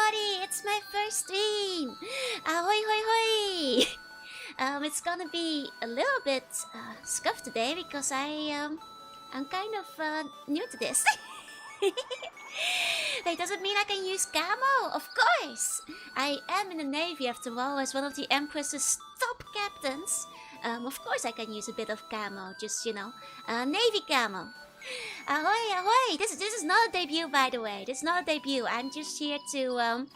everybody! It's my first stream! Ahoy hoy hoy! It's gonna be a little bit scuffed today because I'm kind of new to this. That doesn't mean I can use camo, of course! I am in the Navy after all as one of the Empress's top captains. Of course I can use a bit of camo, just, you know, Navy camo. Ahoy, ahoy! This is not a debut, by the way. This is not a debut. I'm just here to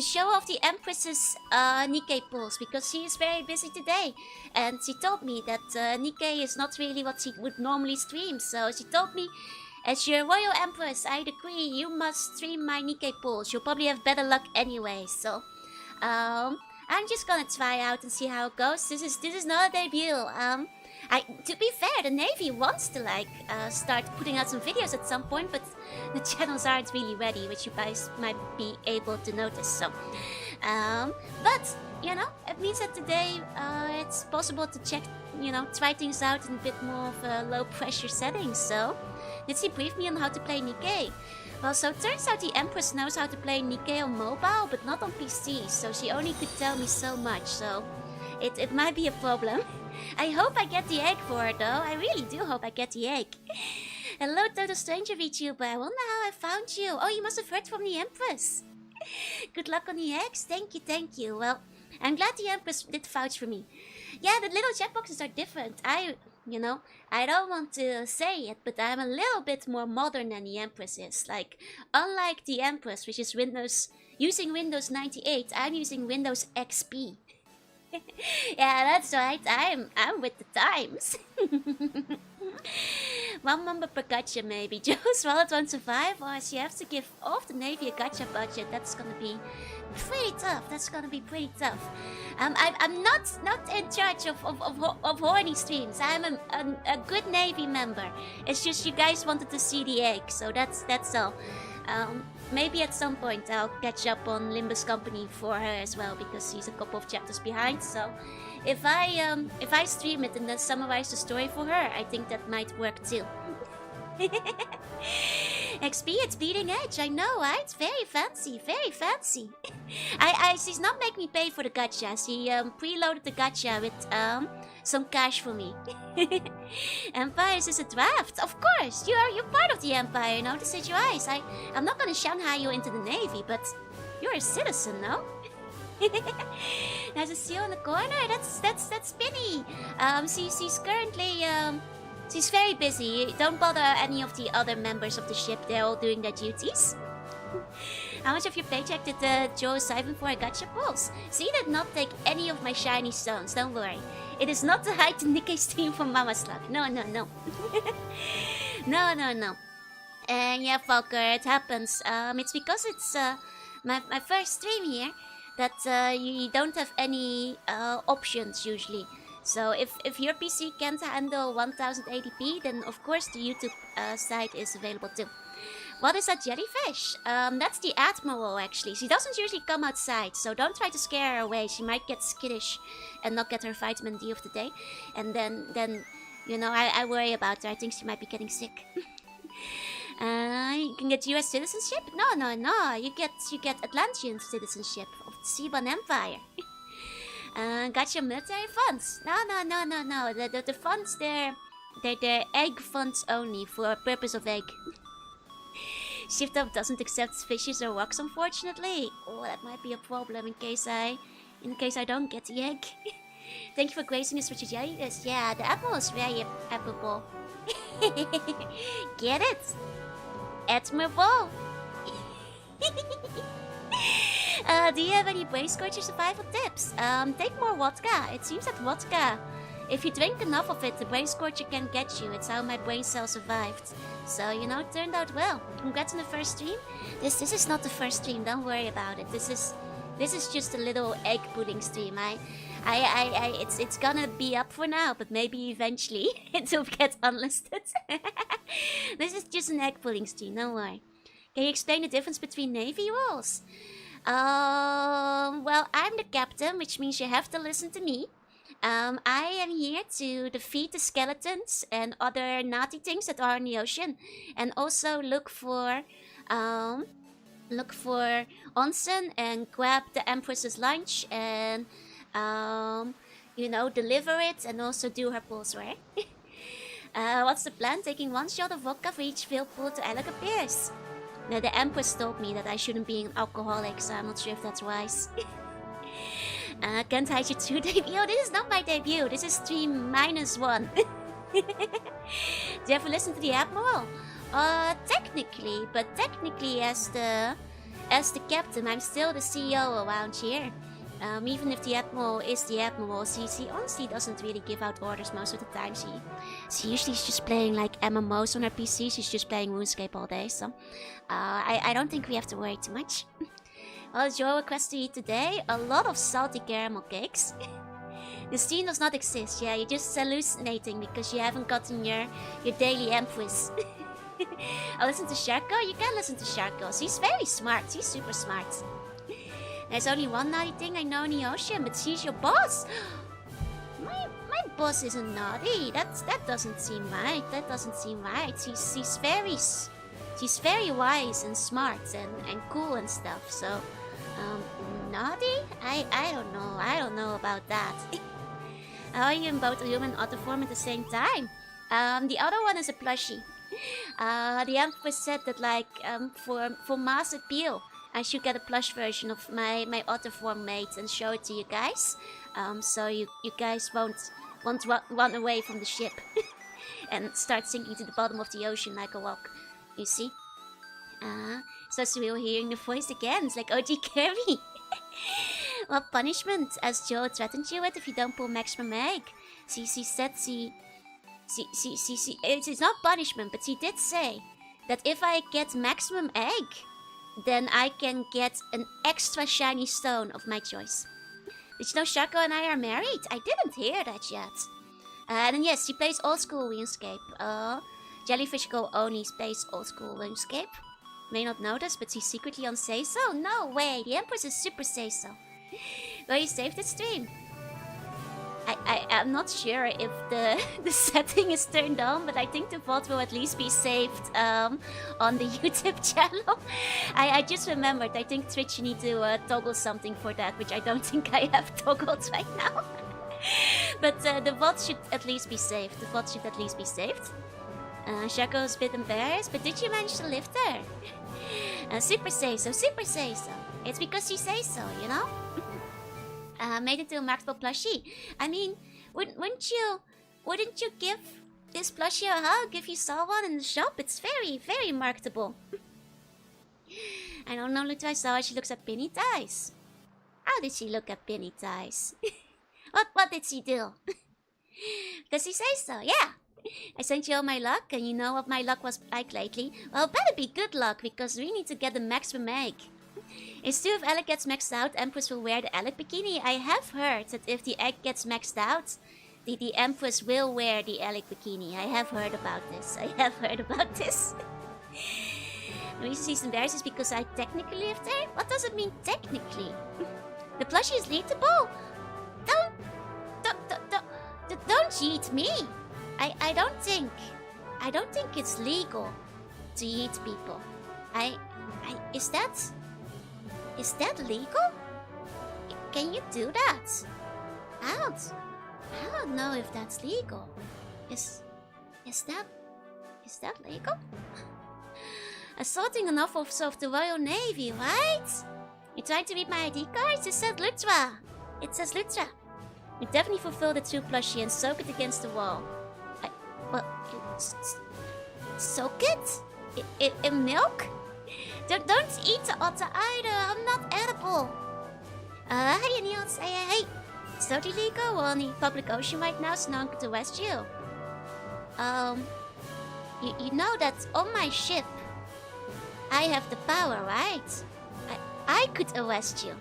show off the Empress's Nikke pulls because she is very busy today, and she told me that Nikke is not really what she would normally stream. So she told me, as your Royal Empress, I agree. You must stream my Nikke pulls. You'll probably have better luck anyway. So, I'm just gonna try out and see how it goes. This is not a debut. To be fair, the Navy wants to start putting out some videos at some point, but the channels aren't really ready, which you guys might be able to notice. So, but you know, it means that today it's possible to check, you know, try things out in a bit more of a low pressure setting. So, did she brief me on how to play Nikke? Well, so it turns out the Empress knows how to play Nikke on mobile, but not on PC. So she only could tell me so much. So, it might be a problem. I hope I get the egg for it, though. I really do hope I get the egg. Hello, Total Stranger VTuber. I wonder how I found you. Oh, you must have heard from the Empress. Good luck on the eggs. Thank you, thank you. Well, I'm glad the Empress did vouch for me. Yeah, the little chat boxes are different. You know, I don't want to say it, but I'm a little bit more modern than the Empress is. Like, unlike the Empress, which is using Windows 98, I'm using Windows XP. Yeah, that's right. I'm with the times. One member per gacha maybe. Joe's wallet won't survive, or she has to give off the Navy a gacha budget. That's gonna be pretty tough. That's gonna be pretty tough. I'm not in charge of horny streams. I'm a good Navy member. It's just you guys wanted to see the egg, so that's all. Maybe at some point I'll catch up on Limbus Company for her as well, because she's a couple of chapters behind. So if I stream it and then summarize the story for her, I think that might work too. XP, it's bleeding edge. I know, right? It's very fancy, very fancy. She's not making me pay for the gacha. She preloaded the gacha with some cash for me. Empires is a draft, of course. You're part of the Empire, you know. This is your eyes. I'm not gonna Shanghai you into the Navy, but you're a citizen, no? There's a seal in the corner. That's Spinny. She's currently she's very busy. Don't bother any of the other members of the ship. They're all doing their duties. How much of your paycheck did Joe siphon for a gacha pulse? She did not take any of my shiny stones. Don't worry. It is not to hide the Nikke stream from Mama Slug. No. No. No. And yeah, Falker, it happens. It's because it's my first stream here that you don't have any options usually. So if your PC can't handle 1080p, then of course the YouTube side is available too. What is that jellyfish? That's the Admiral, actually. She doesn't usually come outside, so don't try to scare her away. She might get skittish and not get her vitamin D of the day. And then you know, I worry about her. I think she might be getting sick. You can get US citizenship? No. You get Atlantean citizenship of the Seaborn Empire. Got your military funds? No. The funds, they're egg funds only for purpose of egg. Shift up doesn't accept fishes or rocks, unfortunately. Oh, that might be a problem in case I don't get the egg. Thank you for gracing us with your jellies. Yeah, the Admiral is very admirable. Get it? Admirable. Do you have any brain scorcher survival tips? Take more vodka. It seems that vodka, if you drink enough of it, the brain scorcher can get you. It's how my brain cell survived. So, you know, it turned out well. Congrats on the first stream. This is not the first stream. Don't worry about it. This is just a little egg pudding stream. It's gonna be up for now, but maybe eventually it will get unlisted. This is just an egg pudding stream. Don't worry. Can you explain the difference between Navy rules? Well, I'm the captain, which means you have to listen to me. I am here to defeat the skeletons and other naughty things that are in the ocean, and also look for look for onsen and grab the Empress's lunch and, deliver it and also do her pulse wear. What's the plan? Taking one shot of vodka for each filled pool to Alec appears. Now, the Empress told me that I shouldn't be an alcoholic, so I'm not sure if that's wise. Can't hide your true debut. Yo, this is not my debut. This is stream -1. Do you ever listen to the Admiral? Technically, but technically as the captain, I'm still the CEO around here. Even if the Admiral is the Admiral, he honestly doesn't really give out orders most of the time. She usually is just playing like MMOs on her PC. She's just playing RuneScape all day, so I don't think we have to worry too much. What is your request to eat today? A lot of salty caramel cakes. The scene does not exist. Yeah, you're just hallucinating because you haven't gotten your daily Empress. I'll listen to Sharko. You can listen to Sharko. He's very smart. He's super smart. There's only one naughty thing I know in the ocean, but she's your boss. My boss isn't naughty. That doesn't seem right. That doesn't seem right. She's very wise and smart and cool and stuff. So, naughty? I don't know. I don't know about that. How are you in both human and otter form at the same time? The other one is a plushie. The Empress said that for mass appeal, I should get a plush version of my otter form made and show it to you guys. So you guys won't run away from the ship and start sinking to the bottom of the ocean like a rock. You see? So surreal hearing the voice again. It's like OG Kirby. What punishment as Joe threatened you with if you don't pull maximum egg? She said it's not punishment, but she did say that if I get maximum egg, then I can get an extra shiny stone of my choice. Did you know Shako and I are married? I didn't hear that yet. And then yes, she plays old school RuneScape. Jellyfish Girl only plays old school RuneScape. May not know this, but she's secretly on Say So. No way, the Empress is super Say So. Will you save the stream? I'm not sure if the setting is turned on, but I think the VOD will at least be saved on the YouTube channel. I just remembered, I think Twitch you need to toggle something for that, which I don't think I have toggled right now. But the VOD should at least be saved. The VOD should at least be saved. Shaco's a bit embarrassed, but did you manage to lift her? Super Say So, Super Say So. It's because she says so, you know? Made into a marketable plushie. I mean, wouldn't you give this plushie a hug if you saw one in the shop? It's very, very marketable. I don't know, Lutra, I saw how she looks at Penny Ties. How did she look at Penny Ties? What did she do? Does she say so? Yeah. I sent you all my luck, and you know what my luck was like lately. Well, better be good luck, because we need to get the maximum egg. It's true if Alec gets maxed out, Empress will wear the Alec bikini. I have heard that if the egg gets maxed out, the Empress will wear the Alec bikini. I have heard about this. The reason she's embarrassed is because I technically lived there? What does it mean technically? The plushie is leadable? Don't cheat me. I don't think it's legal to eat people. Is that legal? Can you do that? I don't know if that's legal. Is that legal? Assaulting an officer of the Royal Navy, right? You trying to read my ID cards? It says Lutra. You definitely fulfill the true plushie and soak it against the wall. Soak it? In milk? Don't eat the otter either. I'm not edible. Hey, Niels. Hey. It's totally legal. We're on the public ocean right now, so no one could arrest you. You know that on my ship, I have the power, right? I could arrest you.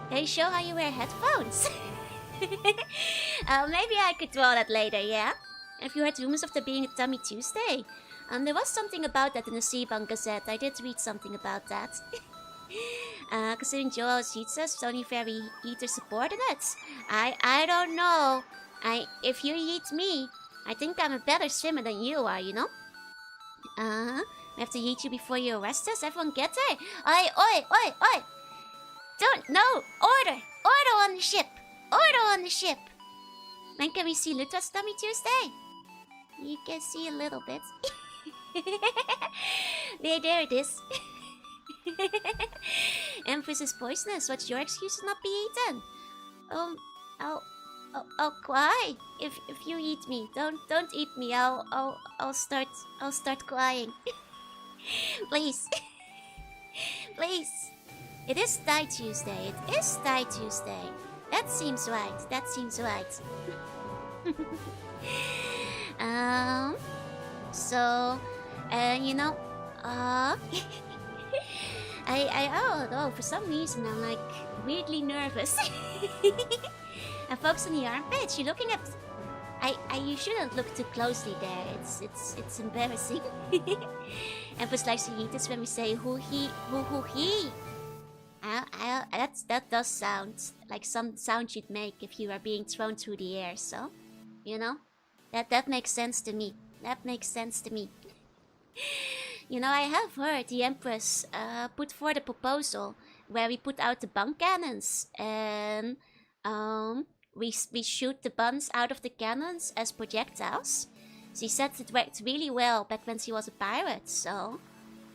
Can you show how you wear headphones? Maybe I could draw that later, yeah? If you heard rumors of there being a Tummy Tuesday. There was something about that in the Seabang Gazette. I did read something about that. Considering Joel's eats us, it's only fair we eat or support it. I don't know. If you eat me, I think I'm a better swimmer than you are, you know? We have to eat you before you arrest us. Everyone get it? Oi! Don't, no! Order! Order on the ship! Order on the ship! When can we see Lutra's tummy Tuesday? You can see a little bit. There it is. Empress is poisonous. What's your excuse to not be eaten? I'll cry if you eat me. Don't eat me. I'll start crying. Please. Please. It is Thai Tuesday. It is Thai Tuesday. That seems right. That seems right. You know, I don't know, for some reason I'm like weirdly nervous. I focus on the armpits. You're looking at. You shouldn't look too closely there. It's embarrassing. Empress likes to eat us when we say who he. That does sound like some sound you'd make if you are being thrown through the air. So, you know, that makes sense to me. That makes sense to me. You know, I have heard the Empress put forward a proposal where we put out the bun cannons and we shoot the buns out of the cannons as projectiles. She said it worked really well back when she was a pirate. So,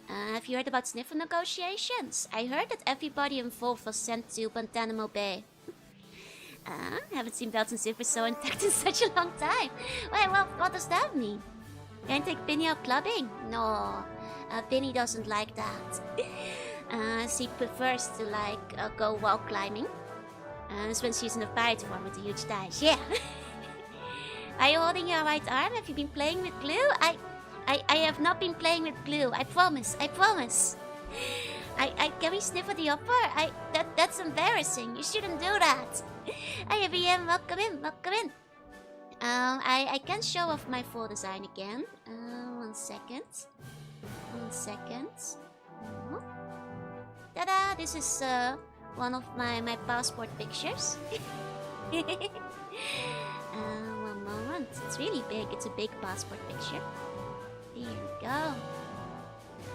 have you heard about sniffer negotiations? I heard that everybody involved was sent to Guantanamo Bay. Haven't seen belts and zippers so intact in such a long time. Well, what does that mean? Can't take Binny out clubbing? No, Binny doesn't like that. She prefers to go wall climbing. That's when she's in a pirate form with the huge thighs. Yeah. Are you holding your right arm? Have you been playing with glue? I have not been playing with glue. I promise. I promise. Can we sniff at the upper? That's embarrassing. You shouldn't do that. Hi, ABM. Welcome in. Welcome in. I can show off my full design again. 1 second. 1 second. Ta-da! This is one of my passport pictures. 1 moment. It's really big. It's a big passport picture. There we go.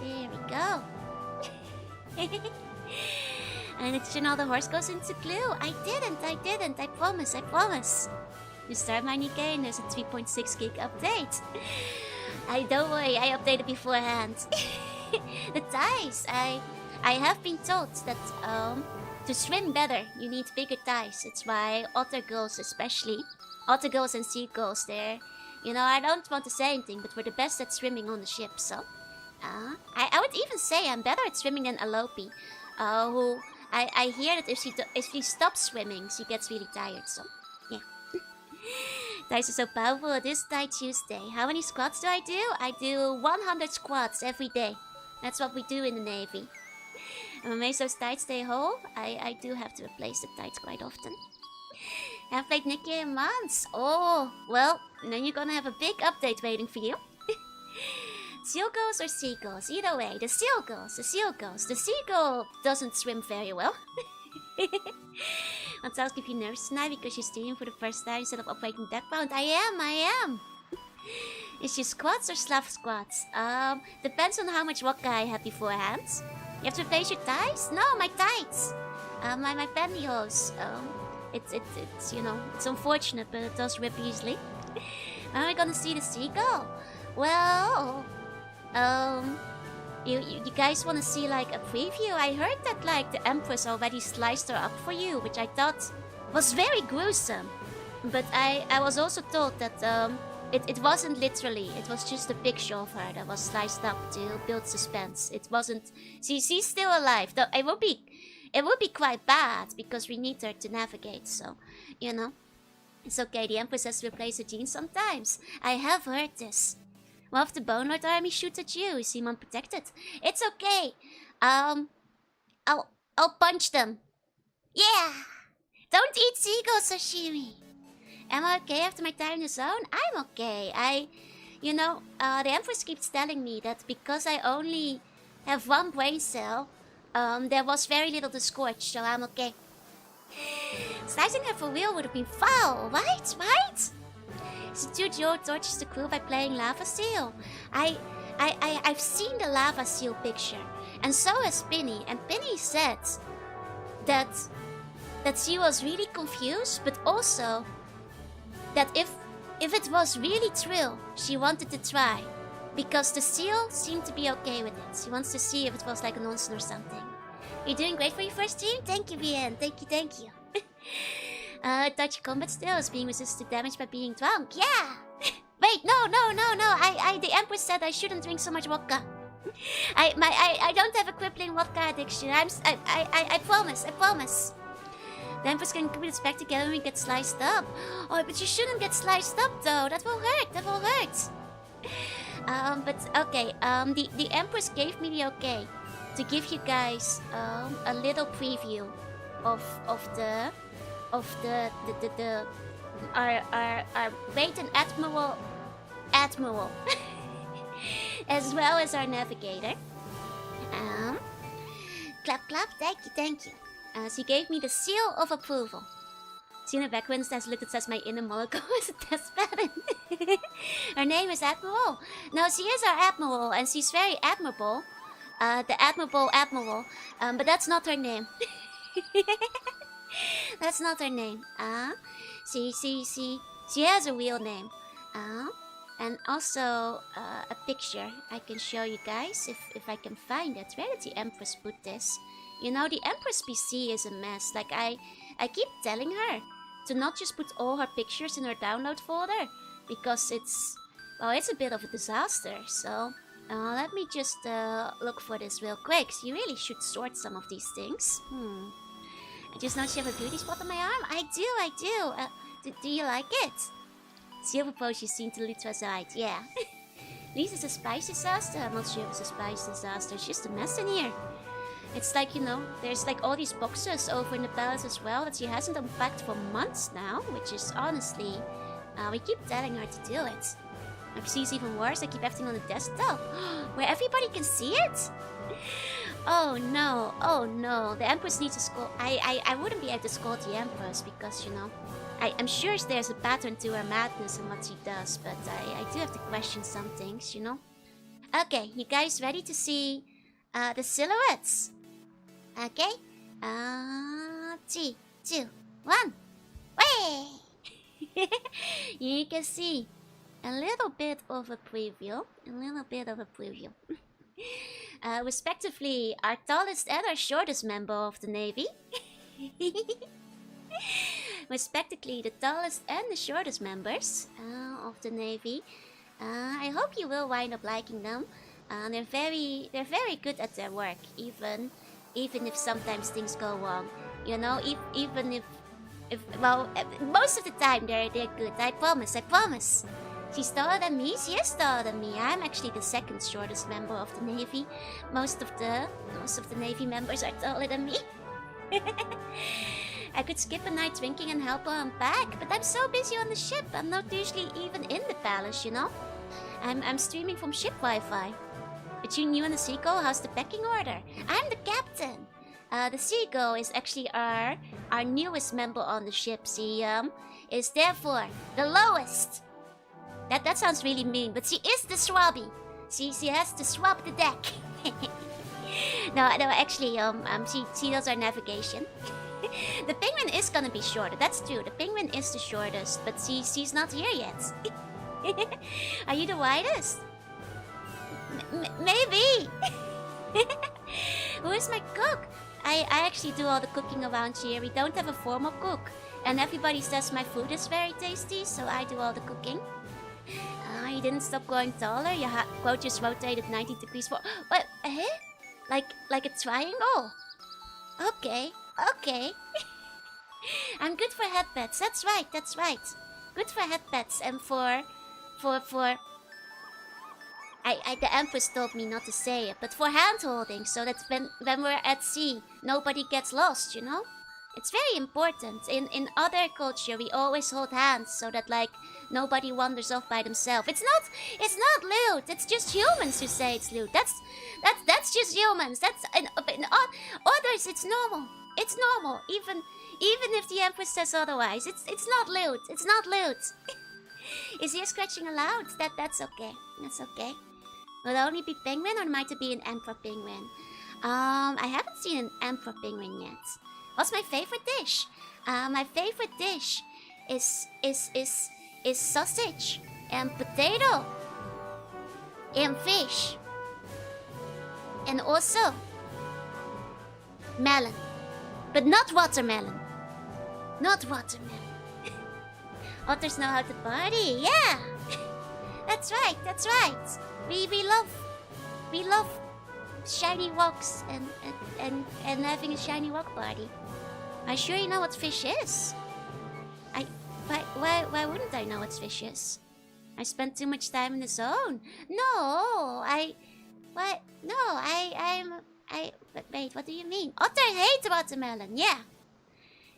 There we go. And it's all the horse goes into glue. I didn't. I promise. You start my Nikke and there's a 3.6 gig update. Don't worry, I updated beforehand. The thighs, I have been told that to swim better, you need bigger thighs. It's why otter girls especially, otter girls and seagulls, you know, I don't want to say anything, but we're the best at swimming on the ship, so. I would even say I'm better at swimming than Alope, who I hear that if she stops swimming, she gets really tired, so, yeah. Thighs are so powerful. It is Thai Tuesday. How many squats do? I do 100 squats every day. That's what we do in the Navy. And when Meso's tights stay whole, I do have to replace the tights quite often. I haven't played Nikke in months. Oh, well, then you're gonna have a big update waiting for you. Seagulls or seagulls? Either way, the seagulls. The seagull doesn't swim very well. Want to ask if you're nervous tonight because you're stealing for the first time instead of operating deckbound? I am. Is she squats or slough squats? Depends on how much vodka I had beforehand. You have to replace your thighs? No, my tights. My pantyhose. It's you know, it's unfortunate, but it does rip easily. When are we gonna see the seagull? Well, you guys want to see like a preview? I heard that like the Empress already sliced her up for you, which I thought was very gruesome. But I was also told that it wasn't literally. It was just a picture of her that was sliced up to build suspense. It wasn't. She's still alive. Though it would be quite bad because we need her to navigate. So, you know, it's okay. The Empress has to replace her jeans sometimes. I have heard this. Well, if the Bone Lord army shoots at you, you seem unprotected. It's okay. I'll punch them. Yeah. Don't eat seagull sashimi. Am I okay after my time in the zone? I'm okay. You know, the Empress keeps telling me that because I only have 1 brain cell, there was very little to scorch, so I'm okay. Slicing her for real would have been foul, right? Subdued Joe tortures the crew by playing Lava Seal. I I've seen the lava seal picture, and so has Penny. And Penny said that she was really confused, but also that if it was really true, she wanted to try, because the seal seemed to be okay with it. She wants to see if it was like a nonsense or something. You're doing great for your first stream. Thank you, Bien. Thank you. Touch combat still is being resisted to damage by being drunk. Yeah. Wait, no. The Empress said I shouldn't drink so much vodka. I don't have a crippling vodka addiction. I promise. The Empress can put it back together when we get sliced up. Oh, but you shouldn't get sliced up though. That will hurt. But okay. The Empress gave me the okay to give you guys a little preview of our great and admiral as well as our navigator. Clap, thank you. She gave me the seal of approval. See in the background as look, it says my inner molecule is a test pattern. Her name is Admiral. No, she is our Admiral, and she's very admirable. The admirable Admiral. But that's not her name. That's not her name. She has a real name. And also a picture I can show you guys if I can find it. Where did the Empress put this? You know, the Empress PC is a mess. Like I keep telling her to not just put all her pictures in her download folder, because it's a bit of a disaster. So let me just look for this real quick. You really should sort some of these things. I just noticed you have a beauty spot on my arm. I do. Do you like it? Silver pose you've seen to Lutra side. Yeah. At least it's a spice disaster. I'm not sure if it's a spice disaster. It's just a mess in here. It's like, you know, there's like all these boxes over in the palace as well that she hasn't unpacked for months now, which is honestly, we keep telling her to do it. If she's even worse, I keep everything on the desktop, where everybody can see it. Oh no, the Empress needs to scold. I wouldn't be able to scold the Empress because, you know, I'm sure there's a pattern to her madness and what she does, but I do have to question some things, you know. Okay, you guys ready to see the silhouettes? Okay, 3, 2, 1, way! You can see a little bit of a preview, respectively, our tallest and our shortest member of the Navy. Respectively, the tallest and the shortest members of the Navy. I hope you will wind up liking them. They're very good at their work, even if sometimes things go wrong. You know, even if most of the time they're good. I promise. She's taller than me. She is taller than me. I'm actually the second shortest member of the Navy. Most of the Navy members are taller than me. I could skip a night drinking and help her unpack, but I'm so busy on the ship. I'm not usually even in the palace, you know. I'm streaming from ship Wi-Fi. But you new in the Seagull, how's the pecking order? I'm the captain. The Seagull is actually our newest member on the ship. She is therefore the lowest. That sounds really mean, but she is the swabby. She has to swab the deck. No, actually, she does our navigation. The Penguin is gonna be shorter. That's true. The Penguin is the shortest, but she's not here yet. Are you the widest? Maybe. Who is my cook? I actually do all the cooking around here. We don't have a formal cook, and everybody says my food is very tasty, so I do all the cooking. You didn't stop growing taller. Your quote just rotated 90 degrees for what? Like a triangle? Okay. I'm good for headbeds. That's right. Good for headbeds and for the Empress told me not to say it, but for hand holding, so that when we're at sea, nobody gets lost, you know? It's very important. In other culture, we always hold hands so that like nobody wanders off by themselves. It's not lewd. It's just humans who say it's lewd. That's just humans. That's in others. It's normal. It's normal. Even if the Empress says otherwise, it's not lewd. Is he scratching aloud? That's okay. Will it only be penguin or might it be an emperor penguin? I haven't seen an emperor penguin yet. What's my favorite dish? My favorite dish is sausage and potato and fish and also melon, but not watermelon. Not watermelon. Otters know how to party. Yeah, that's right. That's right. We love shiny walks and having a shiny walk party. I sure you know what fish is. Why wouldn't I know what fish is? I spent too much time in the zone. Wait, what do you mean? Otter hates watermelon, yeah.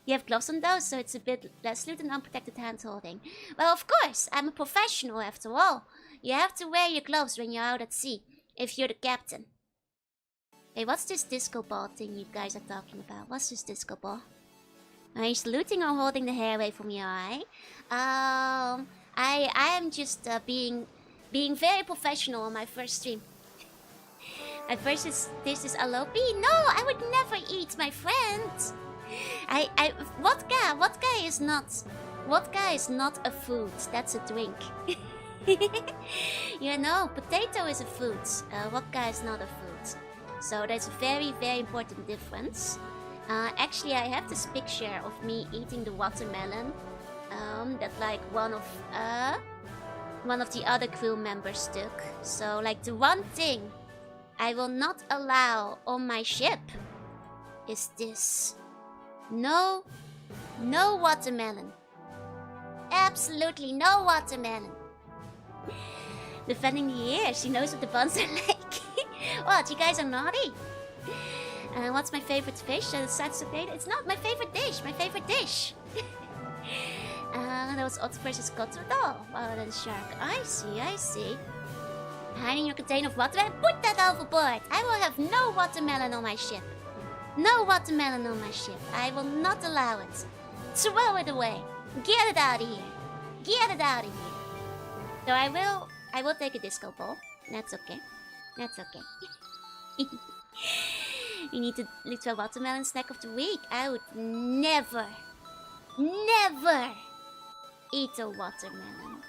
You have gloves on those, so it's a bit less loot and unprotected hand holding. Well, of course, I'm a professional after all. You have to wear your gloves when you're out at sea, if you're the captain. Hey, what's this disco ball thing you guys are talking about? What's this disco ball? Are you saluting or holding the hair away from your eye? I am just being very professional on my first stream. At first, this is alope. No, I would never eat, my friend. Vodka is not a food. That's a drink. You know, potato is a food. Vodka is not a food. So there's a very, very important difference. Actually, I have this picture of me eating the watermelon. That like one of the other crew members took. So like the one thing I will not allow on my ship is this. No watermelon. Absolutely no watermelon. Defending the air, she knows what the buns are like. What, you guys are naughty? What's my favorite fish? Satsuke? It's not my favorite dish. My favorite dish. That was otter versus Kotsudo. Rather than shark. I see. Hiding your container of watermelon. Put that overboard. I will have no watermelon on my ship. No watermelon on my ship. I will not allow it. Throw it away. Get it out of here. Get it out of here. So I will take a disco ball. That's okay. That's okay. You need to Lutra watermelon snack of the week. I would never eat a watermelon.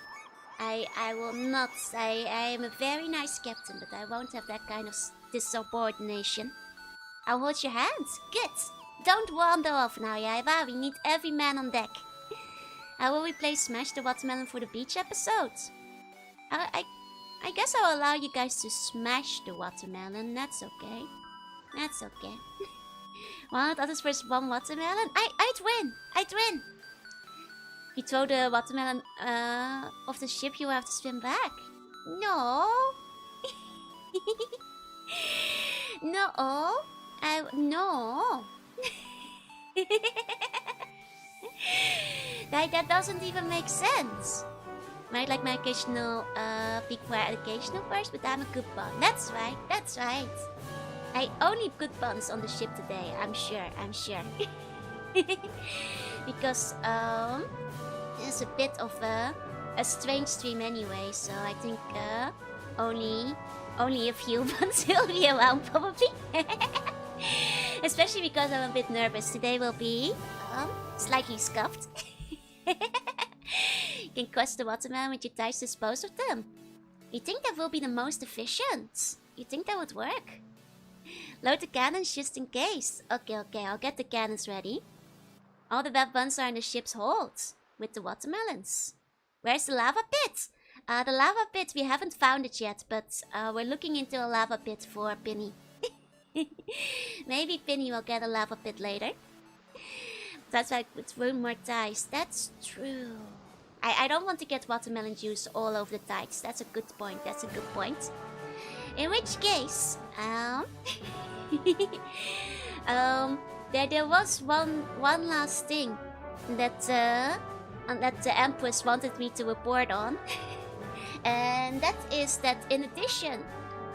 I will not. I am a very nice captain, but I won't have that kind of insubordination. I'll hold your hands. Good. Don't wander off now, Yaiba. We need every man on deck. How will we play Smash the Watermelon for the beach episode? I guess I'll allow you guys to smash the watermelon. That's okay. That's okay. 100 others versus 1 watermelon? I'd win! You throw the watermelon off the ship, you will have to swim back. No! No! No! That doesn't even make sense. Might like my occasional peak for educational first, but I'm a good bun. That's right, that's right. I only good buns on the ship today, I'm sure. Because it's a bit of a strange stream anyway, so I think only a few buns will be around probably. Especially because I'm a bit nervous. Today will be slightly scuffed. You can crush the watermelon with your thighs, dispose of them. You think that will be the most efficient? You think that would work? Load the cannons just in case. Okay, I'll get the cannons ready. All the web buns are in the ship's hold with the watermelons. Where's the lava pit? The lava pit, we haven't found it yet, but we're looking into a lava pit for Pinny. Maybe Pinny will get a lava pit later. That's why it's ruin more ties. That's true. I don't want to get watermelon juice all over the tights. That's a good point. In which case, there was one last thing that the Empress wanted me to report on, and that is that in addition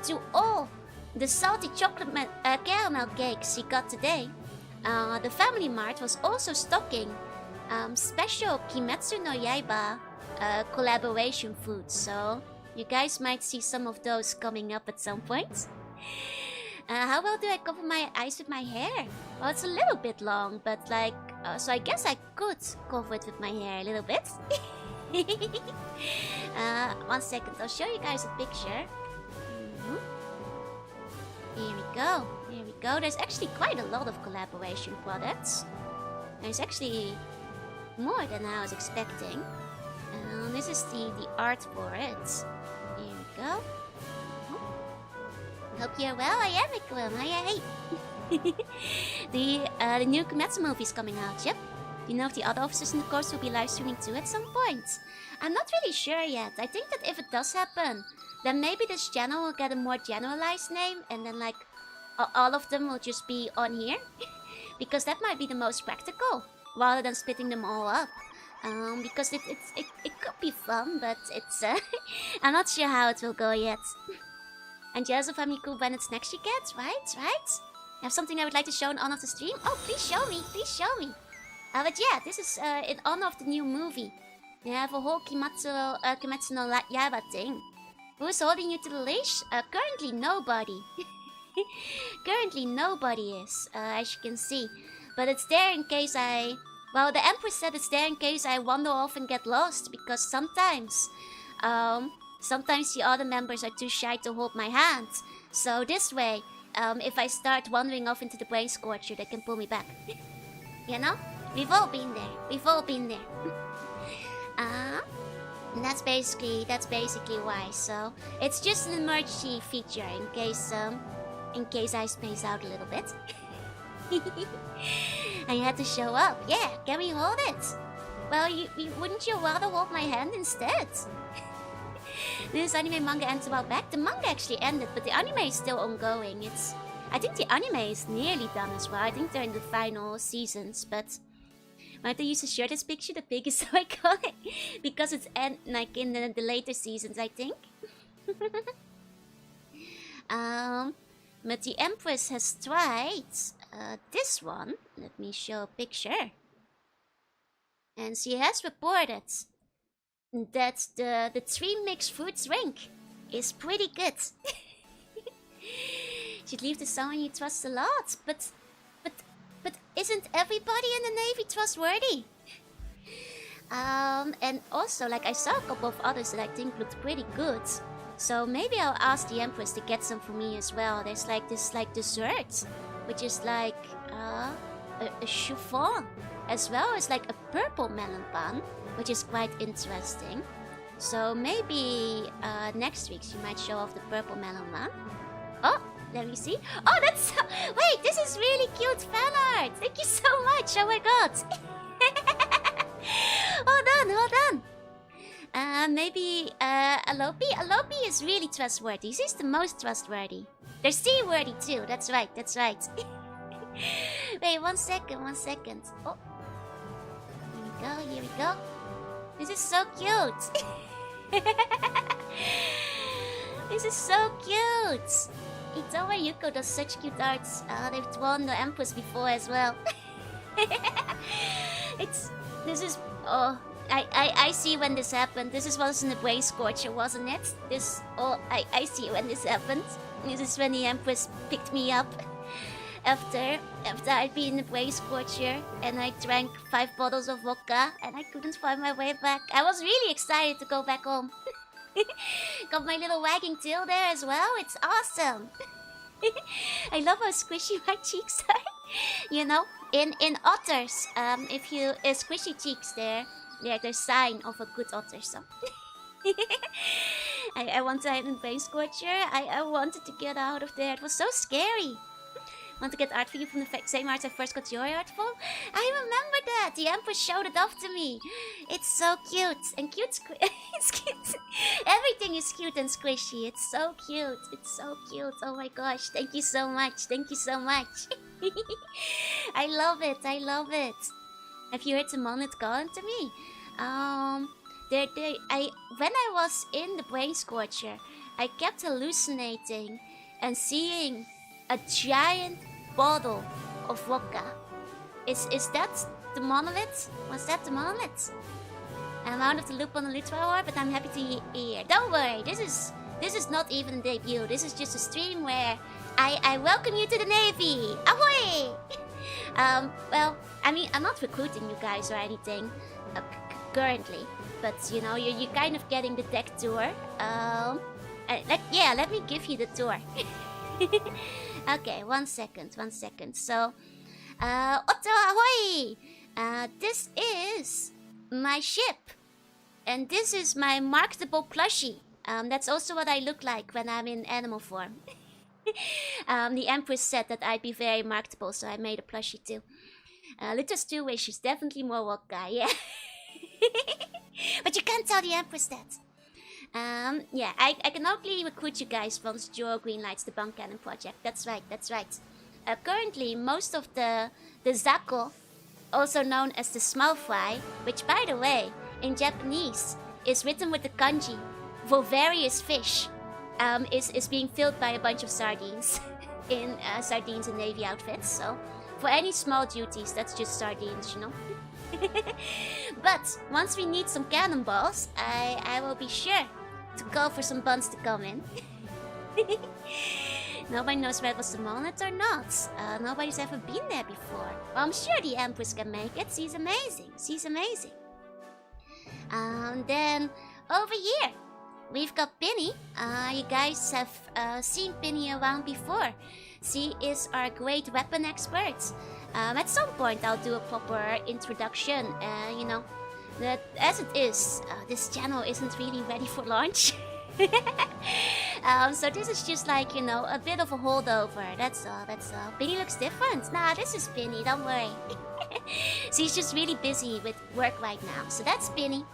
to all the salty chocolate caramel cakes she got today, the Family Mart was also stocking special Kimetsu no Yaiba collaboration foods. So You guys might see some of those coming up at some point. How well do I cover my eyes with my hair? Well, it's a little bit long, but like, so I guess I could cover it with my hair a little bit. 1 second, I'll show you guys a picture. Here we go, here we go. There's actually quite a lot of collaboration products. There's actually more than I was expecting. This is the art for it. Here we go. Hope you're well. I am Nikke. Hey. The new Kimetsu movie is coming out. Yep. You know if the other officers in the course will be live streaming too at some point? I'm not really sure yet. I think that if it does happen, then maybe this channel will get a more generalized name, and then like all of them will just be on here, because that might be the most practical, rather than splitting them all up. Because it could be fun, but it's I'm not sure how it will go yet. And jealous of how many cool branded snacks you get, right? I have something I would like to show in honor of the stream. Oh, please show me, please show me. But yeah, this is in honor of the new movie. You have a whole Kimetsu no Yaiba thing. Who's holding you to the leash? Currently nobody. Currently nobody is, as you can see. But it's there in case I... Well, the Empress said it's there in case I wander off and get lost, because sometimes the other members are too shy to hold my hand. So this way, if I start wandering off into the brain scorcher, they can pull me back. You know? We've all been there. We've all been there. And that's basically why. So it's just an emergency feature in case I space out a little bit. And you had to show up. Yeah, can we hold it? Well, wouldn't you rather hold my hand instead? This anime manga ends a while back. The manga actually ended, but the anime is still ongoing. I think the anime is nearly done as well. I think they're in the final seasons, but might they use a shirt as picture? The pig is so iconic because it's like in the later seasons, I think. But the Empress has tried this one. Let me show a picture. And she has reported that the tree mixed fruit drink is pretty good. Should leave to someone you trust a lot, but isn't everybody in the Navy trustworthy? And also, like, I saw a couple of others that I think looked pretty good. So maybe I'll ask the Empress to get some for me as well. There's like this dessert, which is like a chiffon, as well as like a purple melon pan, which is quite interesting. So maybe next week she might show off the purple melon one. Oh, let me see. Oh, that's... Wait, this is really cute fan art. Thank you so much. Oh my god. Hold on. Maybe Alopi? Alopi is really trustworthy. She's the most trustworthy. They're seaworthy too. That's right. Wait, 1 second. Oh. Here we go. This is so cute. This is so cute. Ito and Yuko does such cute arts. They've drawn the Empress before as well. I see when this happened. This was in the Brain Scorcher, wasn't it? I see when this happened. This is when the Empress picked me up after I'd been in the Brain Scorcher and I drank 5 bottles of vodka and I couldn't find my way back. I was really excited to go back home. Got my little wagging tail there as well. It's awesome. I love how squishy my cheeks are. You know, in otters, if you squishy cheeks there, they're the sign of a good otter. So I want to hide in Brain Scorcher. I wanted to get out of there. It was so scary. Want to get art for you from the same art I first got your art for? I remember that! The Empress showed it off to me. It's so cute. And cute it's cute. Everything is cute and squishy. It's so cute. It's so cute. Oh my gosh. Thank you so much. Thank you so much. I love it. I love it. Have you heard Simone calling to me? When I was in the Brain Scorcher, I kept hallucinating and seeing a giant bottle of vodka. Is that the monolith? Was that the monolith? I'm out of the loop on the Lutra war, but I'm happy to hear. Don't worry, this is not even a debut. This is just a stream where I welcome you to the Navy. Ahoy! Well, I mean, I'm not recruiting you guys or anything currently, but you know, you're kind of getting the deck tour. Let me give you the tour. Okay, one second. So, Otto, ahoy! This is my ship, and this is my marketable plushie. That's also what I look like when I'm in animal form. The Empress said that I'd be very marketable, so I made a plushie too. Lutra's 2 wish, she's definitely more walk guy, yeah. But you can't tell the Empress that. Yeah, I can only recruit you guys once Joro greenlights the Bunk Cannon project. That's right. Currently, most of the Zako, also known as the small fry, which by the way, in Japanese, is written with the kanji for various fish, is being filled by a bunch of sardines in sardines and navy outfits. So for any small duties, that's just sardines, you know. But once we need some cannonballs, I will be sure to call for some buns to come in. Nobody knows where it was the Molnet or not. Nobody's ever been there before. Well, I'm sure the Empress can make it. She's amazing. Then over here, we've got Pinny. You guys have seen Pinny around before. She is our great weapon expert. At some point, I'll do a proper introduction. You know, that as it is, this channel isn't really ready for launch. So this is just like, you know, a bit of a holdover. That's all. Pinny looks different. Nah, this is Pinny. Don't worry. She's just really busy with work right now. So that's Pinny.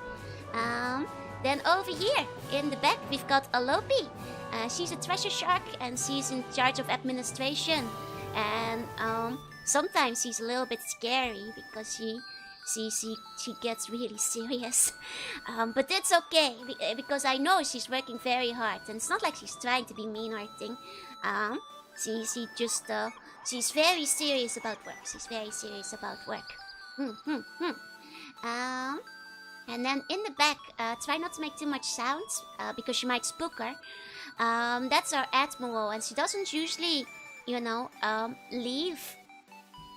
Then over here in the back, we've got Alopi. She's a treasure shark and she's in charge of administration. And sometimes she's a little bit scary because she gets really serious. But that's okay because I know she's working very hard and it's not like she's trying to be mean or anything. She's very serious about work. And then in the back, try not to make too much sounds because you might spook her. That's our Admiral, and she doesn't usually, you know, leave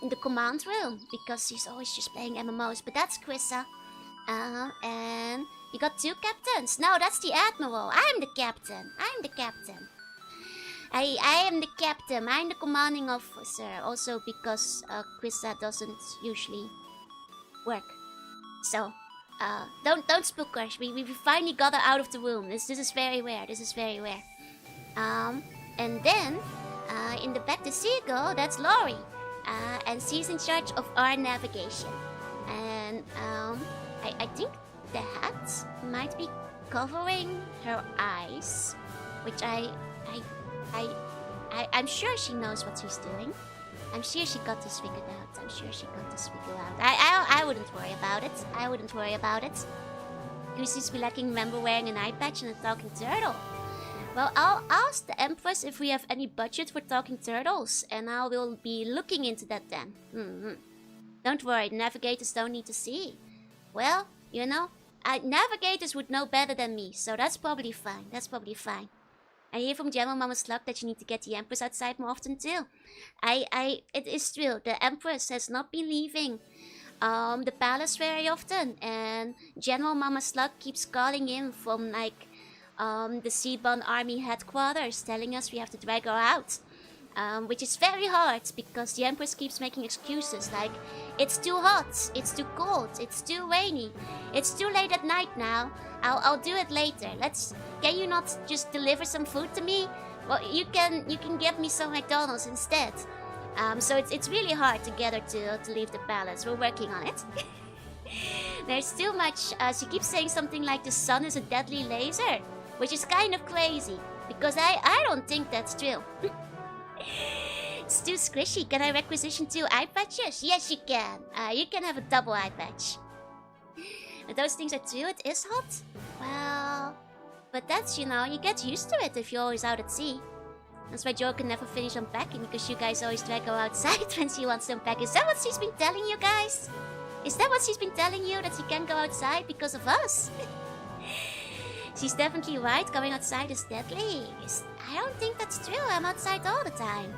the command room because she's always just playing MMOs. But that's Quissa. And you got 2 captains. No, that's the Admiral. I'm the captain. I am the captain. I'm the commanding officer. Also because Quissa doesn't usually work. So don't spook her. We finally got her out of the room. This is very rare. And then in the back, the seagull, that's Lori. And she's in charge of our navigation. And I think the hat might be covering her eyes, which I'm sure she knows what she's doing. I'm sure she got this figured out. I wouldn't worry about it. Chrissy's be lacking member wearing an eye patch and a talking turtle. Well, I'll ask the Empress if we have any budget for talking turtles, and I will be looking into that then. Don't worry, the navigators don't need to see. Well, you know, navigators would know better than me, so that's probably fine. I hear from General Mama Slug that you need to get the Empress outside more often too. It is true, the Empress has not been leaving the palace very often, and General Mama Slug keeps calling in from like the Seaborn Army headquarters telling us we have to drag her out. Which is very hard because the Empress keeps making excuses like, it's too hot, it's too cold, it's too rainy, it's too late at night now, I'll do it later. Can you not just deliver some food to me? Well, you can get me some McDonald's instead. So it's really hard to get her to leave the palace. We're working on it. There's too much, she keeps saying something like the sun is a deadly laser, which is kind of crazy because I don't think that's true. It's too squishy. Can I requisition 2 eye patches? Yes, you can. You can have a double eye patch. But those things are true. It is hot. Well, but that's, you know, you get used to it if you're always out at sea. That's why Jo can never finish unpacking because you guys always drag her outside when she wants to unpack. Is that what she's been telling you guys? Is that what she's been telling you? That she can't go outside because of us? She's definitely right. Going outside is deadly. I don't think that's true. I'm outside all the time.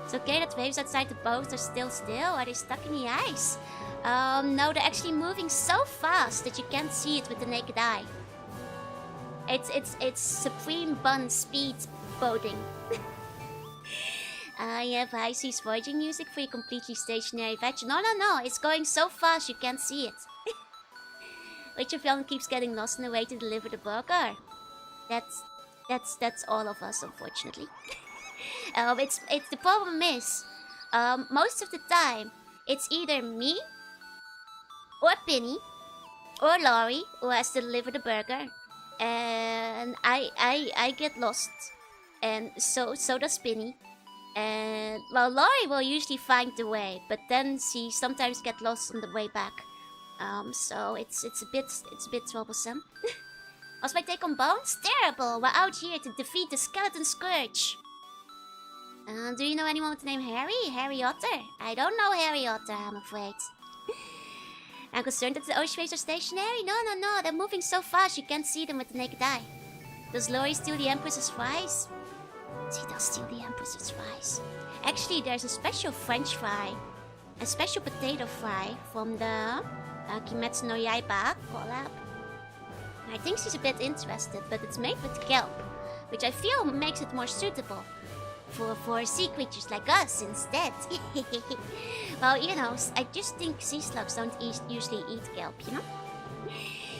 It's okay that waves outside the boat are still. Are they stuck in the ice? No, they're actually moving so fast that you can't see it with the naked eye. It's supreme bun speed boating. You have high seas voyaging music for your completely stationary veg. No, it's going so fast you can't see it. Which film keeps getting lost in the way to deliver the burger? That's all of us, unfortunately. It's the problem is, most of the time it's either me or Penny or Laurie who has to deliver the burger, and I get lost, and so does Penny. And well, Laurie will usually find the way, but then she sometimes gets lost on the way back. So it's a bit troublesome. What's my take on Bones? Terrible. We're out here to defeat the skeleton scourge. Do you know anyone with the name Harry? Harry Otter? I don't know Harry Otter, I'm afraid. I'm concerned that the ocean waves are stationary. No, they're moving so fast you can't see them with the naked eye. Does Laurie steal the Empress's fries? She does steal the Empress's fries. Actually, there's a special French fry, a special potato fry from the Kimetsu no Yaiba collab. I think she's a bit interested, but it's made with kelp, which I feel makes it more suitable for sea creatures like us instead. Well, you know, I just think sea slugs don't usually eat kelp, you know?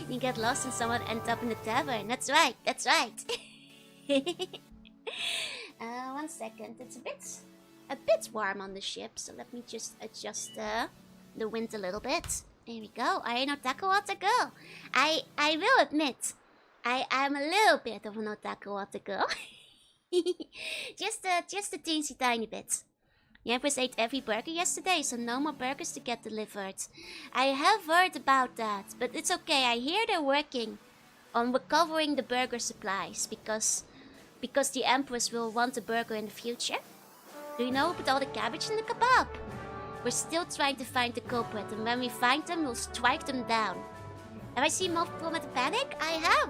You get lost and someone ends up in the tavern. That's right. 1 second. It's a bit warm on the ship, so let me just adjust the wind a little bit. There we go. I ain't otaku water girl. I will admit, I am a little bit of an otaku water girl. just a teensy tiny bit. The Empress ate every burger yesterday, so no more burgers to get delivered. I have heard about that, but it's okay. I hear they're working on recovering the burger supplies because the Empress will want a burger in the future. Do you know about all the cabbage in the kebab? We're still trying to find the culprit, and when we find them, we'll strike them down. Have I seen multiple with a panic? I have.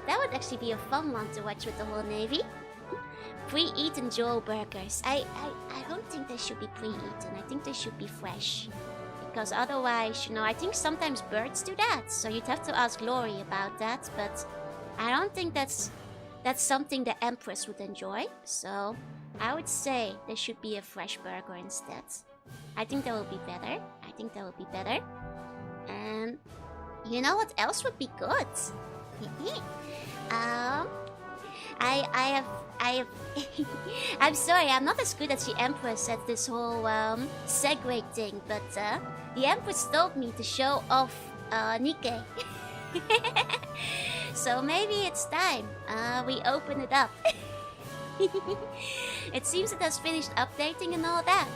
That would actually be a fun one to watch with the whole Navy. Pre-eaten Joel burgers. I don't think they should be pre-eaten. I think they should be fresh. Because otherwise, you know, I think sometimes birds do that. So you'd have to ask Laurie about that. But I don't think that's something the Empress would enjoy. So I would say there should be a fresh burger instead. I think that will be better. And you know what else would be good? I have I'm sorry, I'm not as good as the Empress at this whole segue thing, but the Empress told me to show off Nikke. So maybe it's time we open it up. It seems it has finished updating and all that.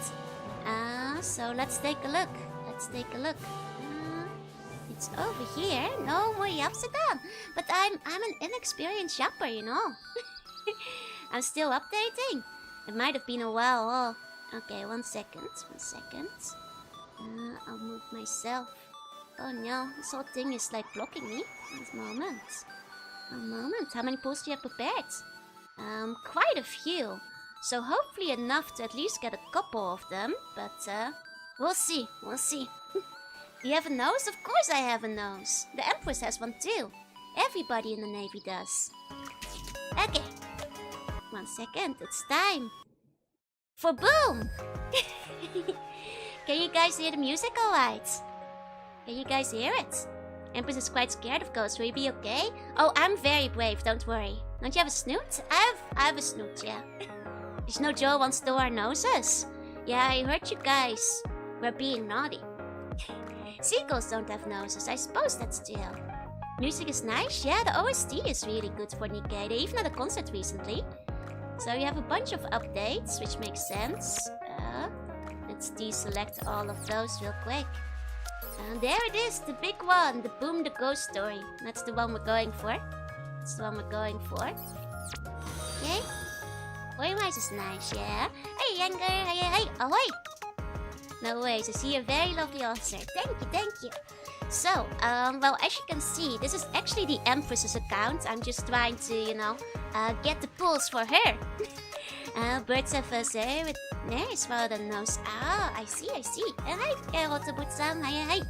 So let's take a look. It's over here. No more Yapsadam. But I'm an inexperienced shopper, you know. I'm still updating. It might have been a while. Oh, okay, 1 second. I'll move myself. Oh no, this whole thing is like blocking me. A moment. How many pulls do you have prepared? Quite a few. So hopefully enough to at least get a couple of them. But we'll see. Do you have a nose? Of course I have a nose. The Empress has one too. Everybody in the Navy does. Okay. 1 second. It's time for boom! Can you guys hear the music alright? Can you guys hear it? Empress is quite scared of ghosts. Will you be okay? Oh, I'm very brave. Don't worry. Don't you have a snoot? I have a snoot, yeah. Did you know Joe wants to our noses? Yeah, I heard you guys were being naughty. Seagulls don't have noses. I suppose that's chill. Music is nice. Yeah, the OST is really good for Nikke. They even had a concert recently. So you have a bunch of updates, which makes sense. Let's deselect all of those real quick. And there it is, the big one, the Boom the Ghost story. That's the one we're going for. Okay. Voice is nice, yeah. Hey, Younger. Hey, ahoy. No worries. I see a very lovely answer. Thank you, thank you. So, well, as you can see, this is actually the Empress's account. I'm just trying to, you know, get the pulls for her. Birds have a hair with nails rather than nose. Ah, I see, I see. Hi, Rotterdam. Hi.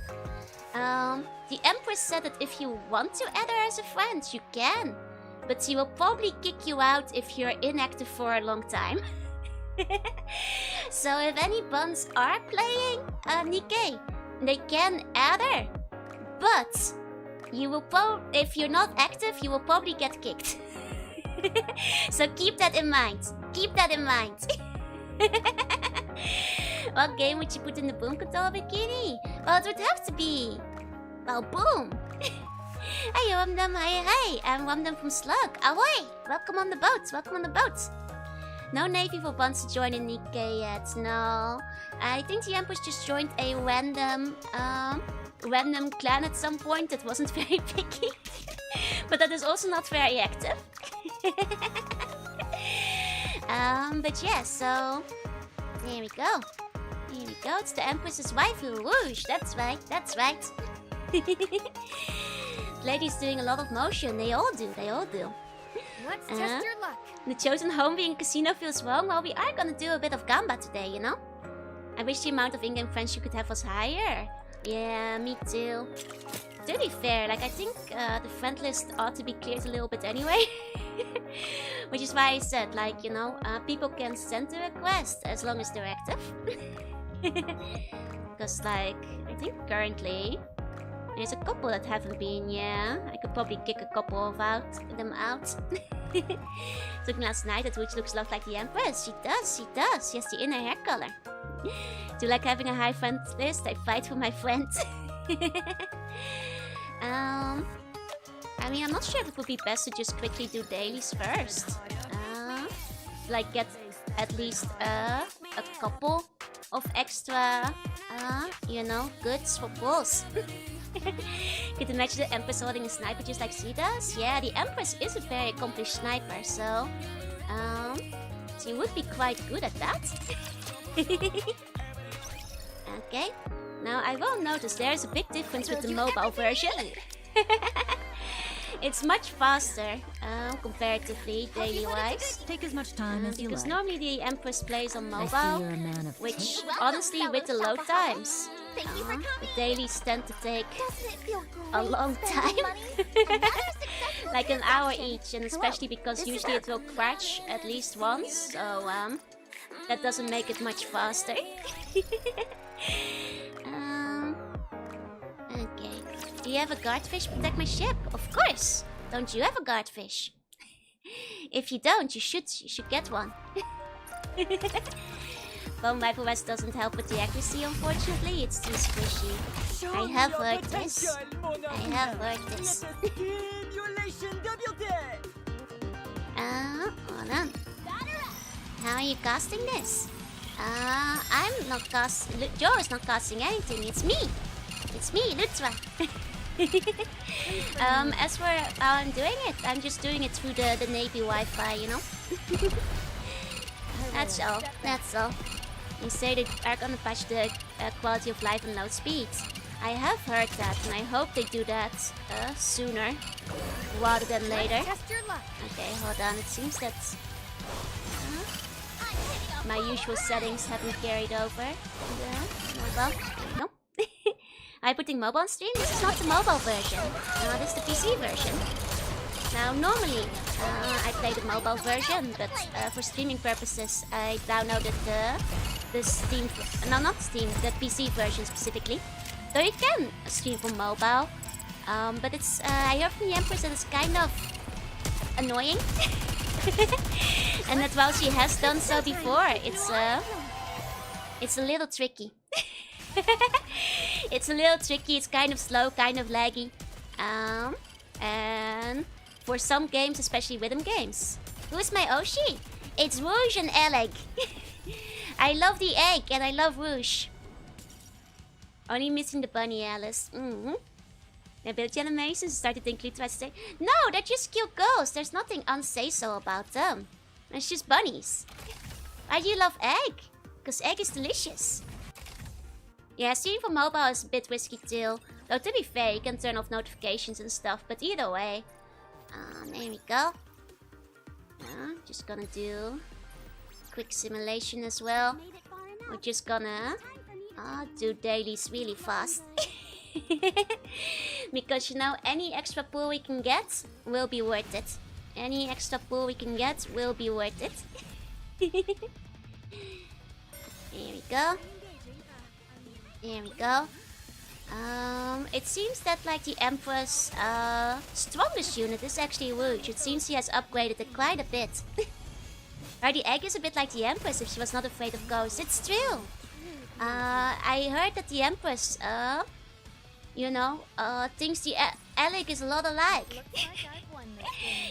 The Empress said that if you want to add her as a friend, you can. But she will probably kick you out if you're inactive for a long time. So if any buns are playing Nikke, they can add her. But you will if you're not active, you will probably get kicked. So keep that in mind. Keep that in mind. What game would you put in the Boom Control Bikini? Well, it would have to be... well, Boom. Hey, Wamdam, hi. I'm Wamdam from Slug. Ahoy! Welcome on the boat, welcome on the boat. No Navy for Buns to join in Nikke yet, no. I think the Empress just joined a random clan at some point that wasn't very picky. But that is also not very active. But yeah, so... here we go. Here we go, it's the Empress's waifu. Whoosh, that's right, that's right. Lady's doing a lot of motion, they all do. Let's test your luck. The chosen home being casino feels wrong. Well, we are gonna do a bit of gamba today, you know? I wish the amount of in-game friends you could have was higher. Yeah, me too. To be fair, like I think the friend list ought to be cleared a little bit anyway. Which is why I said, like, you know, people can send a request as long as they're active. Because, like, I think currently there's a couple that haven't been, yeah. I could probably kick a couple of them out. Took last night at which looks a lot like the Empress. She does. She has the inner hair color. Do you like having a high friend list? I fight for my friends. I mean, I'm not sure if it would be best to just quickly do dailies first. Like get at least a couple of extra, you know, goods for pulls. Could imagine the Empress holding a sniper just like she does? Yeah, the Empress is a very accomplished sniper, so she would be quite good at that. Okay, now I will notice there's a big difference with the mobile version. It's much faster, comparatively, daily-wise. Take as much time as you because like. normally the Empress plays on mobile, which, honestly, with the load times, the dailies tend to take a long time. Like an hour each, and especially because usually it will crash at least once, so that doesn't make it much faster. Okay. Do you have a guardfish protect my ship? Of course! Don't you have a guardfish? If you don't, you should get one. Bone Rifle West doesn't help with the accuracy, unfortunately. It's too squishy. I have heard this. Hold on. How are you casting this? I'm not casting... Joe is not casting anything, it's me! It's me, Lutra! As for how I'm doing it, I'm just doing it through the Navy Wi-Fi, you know? That's all. They say they are gonna patch the quality of life and load speed. I have heard that, and I hope they do that sooner rather than later. Okay, hold on, it seems that my usual settings haven't carried over. Mobile? No. Are you putting mobile on stream? This is not the mobile version. No, this is the PC version. Now, normally, I play the mobile version, but for streaming purposes, I downloaded the Steam... No, not Steam, the PC version specifically. Though you can stream from mobile, but it's... I heard from the Empress that it's kind of annoying. And that while she has done so before, it's a little tricky. It's a little tricky, it's kind of slow, kind of laggy. And for some games, especially rhythm games. Who's my Oshi? It's Rouge and Eleg. I love the egg and I love Rouge. Only missing the bunny, Alice. The ability animations started to include twice a day. No, they're just cute girls. There's nothing unsay-so about them. It's just bunnies. Why do you love egg? Because egg is delicious. Yeah, streaming for mobile is a bit risky too. Though to be fair, you can turn off notifications and stuff, but either way. There we go. Just gonna do quick simulation as well. We're just gonna do dailies really fast. Because you know, any extra pull we can get will be worth it. Any extra pull we can get will be worth it. There we go. There we go. It seems that like the Empress strongest unit is actually Rouge. It seems she has upgraded it quite a bit. Right, the egg is a bit like the Empress if she was not afraid of ghosts. It's true. I heard that the Empress, you know, thinks the Alec is a lot alike.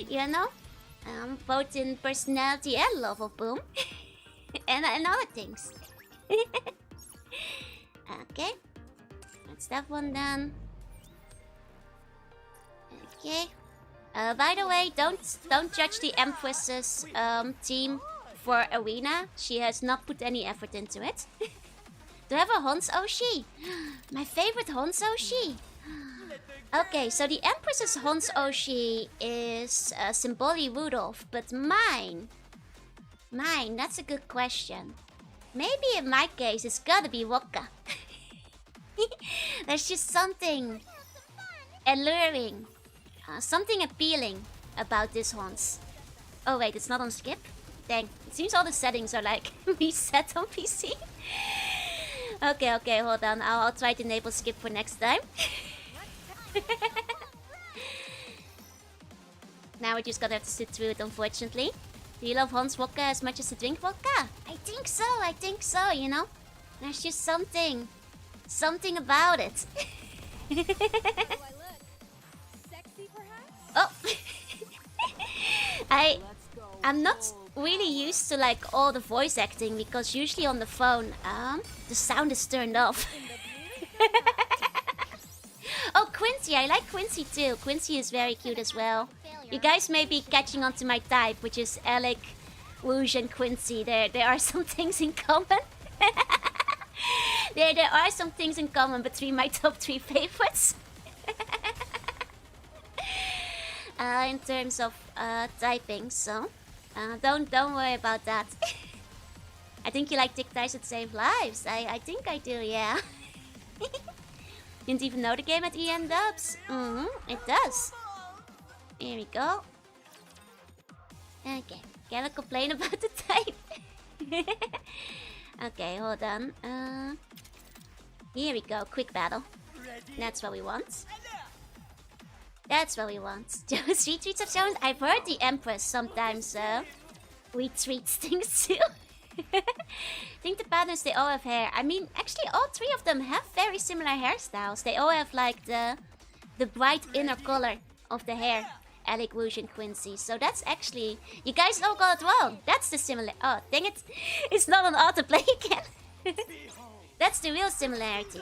You know? Both in personality and love of Boom. and other things. Okay. That's that one done. Okay. By the way, don't judge the Empress's team for Arena. She has not put any effort into it. Do I have a Hans Oshi? My favorite Hans Oshi. Okay, so the Empress's Hans Oshi is Symboli Rudolph, but mine, that's a good question. Maybe in my case, it's gotta be Wokka. There's just something alluring, something appealing about this Hans. Oh wait, it's not on skip? Dang, it seems all the settings are like reset on PC. Okay, hold on. I'll try to enable skip for next time. Now we're just gonna have to sit through it, unfortunately. Do you love Hans Vodka as much as to drink vodka? I think so, you know? There's just something about it. Oh! I'm not really used to like all the voice acting because usually on the phone, the sound is turned off. Oh, Quincy, I like Quincy too. Quincy is very cute as well. You guys may be catching on to my type, which is Alec, Rouge, and Quincy. There are some things in common. There are some things in common between my top 3 favorites. In terms of typing, so don't worry about that. I think you like Tic Tacs that save lives. I think I do, yeah. Didn't even know the game at EN Dubs. It does. Here we go. Okay, cannot complain about the type. Okay, hold on. Here we go, quick battle. That's what we want. That's what we want. Sweet treats of shown. I've heard the Empress sometimes retweets things too. I think the patterns, they all have hair. I mean, actually all 3 of them have very similar hairstyles. They all have like the bright inner color of the hair. Alec, Rouge, and Quincy. So that's actually... You guys all got it wrong. That's the similar... Oh, dang it. It's not on autoplay again. That's the real similarity.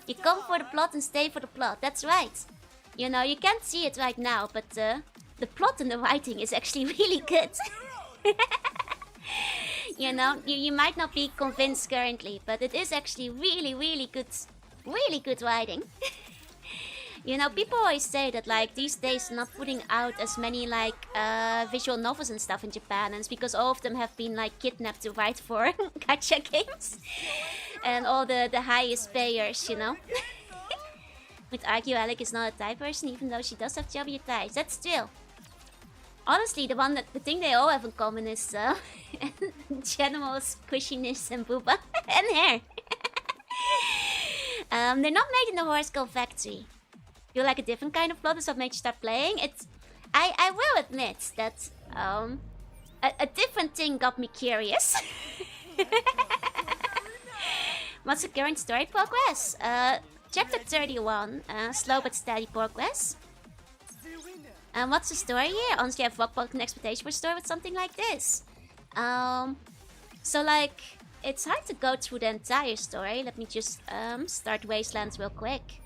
You come for the plot and stay for the plot. That's right. You know, you can't see it right now, but the plot and the writing is actually really good. You know, you might not be convinced currently, but it is actually really good writing. You know, people always say that like these days not putting out as many like visual novels and stuff in Japan, and it's because all of them have been like kidnapped to write for gacha games and all the highest payers, you know. Would argue Alec is not a Thai person, even though she does have chubby thighs. That's true. Honestly, the thing they all have in common is general squishiness and booba and hair. They're not made in the Horoscope Factory. You like a different kind of plot is what made you start playing? I will admit that a different thing got me curious. What's the current story progress? Chapter 31, slow but steady progress. And what's the story here? Honestly, I have rock-bottom expectation for a story with something like this. So like, it's hard to go through the entire story. Let me just start Wastelands real quick.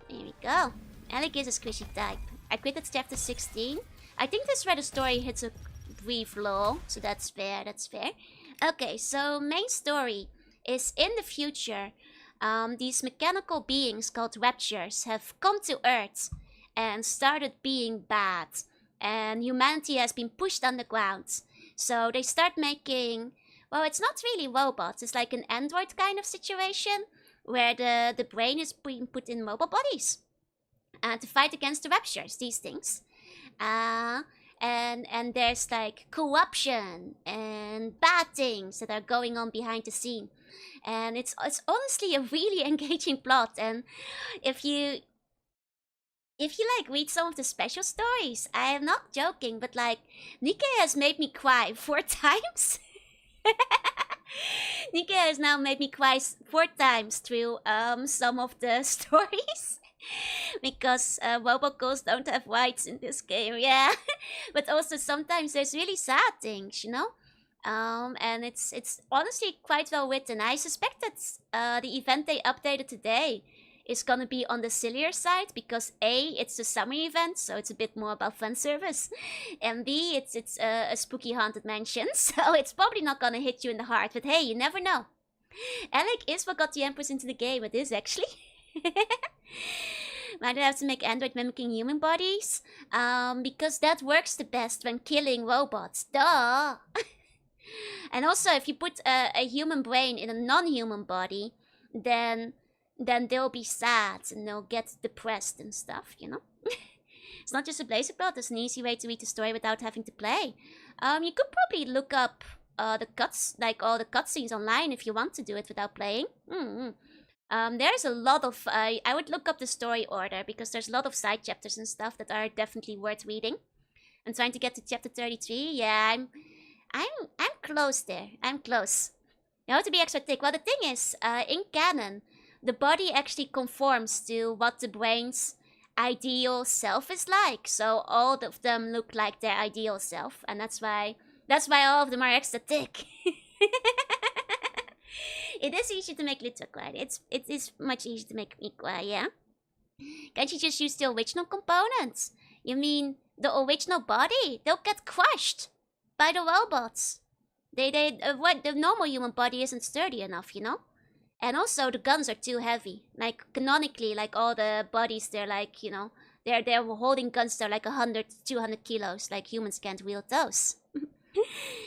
Here we go. Alec is a squishy type. I quit at chapter 16. I think this is where the story hits a brief lull, so that's fair, Okay, so main story. is in the future, these mechanical beings called raptures have come to Earth and started being bad, and humanity has been pushed underground. So they start making, well, it's not really robots, it's like an android kind of situation where the brain is being put in mobile bodies to fight against the raptures, these things. And there's like corruption and bad things that are going on behind the scene, and it's honestly a really engaging plot. And if you like read some of the special stories, I am not joking, but like Nikke has made me cry 4 times. Nikke has now made me cry 4 times through some of the stories. Because robot girls don't have rights in this game, yeah. But also sometimes there's really sad things, you know. And it's honestly quite well written. I suspect that the event they updated today is gonna be on the sillier side because A, it's a summer event, so it's a bit more about fan service, and B, it's a spooky haunted mansion, so it's probably not gonna hit you in the heart. But hey, you never know. Alec is what got the Empress into the game. It is actually. Might have to make android mimicking human bodies, because that works the best when killing robots. Duh. And also, if you put a human brain in a non-human body, then they'll be sad and they'll get depressed and stuff, you know? It's not just a blazer plot, there's an easy way to read the story without having to play. You could probably look up the cuts, like all the cutscenes online if you want to do it without playing. There's a lot of, I would look up the story order because there's a lot of side chapters and stuff that are definitely worth reading. I'm trying to get to chapter 33. Yeah, I'm close there. I'm close. You have to be extra thick. Well, the thing is, in canon, the body actually conforms to what the brain's ideal self is like. So all of them look like their ideal self, and that's why all of them are extra thick. It is easy to make Lutra cry. It is much easier to make me cry, yeah? Can't you just use the original components? You mean the original body? They'll get crushed by the robots. The normal human body isn't sturdy enough, you know? And also the guns are too heavy. Like canonically, like all the bodies, they're like, you know, they're holding guns that are like 100, 200 kilos. Like humans can't wield those.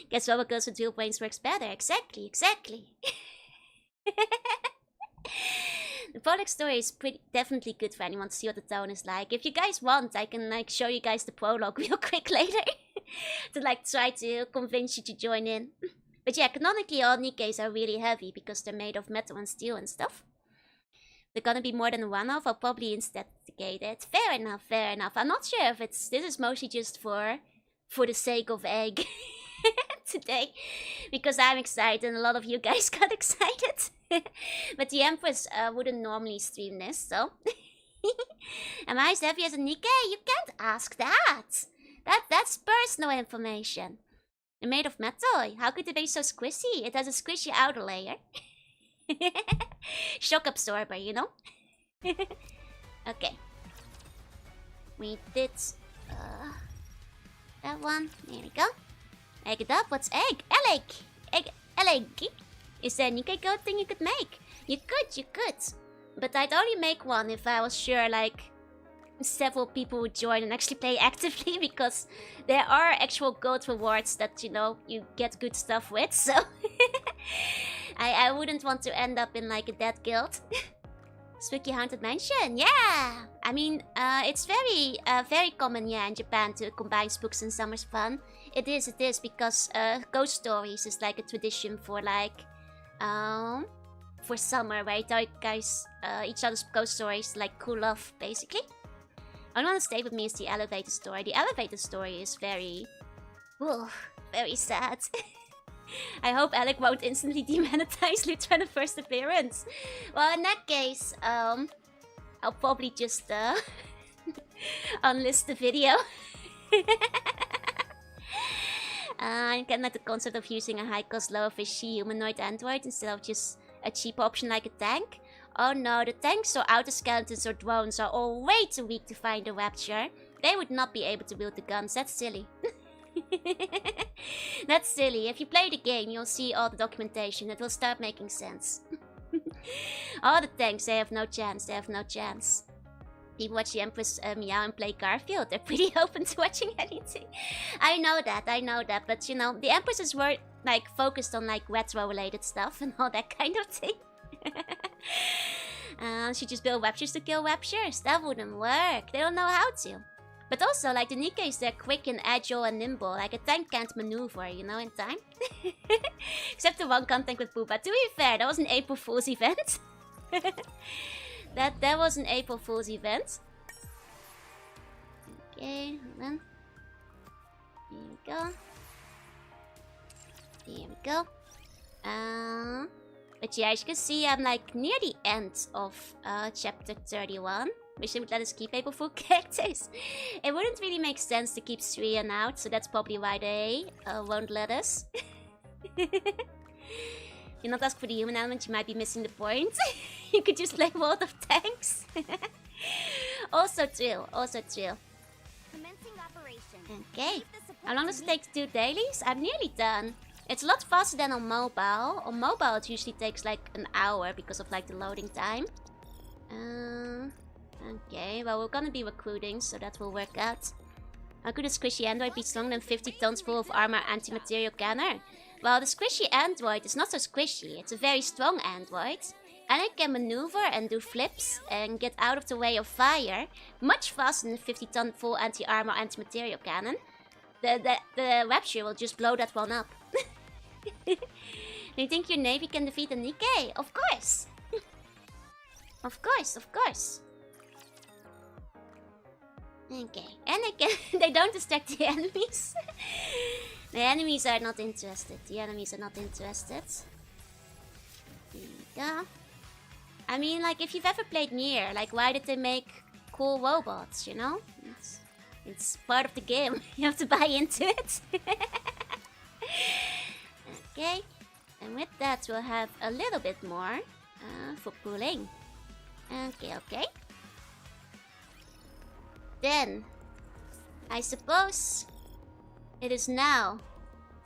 Guess robot girls with dual brains works better. Exactly. The product story is definitely good for anyone to see what the tone is like. If you guys want, I can like show you guys the prologue real quick later to like try to convince you to join in. But yeah, canonically all Nikkes are really heavy because they're made of metal and steel and stuff. They're gonna be more than one of. I'll probably investigate it. Fair enough. I'm not sure if this is mostly just for the sake of egg today, because I'm excited and a lot of you guys got excited. But the Empress wouldn't normally stream this, so am I as heavy as a Nikke? You can't ask that. That's personal information. They're made of metal. How could they be so squishy? It has a squishy outer layer. Shock absorber, you know? Okay. We did that one. There we go. Egg it up. What's egg? Egg. Is there a Nikke goat thing you could make? You could. But I'd only make one if I was sure, like, several people would join and actually play actively, because there are actual gold rewards that, you know, you get good stuff with, so I wouldn't want to end up in like a dead guild. Spooky haunted mansion, yeah! I mean, it's very common, yeah, in Japan to combine spooks and summer's fun. It is, because ghost stories is like a tradition for like, for summer, where you tell you guys each other's ghost stories, like cool off, basically. Only one to stay with me is the elevator story. The elevator story is very sad. I hope Alec won't instantly demonetize Lutra in the first appearance. Well, in that case, I'll probably just unlist the video. I can like the concept of using a high-cost, low-efficiency humanoid android instead of just a cheap option like a tank. Oh no, the tanks or autoskeletons or drones are all way too weak to find a rapture. They would not be able to wield the guns, that's silly. That's silly. If you play the game, you'll see all the documentation. It will start making sense. All the tanks, they have no chance. They have no chance. People watch the Empress meow and play Garfield. They're pretty open to watching anything. I know that. But you know, the Empresses were like focused on like retro-related stuff and all that kind of thing. She just built Webshers to kill Webshers. That wouldn't work. They don't know how to. But also, like the Nikkes, they're quick and agile and nimble. Like a tank can't maneuver, you know, in time. Except the one contact with Poopa. To be fair, that was an April Fool's event. That was an April Fool's event. Okay, hold on. Here we go. Here we go. But yeah, as you can see, I'm like near the end of chapter 31. Wish they would let us keep April Fool characters. It wouldn't really make sense to keep Srian out, so that's probably why they won't let us. You're not ask for the human element, you might be missing the point. You could just play World of Tanks. Also true. Commencing operation. Okay. How long does it take to do dailies? I'm nearly done. It's a lot faster than on mobile. On mobile it usually takes like an hour because of like the loading time. Okay, well we're gonna be recruiting, so that will work out. How could a squishy android be stronger than 50 tons full of armor anti-material cannon? Well, the squishy android is not so squishy. It's a very strong android. And it can maneuver and do flips and get out of the way of fire much faster than a 50-ton full anti-armor anti-material cannon. The Webshire will just blow that one up. Do you think your navy can defeat the Nikke? Of course! Of course. Okay, and they don't distract the enemies. The enemies are not interested. Here we go. I mean, like, if you've ever played Nier, like, why did they make cool robots, you know? It's part of the game. You have to buy into it. Okay, and with that we'll have a little bit more for pooling. Okay. Then, I suppose it is now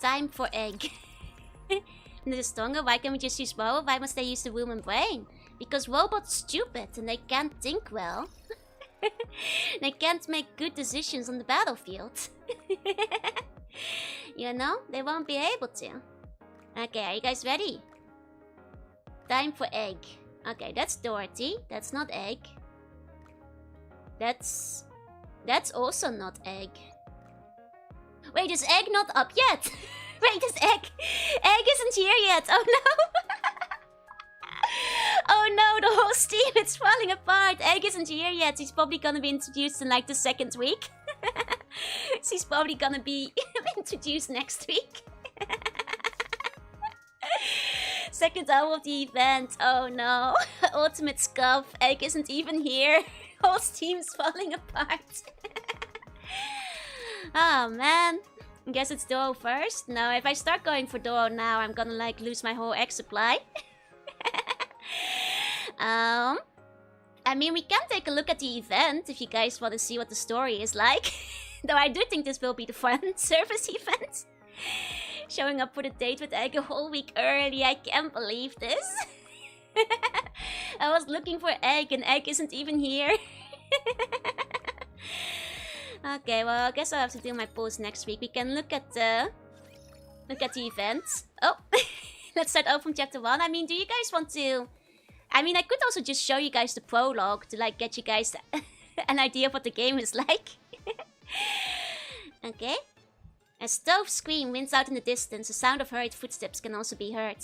time for egg. And it is stronger. Why can't we just use robot? Why must they use the human brain? Because robots are stupid and they can't think well. They can't make good decisions on the battlefield. You know, they won't be able to. Okay, are you guys ready? Time for egg. Okay, that's Dorothy. That's not egg. That's also not egg. Wait, is egg not up yet? Wait, is egg isn't here yet. Oh no. Oh no, the whole steam is falling apart. Egg isn't here yet. He's probably gonna be introduced in like the second week. So he's probably gonna be introduced next week. Second hour of the event. Oh no. Ultimate scuff. Egg isn't even here. Whole steam's falling apart. Oh man. I guess it's Doro first. No, if I start going for Doro now, I'm gonna like lose my whole egg supply. I mean, we can take a look at the event if you guys want to see what the story is like. Though I do think this will be the fun service event. Showing up for the date with Egg a whole week early. I can't believe this. I was looking for Egg and Egg isn't even here. Okay, well, I guess I'll have to do my polls next week. We can look at the event. Oh, let's start out from chapter 1. I mean, do you guys want to... I mean, I could also just show you guys the prologue to like get you guys an idea of what the game is like. Okay. A stove scream winds out in the distance. The sound of hurried footsteps can also be heard.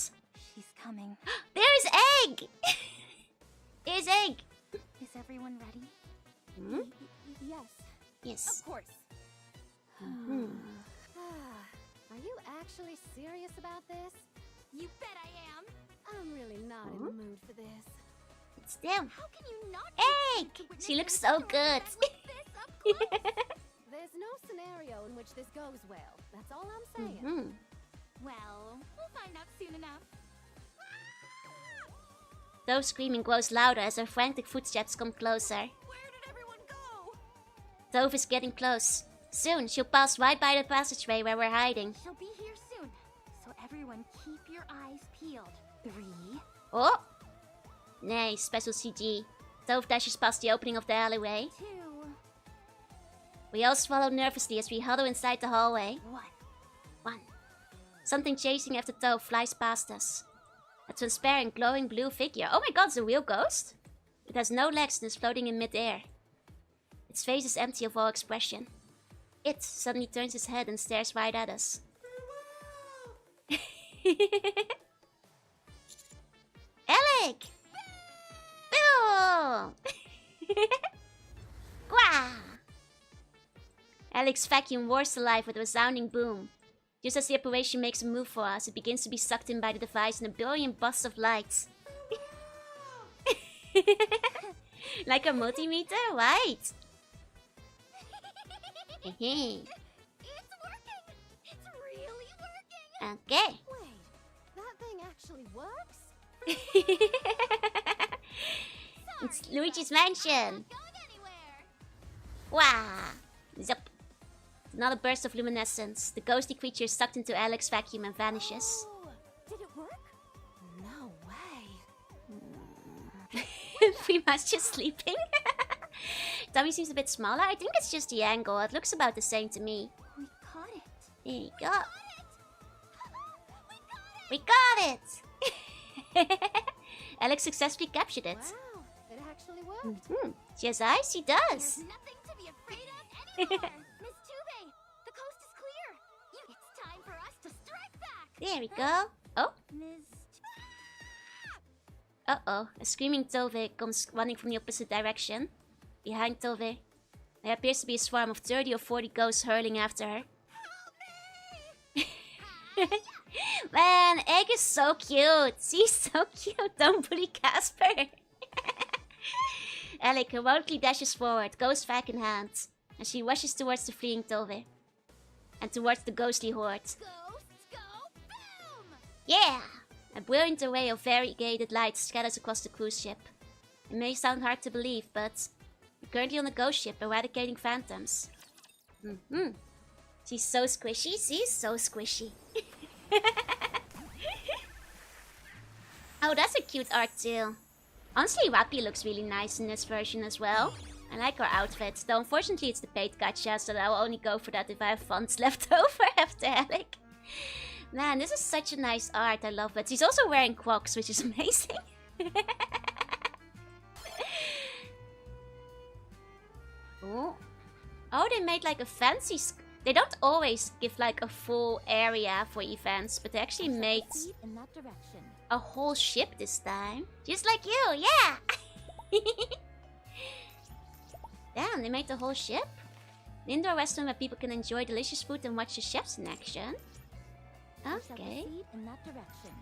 She's coming. There's Egg! There's Egg! Is everyone ready? Hmm? Yes. Yes. Of course. Are you actually serious about this? You bet I am. I'm really not in the mood for this. It's them. How can you not? Egg! She looks so good. There's no scenario in which this goes well. That's all I'm saying. Well, we'll find out soon enough. Those screaming grows louder as her frantic footsteps come closer. Where did everyone go? Dove is getting close. Soon, she'll pass right by the passageway where we're hiding. She'll be here soon. So everyone keep your eyes peeled. 3. Oh! Nice, special CG. Tove dashes past the opening of the alleyway. 2. We all swallow nervously as we huddle inside the hallway. 1. 1. Something chasing after Tove flies past us. A transparent, glowing blue figure. Oh my god, it's a real ghost? It has no legs and is floating in mid-air. Its face is empty of all expression. It suddenly turns its head and stares right at us. Alec! Boo! Gwah! Alec's vacuum roars to life with a resounding boom. Just as the apparition makes a move for us, it begins to be sucked in by the device in a billion busts of lights. Like a multimeter? Right! It's working! It's really working! Okay. Wait, that thing actually works? It's Luigi's mansion! Not going anywhere! Wow! Zup! Another burst of luminescence. The ghostly creature is sucked into Alec's vacuum and vanishes. Oh, did it work? No way. Pretty much just sleeping. Tommy seems a bit smaller. I think it's just the angle. It looks about the same to me. We caught it. There you go. We got it! We got it! Alex successfully captured it. Wow, it actually worked. She has eyes? She There's does. nothing to be afraid of anymore. Miss Tube, the coast is clear. It's time for us to strike back. There we go. Oh, Miss uh-oh. A screaming Tove comes running from the opposite direction. Behind Tove, there appears to be a swarm of 30 or 40 ghosts hurling after her. Man, Egg is so cute. She's so cute. Don't bully Casper. Alec heroically dashes forward, ghost vac in hand, as she rushes towards the fleeing Tove. And towards the ghostly horde. Ghosts go boom! Yeah! A brilliant array of variegated lights scatters across the cruise ship. It may sound hard to believe, but we're currently on a ghost ship eradicating phantoms. She's so squishy. She's so squishy. Oh, that's a cute art too. Honestly, Wappy looks really nice in this version as well. I like her outfit, though unfortunately it's the paid gacha, so I'll only go for that if I have funds left over after Alec. Man, this is such a nice art, I love it. She's also wearing Crocs, which is amazing. Oh. Oh, they made like a fancy... They don't always give like a full area for events, but they actually made In that direction. a whole ship this time. Just like you, yeah! Damn, they made the whole ship? An indoor restaurant where people can enjoy delicious food and watch the chefs in action. Okay. In that direction.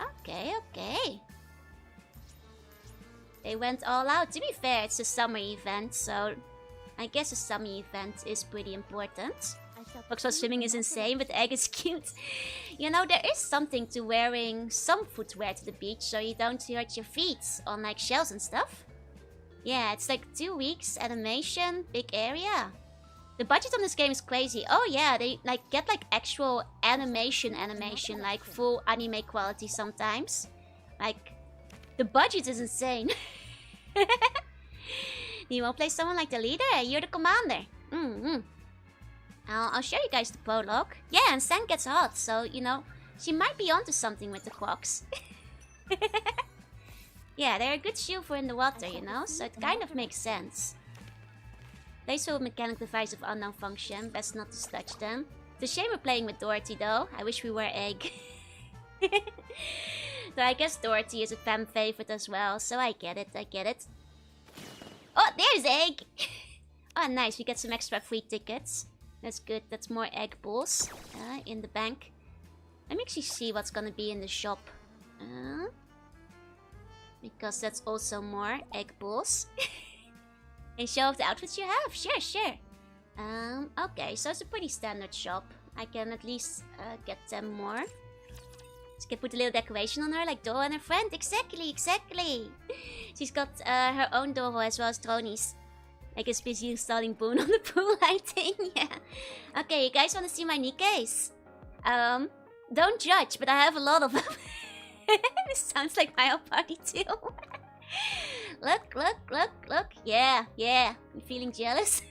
Okay. They went all out. To be fair, it's a summer event, so I guess a summer event is pretty important. Foxtrot swimming is insane, but Egg is cute. You know, there is something to wearing some footwear to the beach so you don't hurt your feet on like shells and stuff. Yeah, it's like 2 weeks, animation, big area. The budget on this game is crazy. Oh yeah, they like get like actual animation, like full anime quality sometimes. Like, the budget is insane. You wanna play someone like the leader? You're the commander. I'll show you guys the prologue. Yeah, and Sand gets hot, so, you know, she might be onto something with the Crocs. Yeah, they're a good shoe for in the water, you know, so it kind of makes sense. Place for a mechanic device of unknown function, best not to touch them. It's a shame we're playing with Dorothy though, I wish we were Egg. So I guess Dorothy is a fan favorite as well, so I get it. Oh, there's Egg! Oh, nice, we get some extra free tickets. That's good, that's more egg balls in the bank. Let me actually see what's gonna be in the shop. Because that's also more egg balls. And show off the outfits you have, sure. Okay, so it's a pretty standard shop. I can at least get 10 more. She can put a little decoration on her, like Doro and her friend. Exactly. She's got her own Doro as well as Dronies. Like it's busy installing Boon on the pool lighting. Yeah. Okay, you guys want to see my Nikkes? Don't judge, but I have a lot of them. This sounds like my old party too. Look. Yeah. You feeling jealous?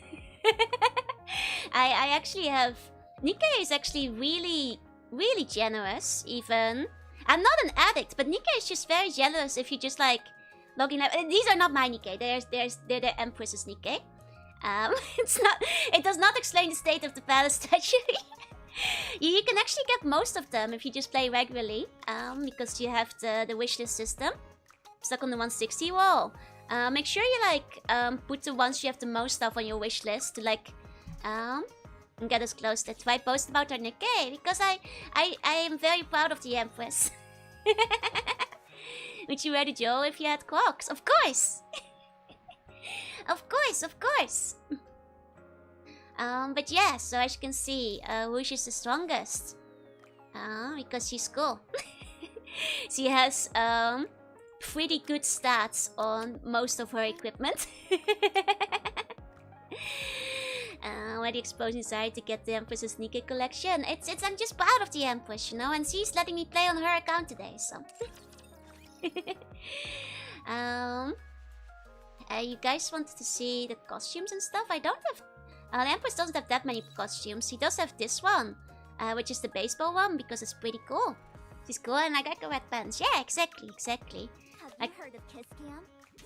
I actually have... Nikke is actually really generous, even. I'm not an addict, but Nikke is just very jealous if you just like log in. These are not my Nikke. They're the Empress's Nikke. It does not explain the state of the palace treasury. You can actually get most of them if you just play regularly, because you have the wishlist system stuck on the 160 wall. Make sure you like put the ones you have the most of on your wishlist to like and get us close. That's why I post about our Nikke, because I am very proud of the Empress. Would you wear the Joe if you had clocks? Of course! Of course! But yeah, so as you can see, Rouge is the strongest. Because she's cool. She has pretty good stats on most of her equipment. Already exposing inside to get the Empress's Nikke collection. I'm just proud of the Empress, you know, and she's letting me play on her account today, so. You guys wanted to see the costumes and stuff? I don't have... the Empress doesn't have that many costumes. She does have this one, which is the baseball one, because it's pretty cool. She's cool, and I got the red pants. Yeah, exactly. Have you heard of Kiss Cam?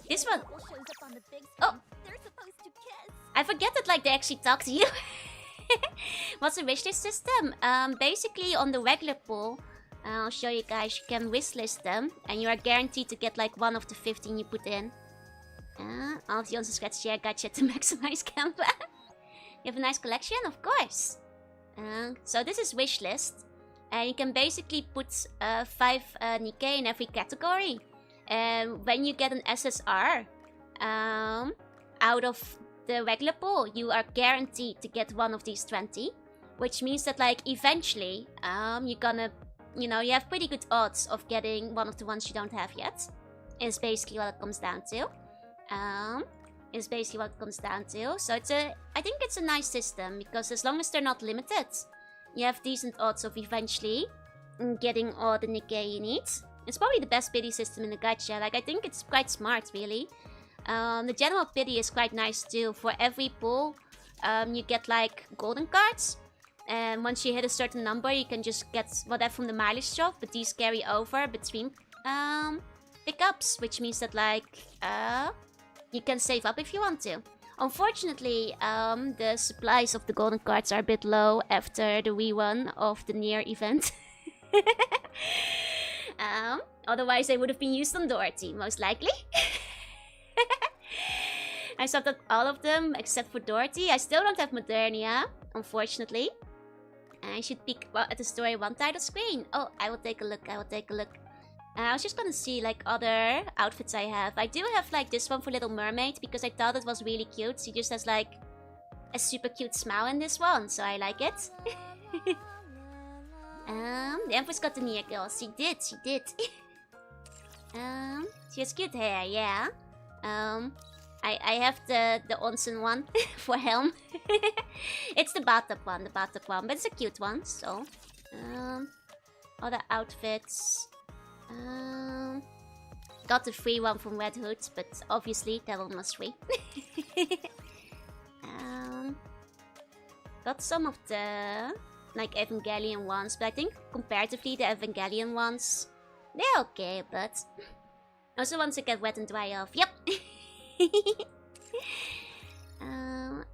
This one. Shows up on the big Oh. screen. They're supposed to kiss. I forget that like they actually talk to you. What's the wishlist system? Basically on the regular pool, I'll show you guys, you can wishlist them, and you are guaranteed to get like one of the 15 you put in. All of the unsubscribed share gotcha to maximize camera. You have a nice collection? Of course. So this is wishlist. And you can basically put 5 Nikke in every category. And when you get an SSR out of the regular pool, you are guaranteed to get one of these 20. Which means that like eventually you're gonna, you know, you have pretty good odds of getting one of the ones you don't have yet. Is basically what it comes down to. So I think it's a nice system, because as long as they're not limited, you have decent odds of eventually getting all the Nikke you need. It's probably the best pity system in the gacha. Like, I think it's quite smart, really. The general pity is quite nice too. For every pool, you get like golden cards. And once you hit a certain number, you can just get whatever from the mileage shop. But these carry over between pickups, which means that like you can save up if you want to. Unfortunately, the supplies of the golden cards are a bit low after the rerun of the Nier event. Otherwise, they would have been used on Dorothy, most likely. I stopped at all of them except for Dorothy. I still don't have Modernia, unfortunately. I should peek at the story one title screen. Oh, I will take a look. I was just gonna see like other outfits I have. I do have like this one for Little Mermaid, because I thought it was really cute. She just has like a super cute smile in this one, so I like it. The Empress got the Nier girl. She did. She has cute hair, yeah. I have the onsen one for Helm. It's the bathtub one, but it's a cute one, so. Other outfits. Got the free one from Red Hood, but obviously that one was free. Got some of the like Evangelion ones, but I think comparatively the Evangelion ones, they're okay, but also ones that get wet and dry off. Yep.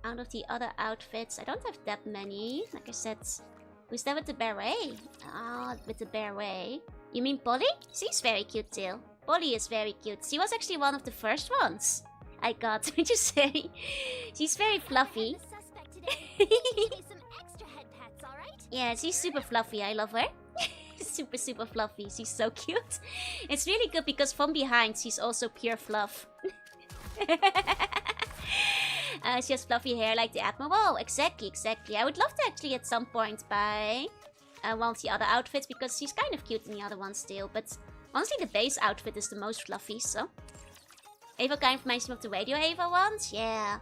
Out of the other outfits, I don't have that many. Like I said, who's that with the beret? With the beret. You mean Polly? She's very cute too. Polly is very cute. She was actually one of the first ones I got, which is very... She's very fluffy. Yeah, she's super fluffy. I love her. Super fluffy. She's so cute. It's really good because from behind, she's also pure fluff. She has fluffy hair like the Admiral. Exactly. I would love to actually at some point buy one of the other outfits, because she's kind of cute in the other ones still. But honestly, the base outfit is the most fluffy, so. Ava kind of reminds me of the Radio Ava ones. Yeah.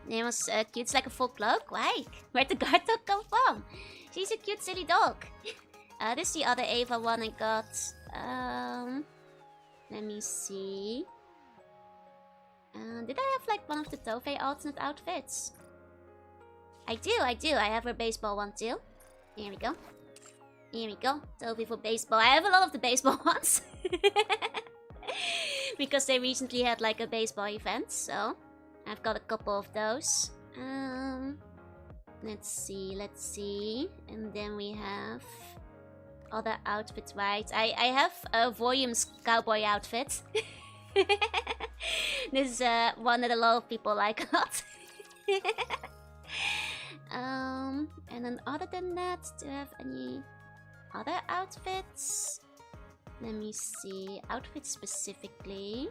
Name was cute. It's like a full cloak. Why? Where'd the guard dog come from? She's a cute silly dog. This is the other Ava one I got. Let me see. Did I have like one of the Tove alternate outfits? I do. I have her baseball one too. Here we go. Tove for baseball. I have a lot of the baseball ones. Because they recently had like a baseball event, so I've got a couple of those. Let's see. And then we have other outfits, right? I have a Volume's cowboy outfit. This is one that a lot of people like a lot. And then other than that, do I have any other outfits? Let me see. Outfits specifically.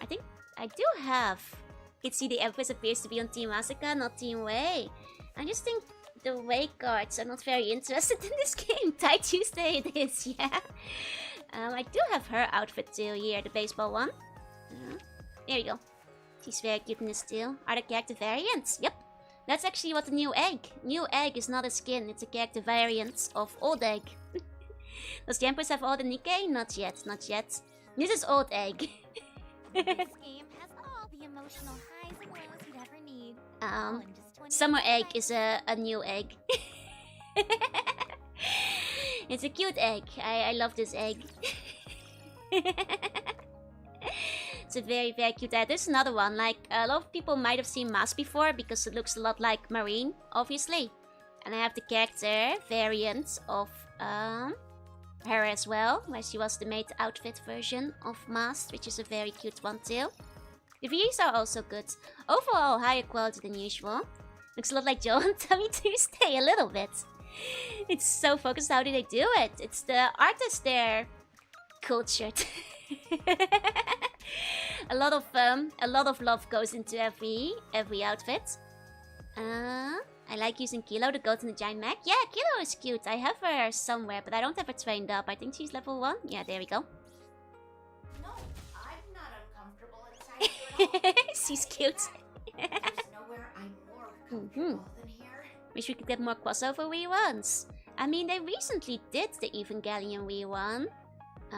I think I do have. You can see the Empress appears to be on Team Asuka, not Team Wei. I just think the Wei cards are not very interested in this game. Tai Tuesday it is, yeah. I do have her outfit too here, the baseball one. There you go. She's very cute in this too. Are the character variants? Yep. That's actually what the new egg. New egg is not a skin, it's a character variant of old egg. Does the Empress have all the Nikke? Not yet. This is old egg. This game has all the emotional highs and lows you'd ever need. All in just 20 Summer egg minutes. is a new egg. It's a cute egg. I love this egg. It's a very, very cute egg. There's another one. Like, a lot of people might have seen Mas before because it looks a lot like Marine, obviously. And I have the character variant of her as well, where she was the made outfit version of Mas, which is a very cute one too. The views are also good. Overall, higher quality than usual. Looks a lot like Joe and Tummy Tuesday, a little bit. It's so focused. How do they do it? It's the artist there, cultured. a lot of love goes into every outfit. I like using Kilo, the goat in the giant mech. Yeah, Kilo is cute. I have her somewhere, but I don't have her trained up. I think she's level 1. Yeah, there we go. No, I'm not uncomfortable inside you at all. She's cute. There's nowhere I'm more comfortable than here. Wish we could get more crossover Wii ones. I mean, they recently did the Evangelion Wii one.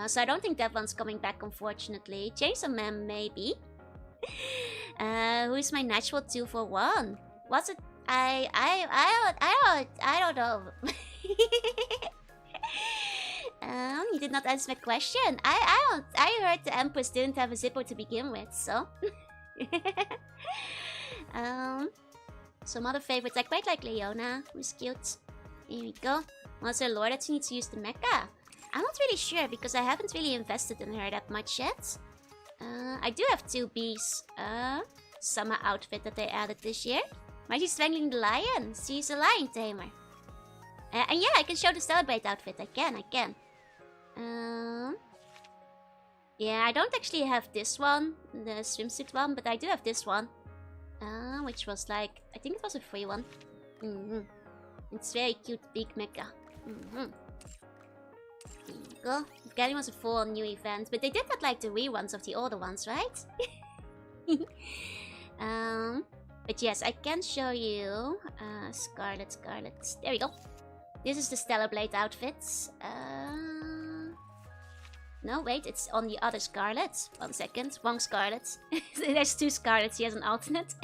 So I don't think that one's coming back, unfortunately. Chainsaw Man, maybe. Who's my natural 2 for 1? What's it? I don't know. You did not answer my question. I heard the Empress didn't have a Zippo to begin with, so. Some other favorites. I quite like Leona, who's cute. Here we go. Was there lore that she needs to use the mecha? I'm not really sure because I haven't really invested in her that much yet. I do have 2 B's summer outfit that they added this year. Why is she strangling the lion? She's a lion tamer. And yeah, I can show the Celebrate outfit. I can. Yeah, I don't actually have this one, the swimsuit one, but I do have this one. Which was like, I think it was a free one. It's very cute, big mecha. There you go. Getting was a full new event, but they did that like the reruns of the older ones, right? But yes, I can show you Scarlet. There we go. This is the Stellar Blade outfits. No, wait, it's on the other Scarlet. 1 second, wrong Scarlet. There's 2 Scarlets, he has an alternate.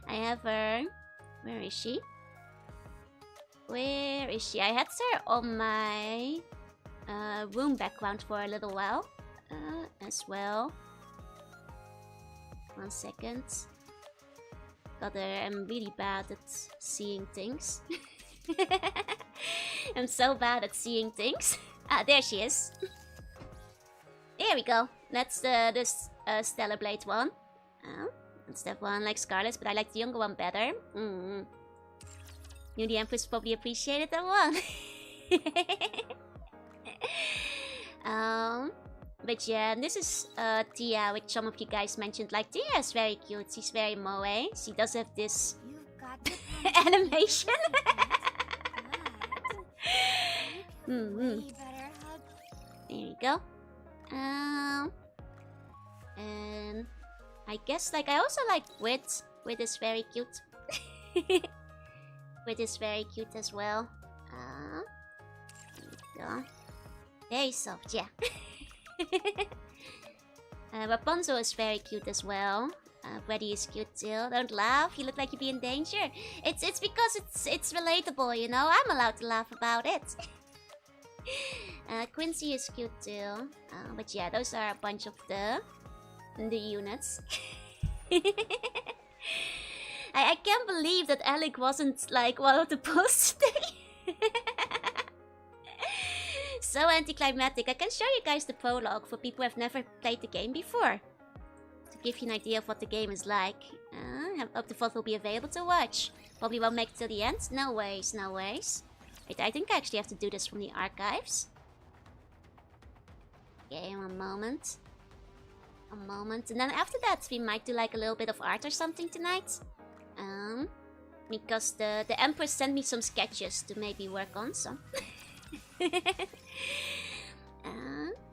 I have her. Where is she? I had her on my room background for a little while as well. 1 second. I'm really bad at seeing things. I'm so bad at seeing things. Ah, there she is. There we go. That's this Stellar Blade one. That's that one like Scarlet, but I like the younger one better. Knew the Empress probably appreciated that one. But yeah, this is Tia, which some of you guys mentioned. Like, Tia is very cute. She's very moe. She does have this animation. There you go. And I guess, like, I also like Wit. Wit is very cute. Wit is very cute as well. There we go. Very soft, yeah. Rapunzel is very cute as well. Freddy is cute too. Don't laugh. You look like you'd be in danger. It's because it's relatable, you know. I'm allowed to laugh about it. Quincy is cute too. But yeah, those are a bunch of the units. I can't believe that Alec wasn't like one of the posts today. So anticlimactic. I can show you guys the prologue for people who have never played the game before. To give you an idea of what the game is like. I hope the VOD will be available to watch. Probably won't make it till the end. No ways, no ways. Wait, I think I actually have to do this from the archives. Okay, one moment. A moment. And then after that, we might do like a little bit of art or something tonight. Because the Empress sent me some sketches to maybe work on, so...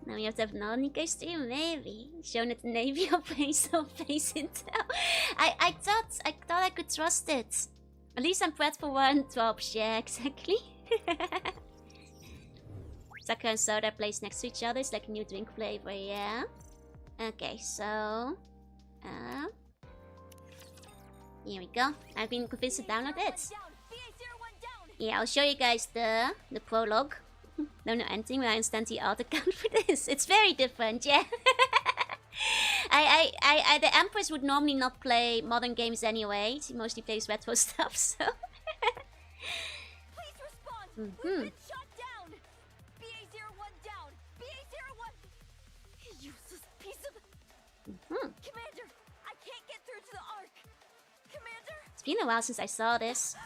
Now we have to have another Nikke stream, maybe. Shown at the Navy or face intel. I thought I could trust it. At least I'm prepped for one drops, yeah, exactly. Sakura and soda placed next to each other. It's like a new drink flavor, yeah. Okay, so... here we go. I've been convinced to download it. Yeah, I'll show you guys the prologue. Don't know anything when I understand the alt account for this. It's very different, yeah. The Empress would normally not play modern games anyway. She mostly plays retro stuff, so... Please respond. We've been shot down. BA-01 down. BA-01. Useless piece of... Commander, I can't get through to the Ark. Commander. It's been a while since I saw this.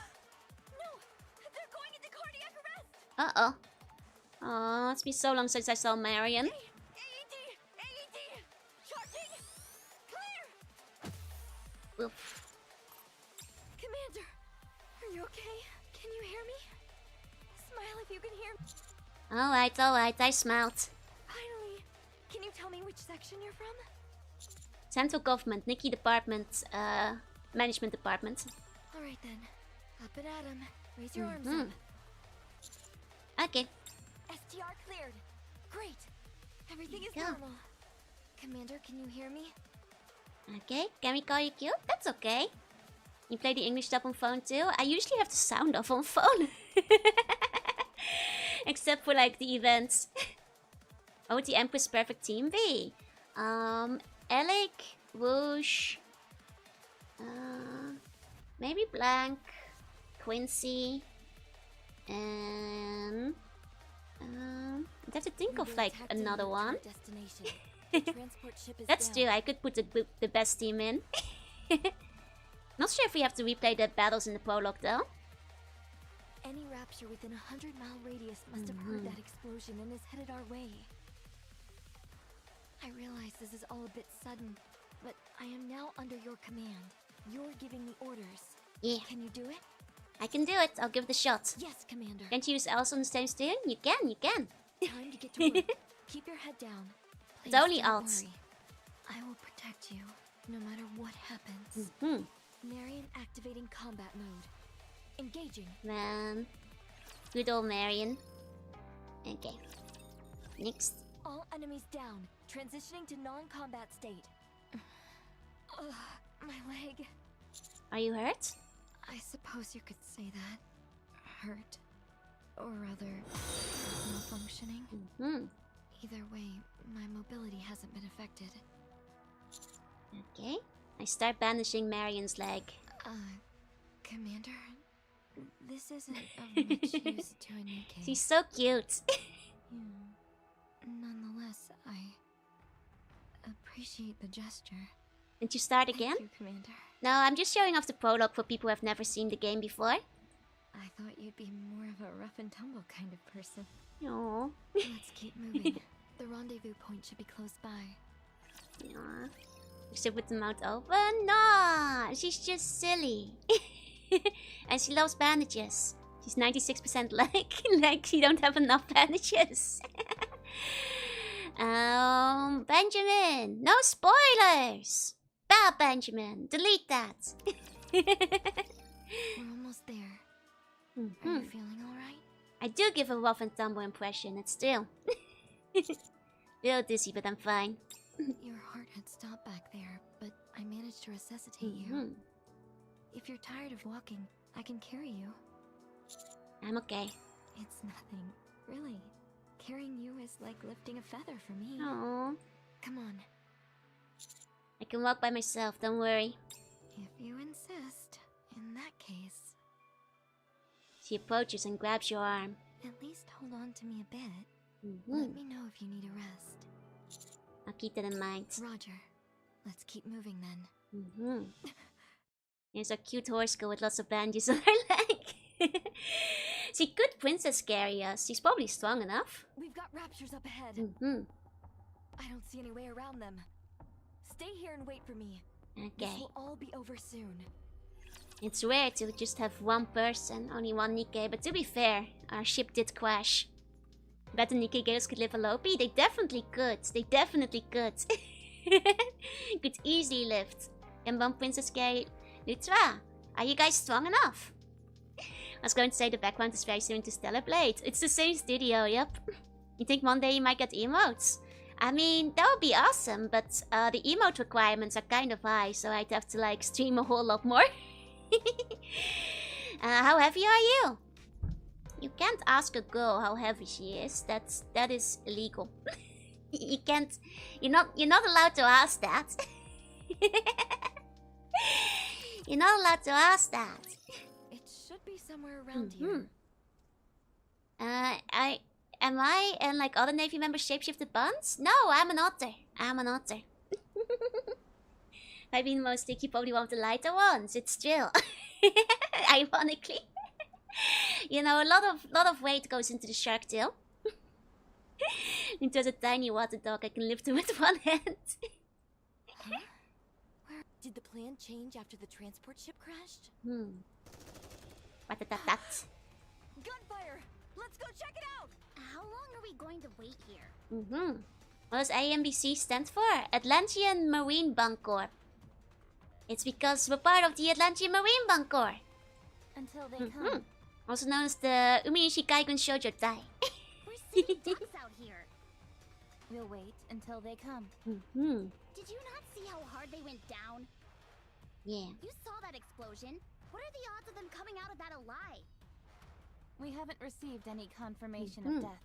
No, they're going into cardiac arrest. Uh-oh. Oh, it's been so long since I saw Marion. AED, charging, clear. Oof. Commander, are you okay? Can you hear me? Smile if you can hear me. Alright, I smiled. Finally, can you tell me which section you're from? Central Government, Nikke Department, Management Department. Alright then, up and at 'em. Raise your arms up. Okay. STR cleared. Great. Everything is Go. normal. Commander, can you hear me? Okay, can we call you cute? That's okay. You play the English dub on phone too? I usually have the sound off on phone. Except for like the events. What would the Empress perfect team be? Alec, Whoosh, maybe Blank, Quincy, and I'd have to think of like another one. That's true, I could put the best team in. Not sure if we have to replay the battles in the prologue though. Any rapture within 100-mile radius must have heard that explosion and is headed our way. I realize this is all a bit sudden, but I am now under your command. You're giving me orders. Yeah. Can you do it? I can do it, I'll give it a shot. Yes, Commander. Can't you use Alice on the same steering? You can. Time to get to work. Keep your head down. Please, It's only don't alt. worry. I will protect you, no matter what happens. Marion activating combat mode. Engaging. Man. Good old Marion. Okay. Next. All enemies down. Transitioning to non-combat state. Ugh, my leg. Are you hurt? I suppose you could say that. Hurt. Or rather, malfunctioning. Either way, my mobility hasn't been affected. Okay. I start bandaging Marion's leg. Commander, this isn't of much use to a Nikke. She's so cute. Nonetheless, I appreciate the gesture. Did you start again? Thank you, Commander. No, I'm just showing off the prologue for people who have never seen the game before. I thought you'd be more of a rough and tumble kind of person. Aww. Let's keep moving. The rendezvous point should be close by. Aww. You should put the mouth open? No, she's just silly. And she loves bandages. She's 96% like you don't have enough bandages. Benjamin, no spoilers. Bah, Benjamin, delete that. We're almost there. Are you feeling alright? I do give a rough and tumble impression, it's still. Feel dizzy, but I'm fine. Your heart had stopped back there, but I managed to resuscitate you. If you're tired of walking, I can carry you. I'm okay. It's nothing, really. Carrying you is like lifting a feather for me. Aww. Come on. I can walk by myself, don't worry. If you insist, in that case, She approaches and grabs your arm. at least hold on to me a bit. Let me know if you need a rest. I'll keep that in mind. Roger. Let's keep moving then. Here's a cute horse girl with lots of bandages on her leg. She could princess carry us. She's probably strong enough. We've got raptures up ahead. I don't see any way around them. Stay here and wait for me. This Okay. will all be over soon. It's rare to just have one person, only one Nikke, but to be fair, our ship did crash. Bet the Nikke girls could live a Lopi? They definitely could. They definitely could. Could easily lift. Can one princess carry Lutra? Are you guys strong enough? I was going to say the background is very similar to Stellar Blade. It's the same studio, yep. You think one day you might get emotes? I mean, that would be awesome, but the emote requirements are kind of high, so I'd have to like stream a whole lot more. How heavy are you? You can't ask a girl how heavy she is. That is illegal. You can't. You're not allowed to ask that. You're not allowed to ask that. It should be somewhere around here. Am I and like other Navy members shapeshifted buns? No, I'm an otter. I'm an otter. I've been most sticky, probably one of the lighter ones. It's chill. Ironically. You know, a lot of weight goes into the shark tail. Into a tiny water dog I can lift him with one hand. Huh? Where did the plan change after the transport ship crashed? What that? Gunfire! Let's go check it out! How long are we going to wait here? What does AMBC stand for? Atlantean Marine Bunk Corps. It's because we're part of the Atlantean Marine Bunk Corps. Until they come. Also known as the Uminishi Kaikun Shoujo Tai. We're sitting ducks out here. We'll wait until they come. Did you not see how hard they went down? Yeah. You saw that explosion. What are the odds of them coming out of that alive? We haven't received any confirmation of death.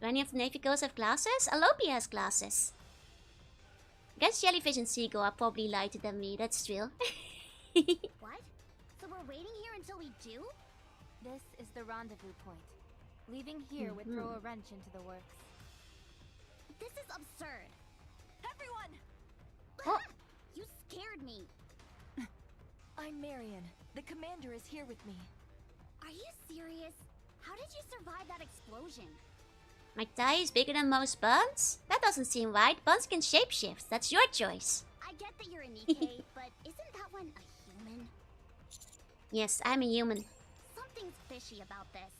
Do any of the Navy girls have glasses? Alopi has glasses. I guess Jellyfish and Seagull are probably lighter than me, that's true. What? So we're waiting here until we do? This is the rendezvous point. Leaving here would throw a wrench into the works. This is absurd. Everyone! Oh. You scared me. I'm Marion. The commander is here with me. Are you serious? How did you survive that explosion? My tie is bigger than most buns? That doesn't seem right. Buns can shapeshift. That's your choice. I get that you're a Nikke, but isn't that one a human? Yes, I'm a human. Something's fishy about this.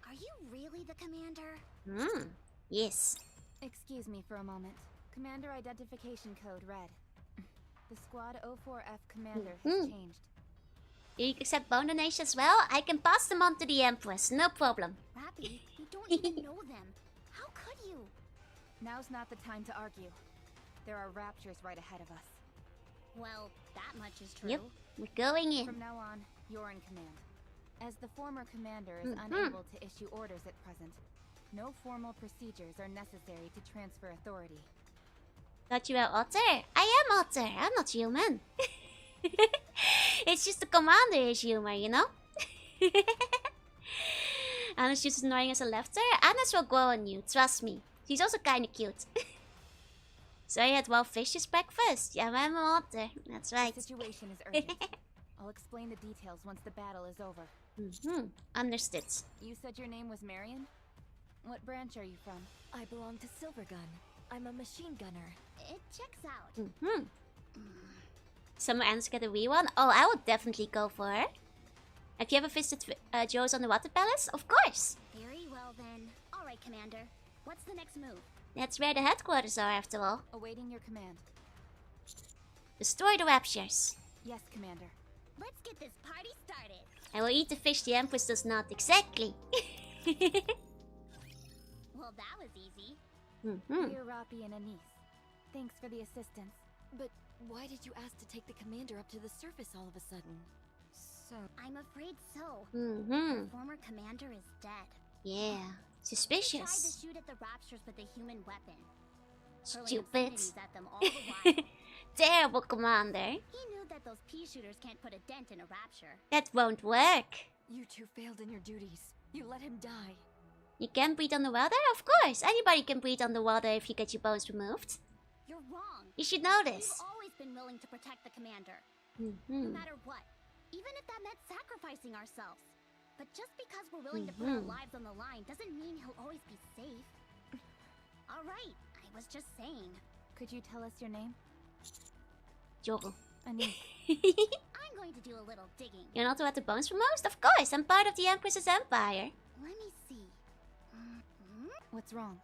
Are you really the commander? Yes. Excuse me for a moment. Commander identification code red. The squad 04F commander has changed. Do you accept bone donation as well? I can pass them on to the Empress, no problem. Rappy, you don't even know them. How could you? Now's not the time to argue. There are raptures right ahead of us. Well, that much is true. Yep, we're going in. From now on, you're in command. As the former commander is unable to issue orders at present, no formal procedures are necessary to transfer authority. Thought you were Otter? I am Otter, I'm not human. It's just the commander is human, you know? Anna's just as annoying as a lefter. Anna's will grow on you, trust me. She's also kinda cute. So I had wild fish this breakfast. Yeah, I'm an Otter. That's right. The situation is urgent. I'll explain the details once the battle is over. Understood. You said your name was Marion? What branch are you from? I belong to Silvergun. I'm a machine gunner. It checks out. Summer Anna's get a wee one? Oh, I would definitely go for her. Have you ever visited Joe's Underwater Palace? Of course. Very well then. Alright, Commander. What's the next move? That's where the headquarters are, after all. Awaiting your command. Destroy the raptures. Yes, Commander. Let's get this party started. I will eat the fish the Empress does not. Exactly. Well, that was easy. Dear Rapi and Anise, thanks for the assistance. But why did you ask to take the commander up to the surface all of a sudden? So... I'm afraid so. Mm-hmm. Former commander is dead. Yeah. He tried to Suspicious. shoot at the raptures with a human weapon. Hurling Stupid. obscenities at them all the while. Terrible commander. He knew that those pea shooters can't put a dent in a rapture. That won't work. You two failed in your duties. You let him die. You can't breathe underwater? Of course. Anybody can breathe underwater if you get your bones removed. You're wrong. You should know We've this. always been willing to protect the commander. Mm-hmm. No matter what. Even if that meant sacrificing ourselves. But just because we're willing to put our lives on the line doesn't mean he'll always be safe. Alright, I was just saying. Could you tell us your name? Joro. Anise. I'm going to do a little digging. You're not about the bones for most? Of course, I'm part of the Empress's empire. Let me see. What's wrong?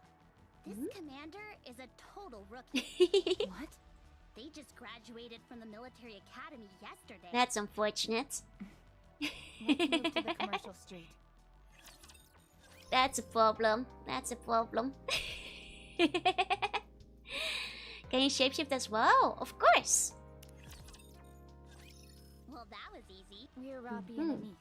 This commander is a total rookie. What? They just graduated from the military academy yesterday. That's unfortunate. Let's move to the commercial street. That's a problem. That's a problem. Can you shapeshift as well? Of course. Well, that was easy. We're Rapi and Anise.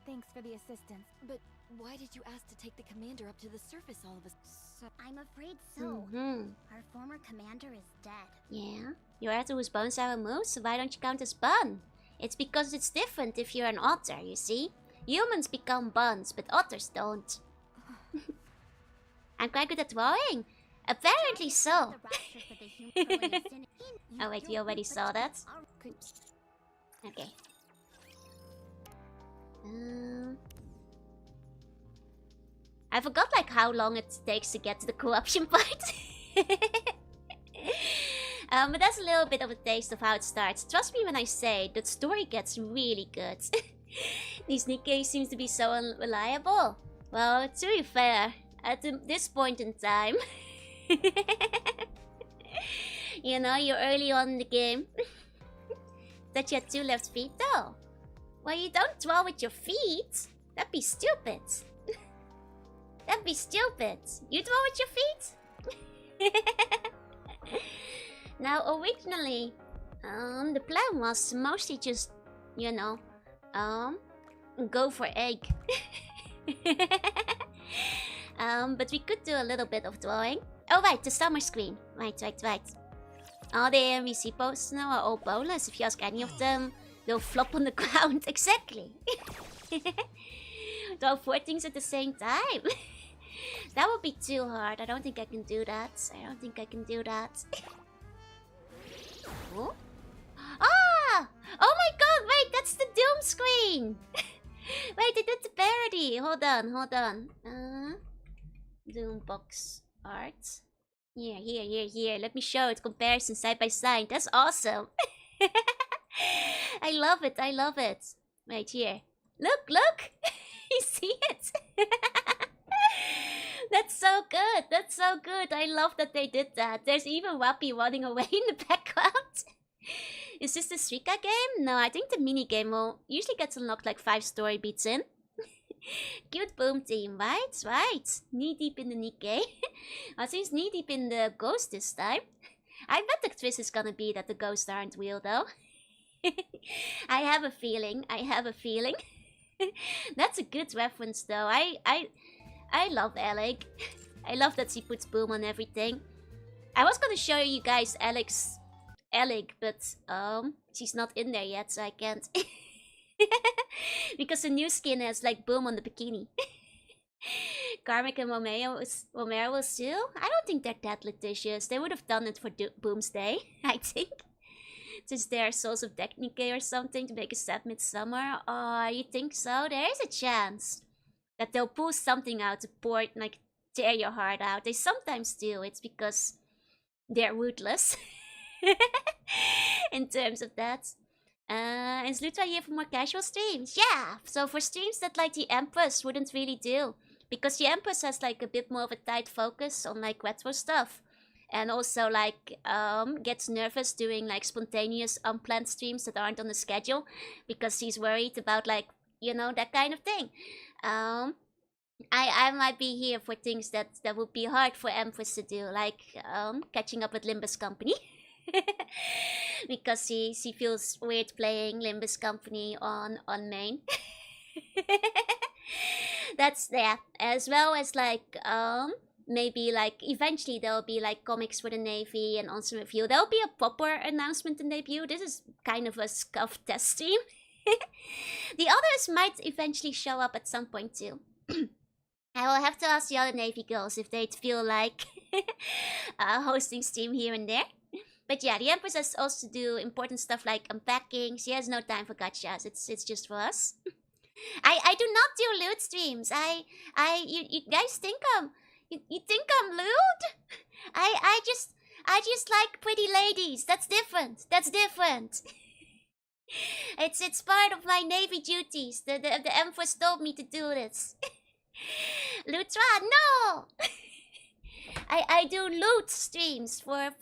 Thanks for the assistance. But why did you ask to take the commander up to the surface all of a sudden? I'm afraid so. Our former commander is dead. Yeah. You're after whose bones are removed, so why don't you count as bun? It's because it's different if you're an otter, you see? Humans become buns, but otters don't. I'm quite good at drawing. Apparently so. Oh wait, we already saw that. Okay. I forgot like how long it takes to get to the corruption part. But that's a little bit of a taste of how it starts. Trust me when I say the story gets really good. These Nikke seems to be so unreliable. Well, to be fair, at this point in time, you know, you're early on in the game. That you had 2 left feet though. Well, you don't draw with your feet. That'd be stupid. That'd be stupid. You draw with your feet? Now, originally, the plan was mostly just, you know, go for egg. But we could do a little bit of drawing. Oh, right, the summer screen. Right. All the NPC posts now are all boneless. If you ask any of them, they'll flop on the ground. Exactly. Draw 4 things at the same time. That would be too hard. I don't think I can do that. Oh? Ah! Oh my god, wait, that's the Doom screen! Wait, they did the parody. Hold on. Doom box art. Here. Let me show it. Comparison side by side. That's awesome. I love it. Right here. Look! You see it? That's so good. I love that they did that. There's even Wappy running away in the background. Is this the Suika game? No, I think the mini game will usually gets unlocked like 5 story beats in. Cute boom team, right? Knee deep in the Nikke. Well, seems knee deep in the ghost this time. I bet the twist is gonna be that the ghosts aren't real though. I have a feeling. That's a good reference though. I love Alec. I love that she puts boom on everything. I was gonna show you guys Alec, but she's not in there yet, so I can't. Because the new skin has like boom on the bikini. Karmic and Romero will still? I don't think they're that litigious. They would have done it for Boom's Day, I think. Since they're Souls of Nikke or something to make a sad midsummer. Oh, you think so? There is a chance that they'll pull something out to port and like tear your heart out. They sometimes do. It's because they're ruthless. In terms of that. Is Lutra here for more casual streams? Yeah! So for streams that like the Empress wouldn't really do. Because the Empress has like a bit more of a tight focus on like retro stuff. and also like gets nervous doing like spontaneous unplanned streams that aren't on the schedule because she's worried about like that kind of thing. I might be here for things that would be hard for Empress to do, like catching up with Limbus Company. Because she feels weird playing Limbus Company on main. That's there. As well as like maybe like eventually there'll be like comics for the Navy and Awesome Review. There'll be a proper announcement in debut. This is kind of a scuff test stream. The others might eventually show up at some point too. I will have to ask the other Navy girls if they'd feel like hosting stream here and there. But yeah, the Empress has also to do important stuff like unpacking. She has no time for gachas. It's just for us. I do not do lewd streams. You guys think you think I'm lewd? I just like pretty ladies. That's different. That's different. It's part of my Navy duties. The Empress told me to do this. Lutra, no. I do loot streams for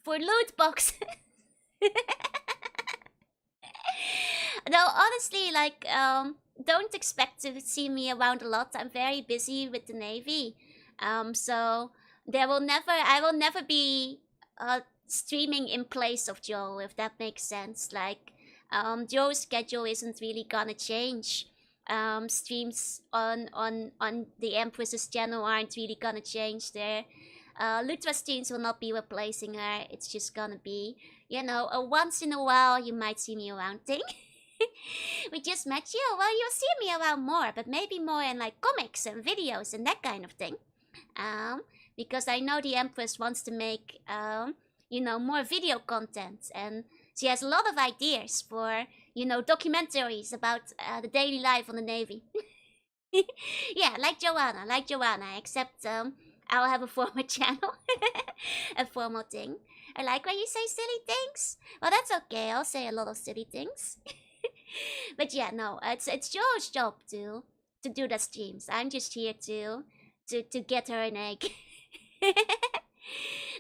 loot boxes. No, honestly, like don't expect to see me around a lot. I'm very busy with the Navy. So I will never be streaming in place of Joe, if that makes sense. Like Joe's schedule isn't really gonna change. Streams on the Empress's channel aren't really gonna change there. Lutra streams will not be replacing her. It's just gonna be, a once in a while you might see me around thing. We just met you. Well, you'll see me around more, but maybe more in like comics and videos and that kind of thing. Because I know the Empress wants to make, more video content, and she has a lot of ideas for, documentaries about the daily life on the Navy. Yeah, like Joanna, except I'll have a formal channel, a formal thing. I like when you say silly things. Well, that's okay. I'll say a lot of silly things. But yeah, no, it's Joe's job to do the streams. I'm just here to get her an egg.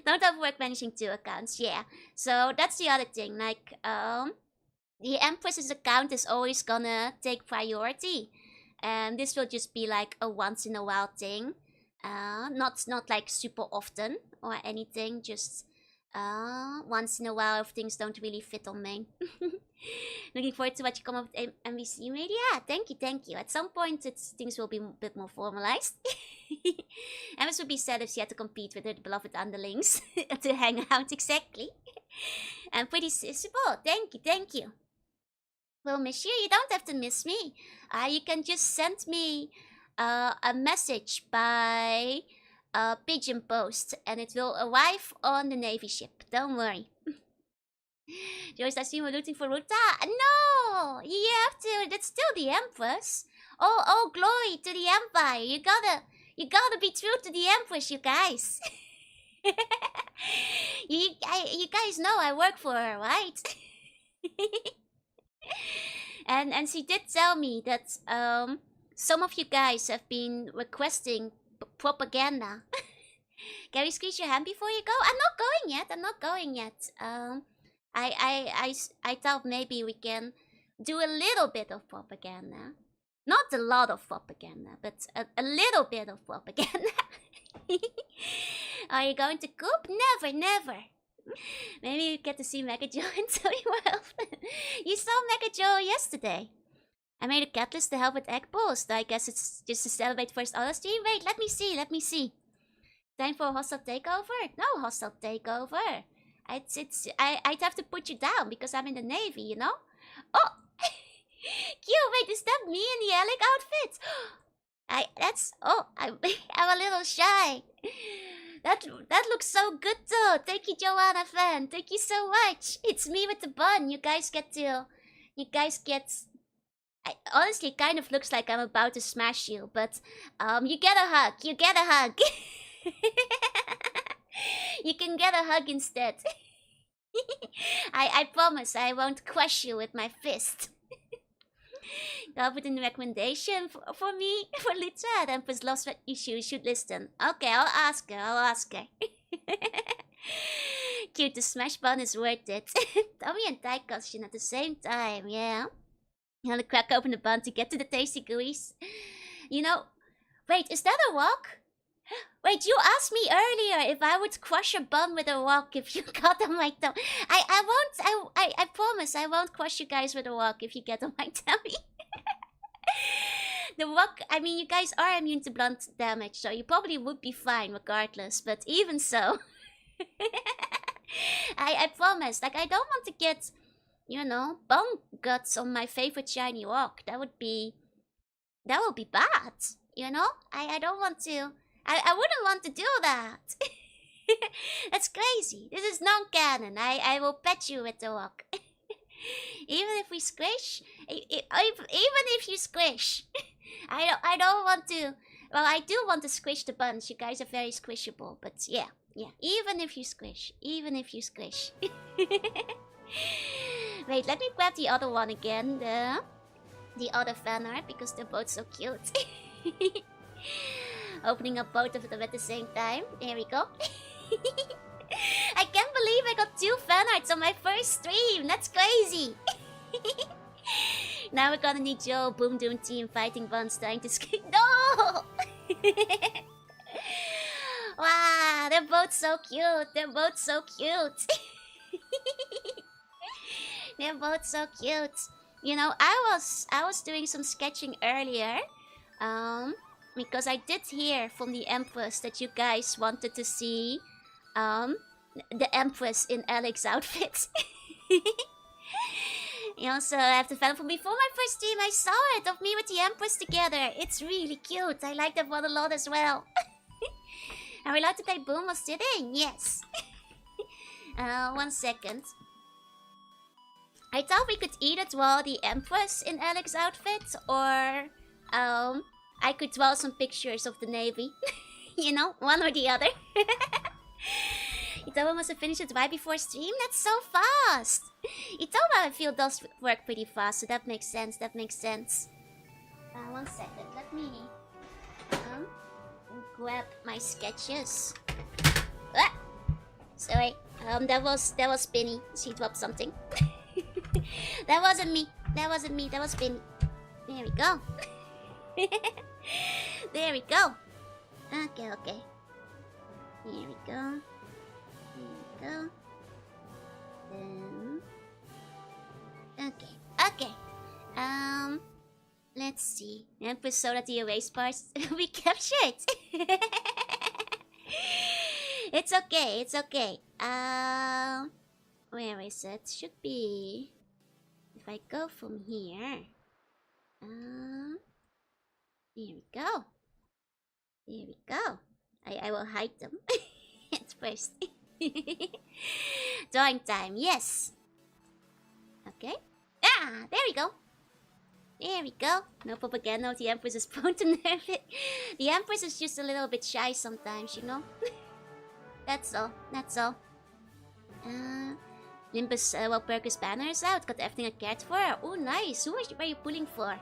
Don't overwork managing 2 accounts. Yeah, so that's the other thing. Like, the Empress's account is always gonna take priority, and this will just be like a once in a while thing. Not like super often or anything. Just once in a while if things don't really fit on main. Looking forward to what you come up with MVC Media. Thank you. At some point, things will be a bit more formalized. Empress would be sad if she had to compete with her beloved underlings to hang out, exactly. And pretty simple. Thank you. We'll miss you. You don't have to miss me. You can just send me a message by pigeon post, and it will arrive on the Navy ship. Don't worry. Joyce, I see we're looting for Ruta. No, you have to. That's still the Empress. Oh, glory to the Empire. You gotta be true to the Empress, you guys. you guys know I work for her, right? and she did tell me that some of you guys have been requesting propaganda. Can we squeeze your hand before you go? I'm not going yet. I thought maybe we can do a little bit of propaganda. Not a lot of propaganda, but a little bit of propaganda. Are you going to coop? Never. Maybe you get to see Mega Joe in Tony World. You saw Mega Joe yesterday. I made a catalyst to help with egg post. I guess it's just to celebrate first auto stream. Wait, let me see. Time for a hostile takeover? No hostile takeover. I'd have to put you down because I'm in the Navy, you know? Oh! Cute, wait, is that me in the Alec outfit? I'm a little shy. That looks so good though. Thank you, Joanna fan. Thank you so much. It's me with the bun. You guys get... honestly, kind of looks like I'm about to smash you, but you get a hug. You can get a hug instead. I promise I won't crush you with my fist. Come with a recommendation for me for Lutra. The Empress loves what you should listen. Okay, I'll ask her. I'll ask her. Cute, the smash bun is worth it. Tommy and Thai costume at the same time, yeah. You want to crack open the bun to get to the tasty gooey's. You know, wait, is that a wok? Wait, you asked me earlier if I would crush a bun with a wok if you got on my tongue. I won't, I promise I won't crush you guys with a wok if you get on my tummy. The wok, I mean, you guys are immune to blunt damage, so you probably would be fine regardless, but even so. I promise, like, I don't want to get, you know, bone guts on my favorite shiny wok. That would be bad, you know? I don't want to, I wouldn't want to do that. That's crazy. This is non-canon. I will pet you with the wok. Even if we squish, even if you squish, I don't want to. Well, I do want to squish the buns. You guys are very squishable, but yeah. Even if you squish, Wait, let me grab the other one again. The other fan art, because they're both so cute. Opening up both of them at the same time. There we go. I can't believe I got 2 fan arts on my first stream. That's crazy. Now we're gonna need Joe, Boom Doom team fighting buns trying to skate. No! Wow, they're both so cute. They're both so cute. They're both so cute. You know, I was doing some sketching earlier. Because I did hear from the Empress that you guys wanted to see the Empress in Alex's outfit. You know, so I have to fan from before my first stream. I saw it of me with the Empress together. It's really cute. I like that one a lot as well. Are we allowed to play Boom while sitting? Yes. 1 second. I thought we could either draw the Empress in Alex's outfit, or I could draw some pictures of the Navy. You know, one or the other. Itoba must have finished it right before stream? That's so fast! Itoba, I feel, does work pretty fast, so that makes sense, 1 second, let me grab my sketches. Ah! Sorry, that was Spinny. She dropped something. That wasn't me, that was Spinny. There we go. There we go. Okay. Here we go. Okay. Let's see. Empress so that the erase parts we captured. It's okay. Where is it? Should be. If I go from here. There we go. I will hide them at first. Drawing time, yes. Okay. Ah, there we go. No propaganda of the Empress is prone to nerf it. The Empress is just a little bit shy sometimes, you know. That's all. Limbus, well, Perk's banner is out. Got everything I cared for. Oh, nice. Who are you pulling for?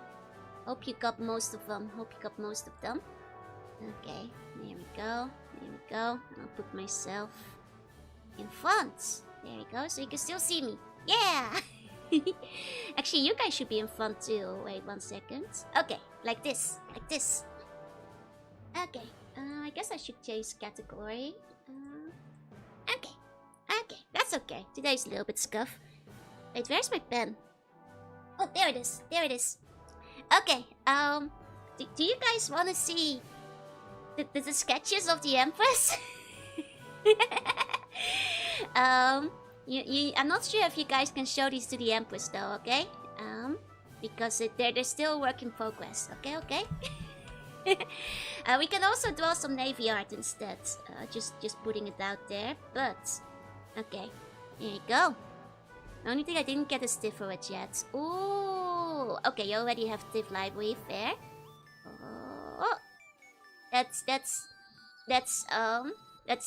Hope you got most of them. Okay, there we go. I'll put myself in front. There we go, so you can still see me. Yeah! Actually, you guys should be in front too. Wait 1 second. Okay, like this. Okay, I guess I should change category. Okay, that's okay. Today's a little bit scuff. Wait, where's my pen? Oh, there it is. Okay, do you guys want to see the sketches of the Empress? I'm not sure if you guys can show these to the Empress though, okay? Because they're still work in progress, okay? We can also draw some Navy art instead, just putting it out there, but... Okay, here you go. The only thing I didn't get is Tiff for it yet. Ooh, okay, you already have Tiff library, fair. Oh, that's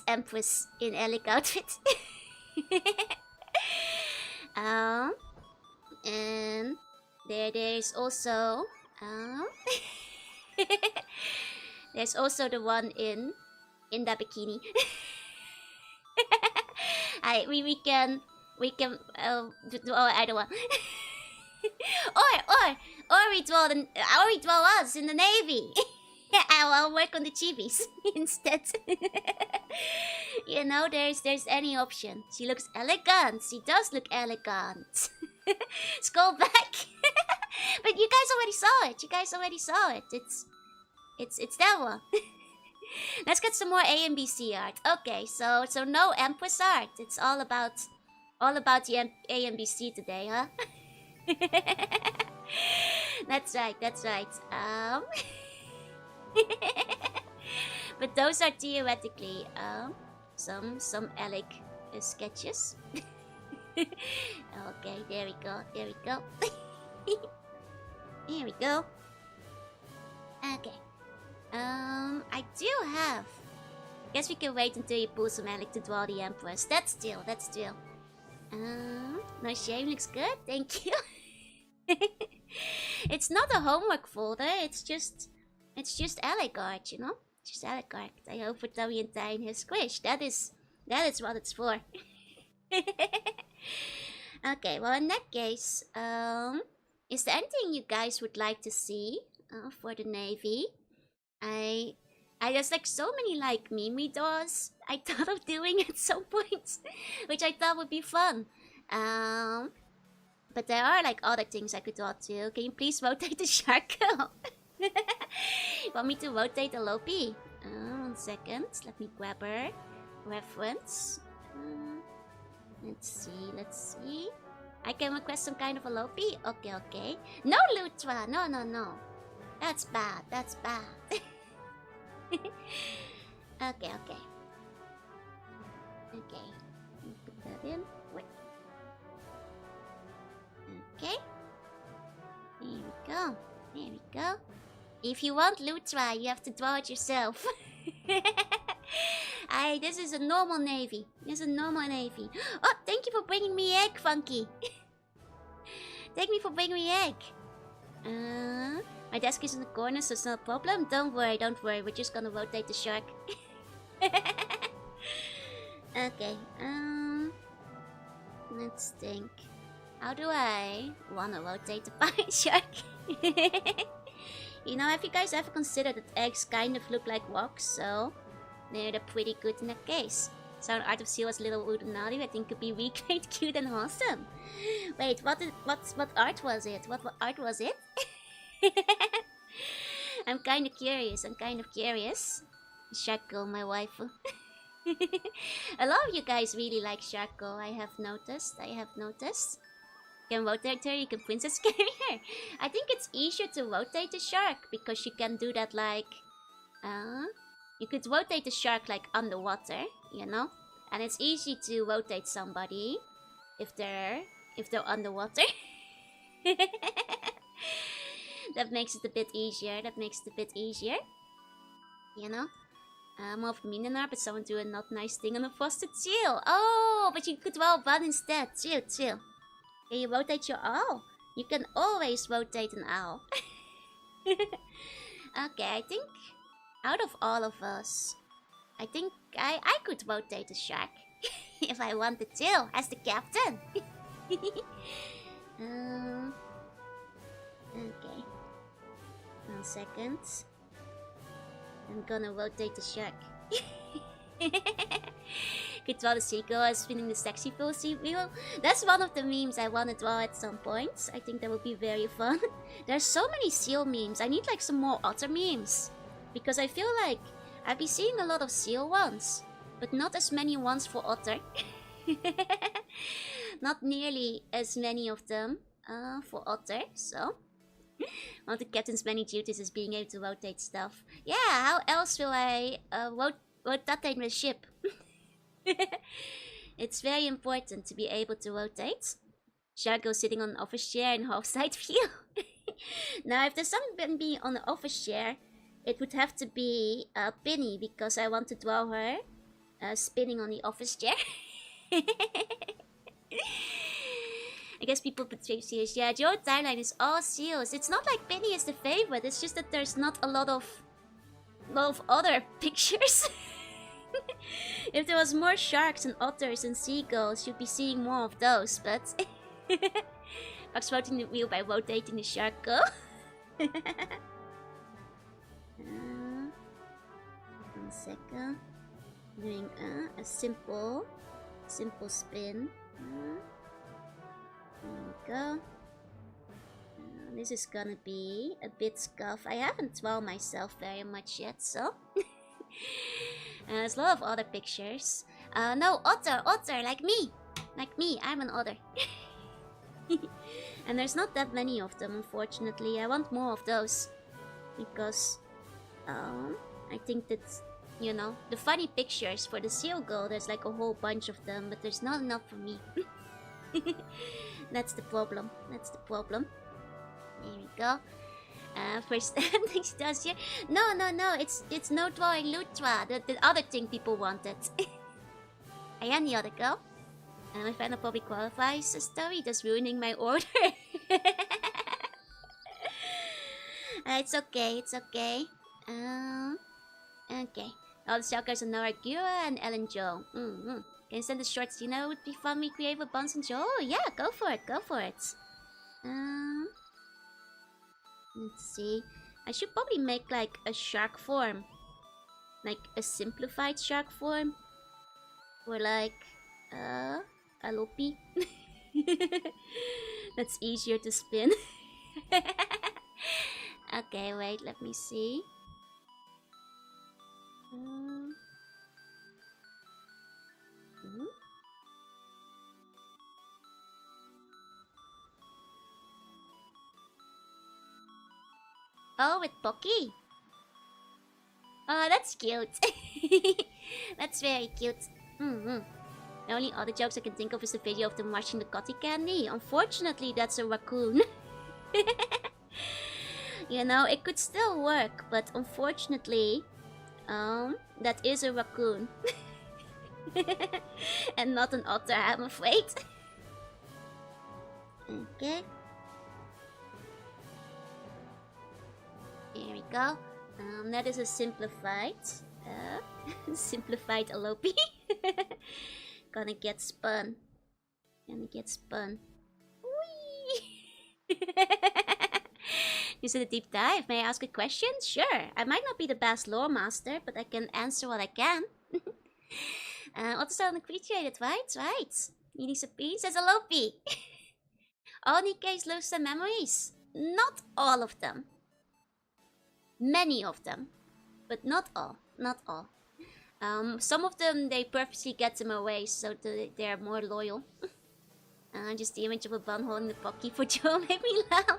Empress in Alec outfit. And there's also Um, there's also the one in the bikini. We can do either one. or we draw us in the navy. I'll work on the chibis instead. You know, there's any option. She looks elegant. She does look elegant. Scroll back. But you guys already saw it. It's that one. Let's get some more A and B C art. Okay, so no Empress art. It's all about the A and B C today, huh? That's right. But those are theoretically some Alec sketches. Okay, there we go. Here we go. Okay. I do have. Guess we can wait until you pull some Alec to draw the Empress. That's still. No shame, looks good. Thank you. It's not a homework folder. It's just Alec art, you know. Just Alec art. I hope for Tommy and Ty in his squish. That is what it's for. Okay. Well, in that case, is there anything you guys would like to see for the Navy? There's like so many like Mimi dolls I thought of doing at some point, which I thought would be fun. But there are like other things I could draw too. Can you please rotate the shark? Want me to rotate the Lopi? 1 second. Let me grab her reference. Let's see. I can request some kind of a Lopi? Okay. No, Lutra! No. That's bad. Okay. Put that in. Wait. Okay. Here we go. If you want Lutra, you have to draw it yourself. This is a normal navy. Oh, thank you for bringing me egg, Funky. Thank me for bringing me egg. My desk is in the corner, so it's not a problem. Don't worry. We're just gonna rotate the shark. Okay. Let's think. How do I wanna rotate the pine shark? You know, have you guys ever considered that eggs kind of look like rocks? So they're pretty good in that case. Sound art of seal was a little rude and naughty. I think could be recreate cute and awesome. Wait, what art was it? What art was it? I'm kind of curious. Sharko, my waifu. A lot of you guys really like Sharko. I have noticed. You can rotate her. You can princess carry her. I think it's easier to rotate the shark because you can do that like, you could rotate the shark like underwater, you know, and it's easy to rotate somebody if they're underwater. That makes it a bit easier. You know? More of Mininar, but someone do a not nice thing on a frosted seal. Oh, but you could draw one instead. Chill. Can you rotate your owl? You can always rotate an owl. Okay, I think out of all of us, I think I could rotate the shark. If I wanted to, as the captain. Okay. 1 second. I'm gonna rotate the shark. Could draw the seagull as spinning the sexy pussy wheel. That's one of the memes I want to draw at some point. I think that would be very fun. There's so many seal memes. I need like some more otter memes. Because I feel like I've been seeing a lot of seal ones. But not as many ones for otter. Not nearly as many of them for otter. So one of the captain's many duties is being able to rotate stuff. Yeah, how else will I rotate my ship? It's very important to be able to rotate. Sharko sitting on an office chair in half-side view. Now, if there's somebody on the office chair, it would have to be Penny, because I want to draw her spinning on the office chair. I guess people put seals. Yeah, your timeline is all seals. It's not like Penny is the favorite. It's just that there's not a lot of other pictures. If there was more sharks and otters and seagulls, you'd be seeing more of those. But Fox voting the wheel by rotating the shark go. 1 second. Doing a simple spin. There we go. This is gonna be a bit scuff. I haven't dwelled myself very much yet, so there's a lot of other pictures. No, otter, like me, I'm an otter. And there's not that many of them, unfortunately. I want more of those because I think that, you know, the funny pictures for the seal girl, there's like a whole bunch of them, but there's not enough for me. That's the problem. There we go. First thing she does here. No. It's no drawing Lutra. The other thing people wanted. I am the other girl. My friend probably qualifies a story, just ruining my order. It's okay. Okay. All the shockers are Nora Gura and Ellen Jo. Can you send the shorts? You know, it would be fun. We create with Buns and Joe. Oh, yeah, go for it. Let's see. I should probably make like a shark form, like a simplified shark form, or like a lopi. That's easier to spin. Okay, wait. Let me see. Oh, with Pocky. Oh, that's cute. That's very cute. The only other jokes I can think of is the video of them washing the cotton candy. Unfortunately, that's a raccoon. You know, it could still work, but unfortunately, that is a raccoon. And not an otter, I'm afraid. Okay. Here we go. That is a simplified alope. Gonna get spun. Whee! Is it a deep dive? May I ask a question? Sure. I might not be the best lore master, but I can answer what I can. Otters are unappreciated, right? Needing a piece as a lopi. All Nikke's lose their memories. Not all of them. Many of them, but not all. Some of them, they purposely get them away so they're more loyal. Just the image of a bun holding the Pocky for Joe made me laugh.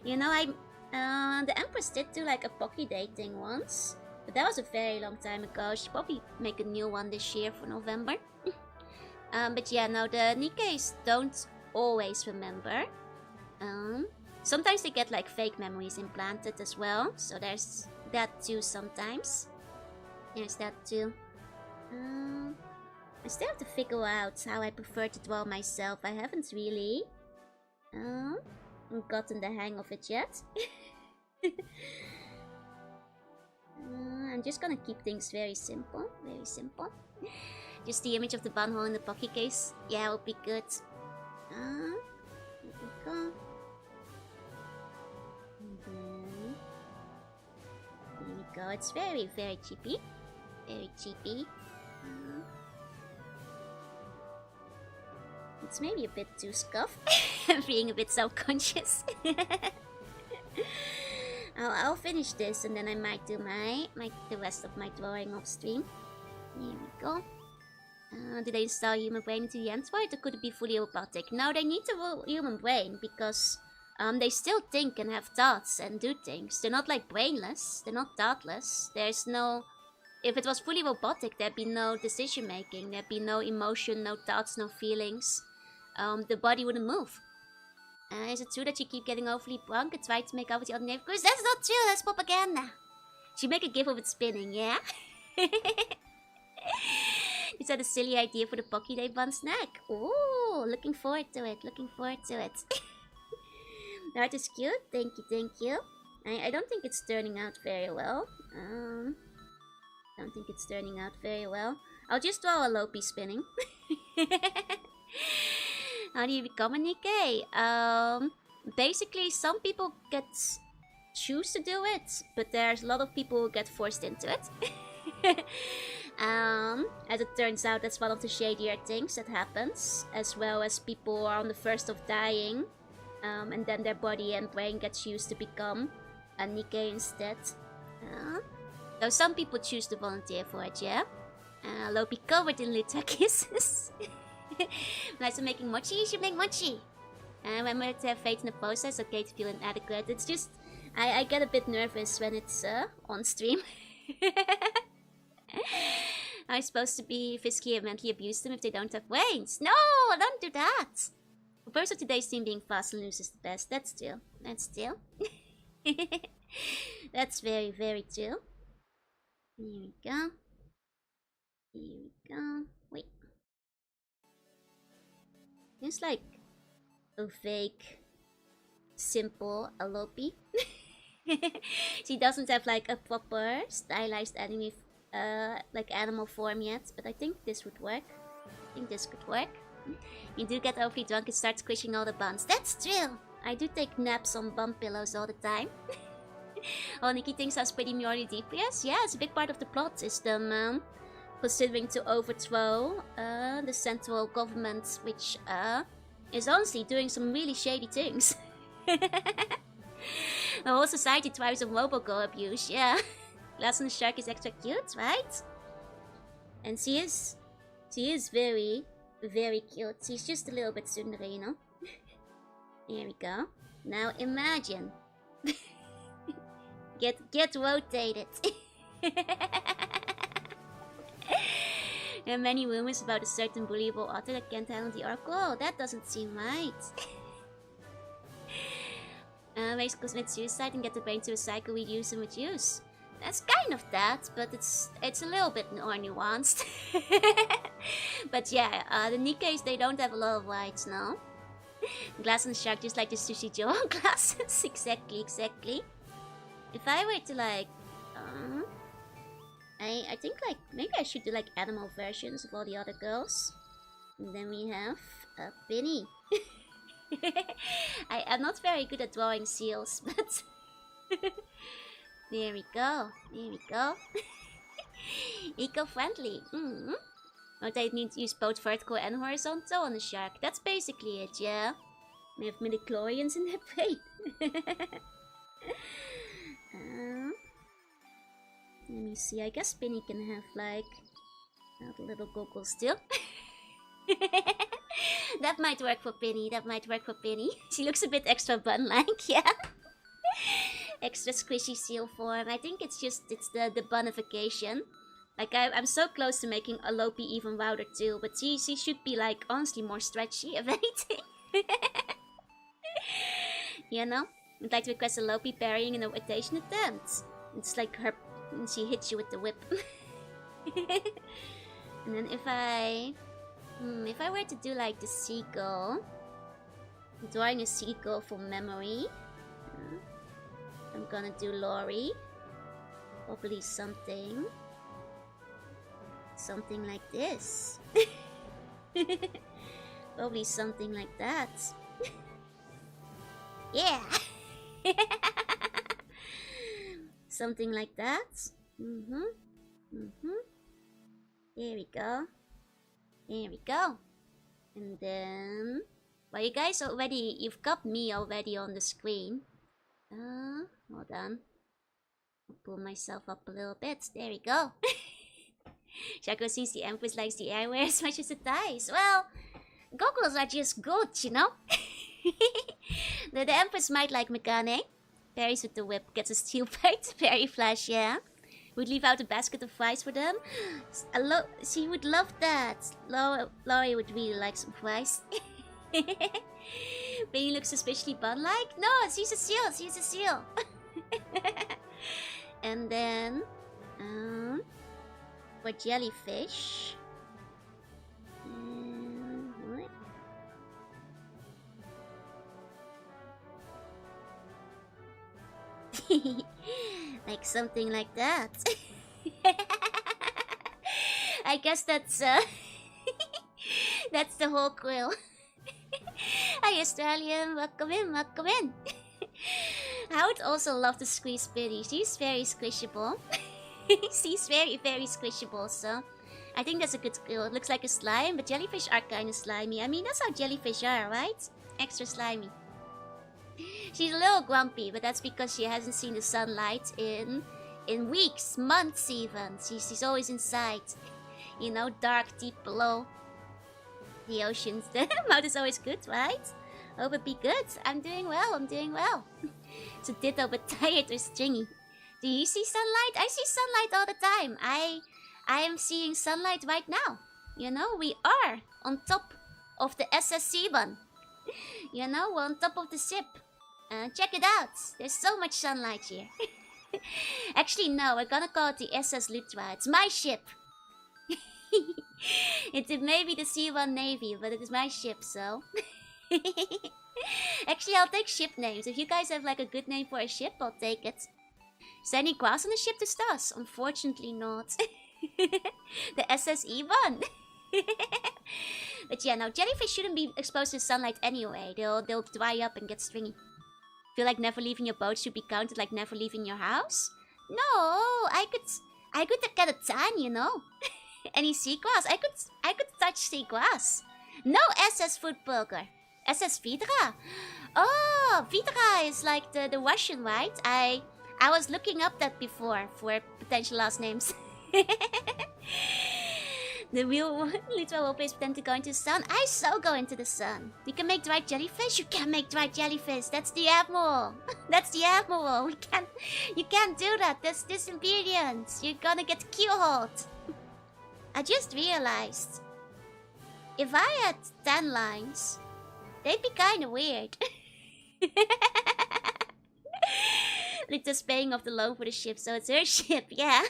You know, the Empress did do like a Pocky Day thing once, but that was a very long time ago. She'll probably make a new one this year for November. But yeah, no, the Nikkes don't always remember. Sometimes they get like fake memories implanted as well, so there's that too sometimes. There's that too. I still have to figure out how I prefer to dwell myself. I haven't really gotten the hang of it yet. I'm just gonna keep things very simple. Just the image of the bunhole in the pocket case. Yeah, it would be good. Here we go. There we go. It's very, very cheapy. It's maybe a bit too scuffed. Being a bit self-conscious. I'll finish this and then I might do the rest of my drawing off stream. Here we go. Did they install human brain into the Android or could it be fully robotic? No, they need the human brain because they still think and have thoughts and do things. They're not like brainless. They're not thoughtless. There's no... If it was fully robotic, there'd be no decision making. There'd be no emotion, no thoughts, no feelings. The body wouldn't move. Is it true that you keep getting overly drunk and try to make out with the other neighbors? That's not true, that's propaganda. She make a gif of it spinning, yeah? Is that a silly idea for the Pocky Day bun snack? Ooh, cool. Looking forward to it. Looking forward to it. The art is cute. Thank you, thank you. I don't think it's turning out very well. Don't think it's turning out very well. I'll just draw a Lopi spinning. How do you become a Nikke? Basically, some people choose to do it, but there's a lot of people who get forced into it. As it turns out, that's one of the shadier things that happens, as well as people are on the verge of dying, and then their body and brain gets used to become a Nikke instead. So some people choose to volunteer for it, yeah? Lopi covered in Lutra kisses. Nice of making mochi, you should make mochi. Remember to have faith in the process, okay to feel inadequate. It's just, I get a bit nervous when it's on stream. I'm supposed to be physically and mentally abuse them if they don't have brains. No, don't do that. The purpose of today's stream being fast and loose is the best. That's true. That's true. That's very, very true. Here we go. Here we go. Wait. It's like a vague, simple Alopi. She doesn't have like a proper stylized anime, like animal form yet, but I think this would work. I think this could work. You do get overly drunk and start squishing all the buns. That's true. I do take naps on bum pillows all the time. Oh, Nikke thinks that's pretty morally devious. Yeah, it's a big part of the plot. Is them considering to overthrow the central government, which is honestly doing some really shady things. The whole society thrives on robogirl abuse. Yeah, Glass and the Shark is extra cute, right? And she is very, very cute. She's just a little bit tsundere, you know. Here we go. Now imagine. Get rotated. There are many rumors about a certain believable author that can't handle the oracle. That doesn't seem right. Ways to commit suicide and get the brain to a cycle we use and reduce. That's kind of that, but it's a little bit more nuanced. But yeah, the Nikkes, they don't have a lot of rights now. Glass and Shark, just like the Sushi Joe glasses. Exactly. If I were to like, I think like maybe I should do like animal versions of all the other girls. And then we have Penny. I'm not very good at drawing seals, but there we go. Eco-friendly. What I need to use both vertical and horizontal on the shark. That's basically it, yeah. We have midichlorians in their brain. Let me see. I guess Penny can have like a little goggles too. That might work for Penny. She looks a bit extra bun-like, yeah. Extra squishy seal form. I think it's the bunification. Like I'm so close to making a Lopi even rounder too, but she should be like honestly more stretchy if anything. You know? I'd like to request a Lopi parrying in a rotation attempt. It's like her, she hits you with the whip. And then if I were to do like the seagull, drawing a seagull from memory, I'm gonna do Lori. Probably something like this. Probably something like that. Yeah. Something like that. There we go. And then, well, you guys already, you've got me already on the screen. Hold on. I'll pull myself up a little bit. There we go. Shaco sees the Empress likes the eyewear as much as the thighs. Well, goggles are just good, you know? The Empress might like Megane. Parries with the whip, gets a steel plate. Very flash, yeah. Would leave out a basket of fries for them. She would love that. Laurie would really like some fries. Penny looks suspiciously bun-like. No, she's a seal. And then, for jellyfish, Like something like that. I guess that's that's the whole quill. Hi Australian, welcome in, welcome in. I would also love to squeeze Biddy. She's very squishable. She's very, very squishable, so I think that's a good skill. It looks like a slime, but jellyfish are kind of slimy. I mean, that's how jellyfish are, right? Extra slimy. She's a little grumpy, but that's because she hasn't seen the sunlight in weeks, months even. She's always inside. You know, dark, deep below the oceans. The mouth is always good, right? Hope it be good. I'm doing well, I'm doing well. It's a ditto, but tired or stringy. Do you see sunlight? I see sunlight all the time. I am seeing sunlight right now. You know, we are on top of the SS one. You know, we're on top of the ship. Check it out. There's so much sunlight here. Actually, no, we're gonna call it the SS Lutra. It's my ship. It may be the C1 Navy, but it is my ship, so... Actually, I'll take ship names. If you guys have like a good name for a ship, I'll take it. Is there any grass on the ship to stars? Unfortunately not. The SSE one. But yeah, no, jellyfish shouldn't be exposed to sunlight anyway. They'll dry up and get stringy. Feel like never leaving your boat should be counted like never leaving your house? No, I could get a tan, you know. Any seagrass? I could touch seagrass. No SS food burger. SS Vidra. Oh, Vidra is like the Russian, right? I was looking up that before for potential last names. The real Lutra roleplays pretend to go into the sun. I so go into the sun. You can make dried jellyfish. You can make dried jellyfish. That's the admiral. That's the admiral. You can't do that. That's disobedience. You're gonna get killed. I just realized, if I had 10 lines, they'd be kind of weird. Like just paying off the loan for the ship, so it's her ship, yeah.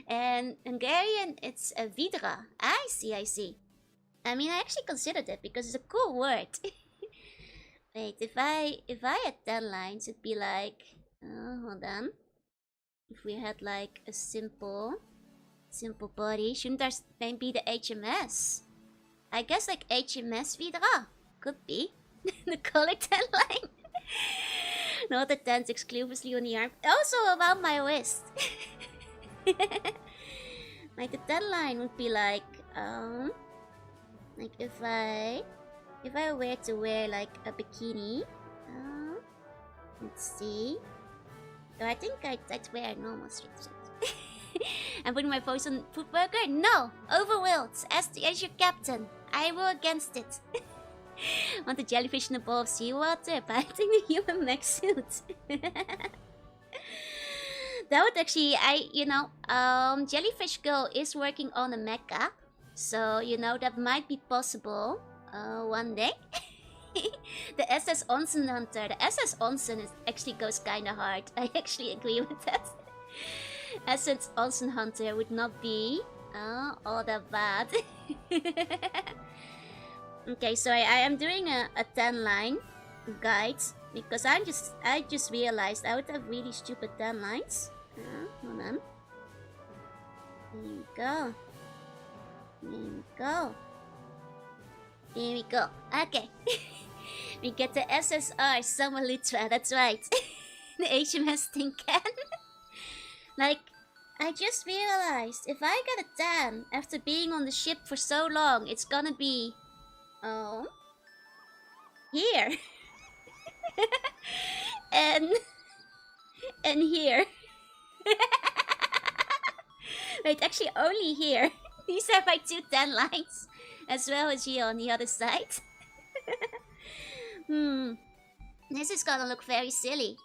And Hungarian, it's a Vidra. I see. I mean, I actually considered it because it's a cool word. Wait, if I had 10 lines, it'd be like, hold on. If we had like a simple body, shouldn't there maybe the HMS? I guess like HMS Vidra. Could be. The color 10 line. Not the 10s exclusively on the arm. Also around my wrist. Like the 10 line would be like if I were to wear like a bikini, let's see. So I think I'd wear a normal swimsuit. And putting my voice on food burger? No! Overwhelmed! As your captain. I will against it. Want the jellyfish in a bowl of seawater? Biting the human mech suit. That would actually, Jellyfish Girl is working on a mecha. So, you know, that might be possible one day. The SS Onsen Hunter. The SS Onsen actually goes kinda hard. I actually agree with that. SS Onsen Hunter would not be all that bad. Okay, so I am doing a 10 line guide because I just realized I would have really stupid 10 lines. Hold on. There we go. There we go. Okay. We get the SSR Summer Lutra, that's right. The HMS tin can. Like, I just realized if I get a tan after being on the ship for so long, it's gonna be here. and here. Wait, actually only here. These are my 2 10 lines. As well as here on the other side. This is gonna look very silly.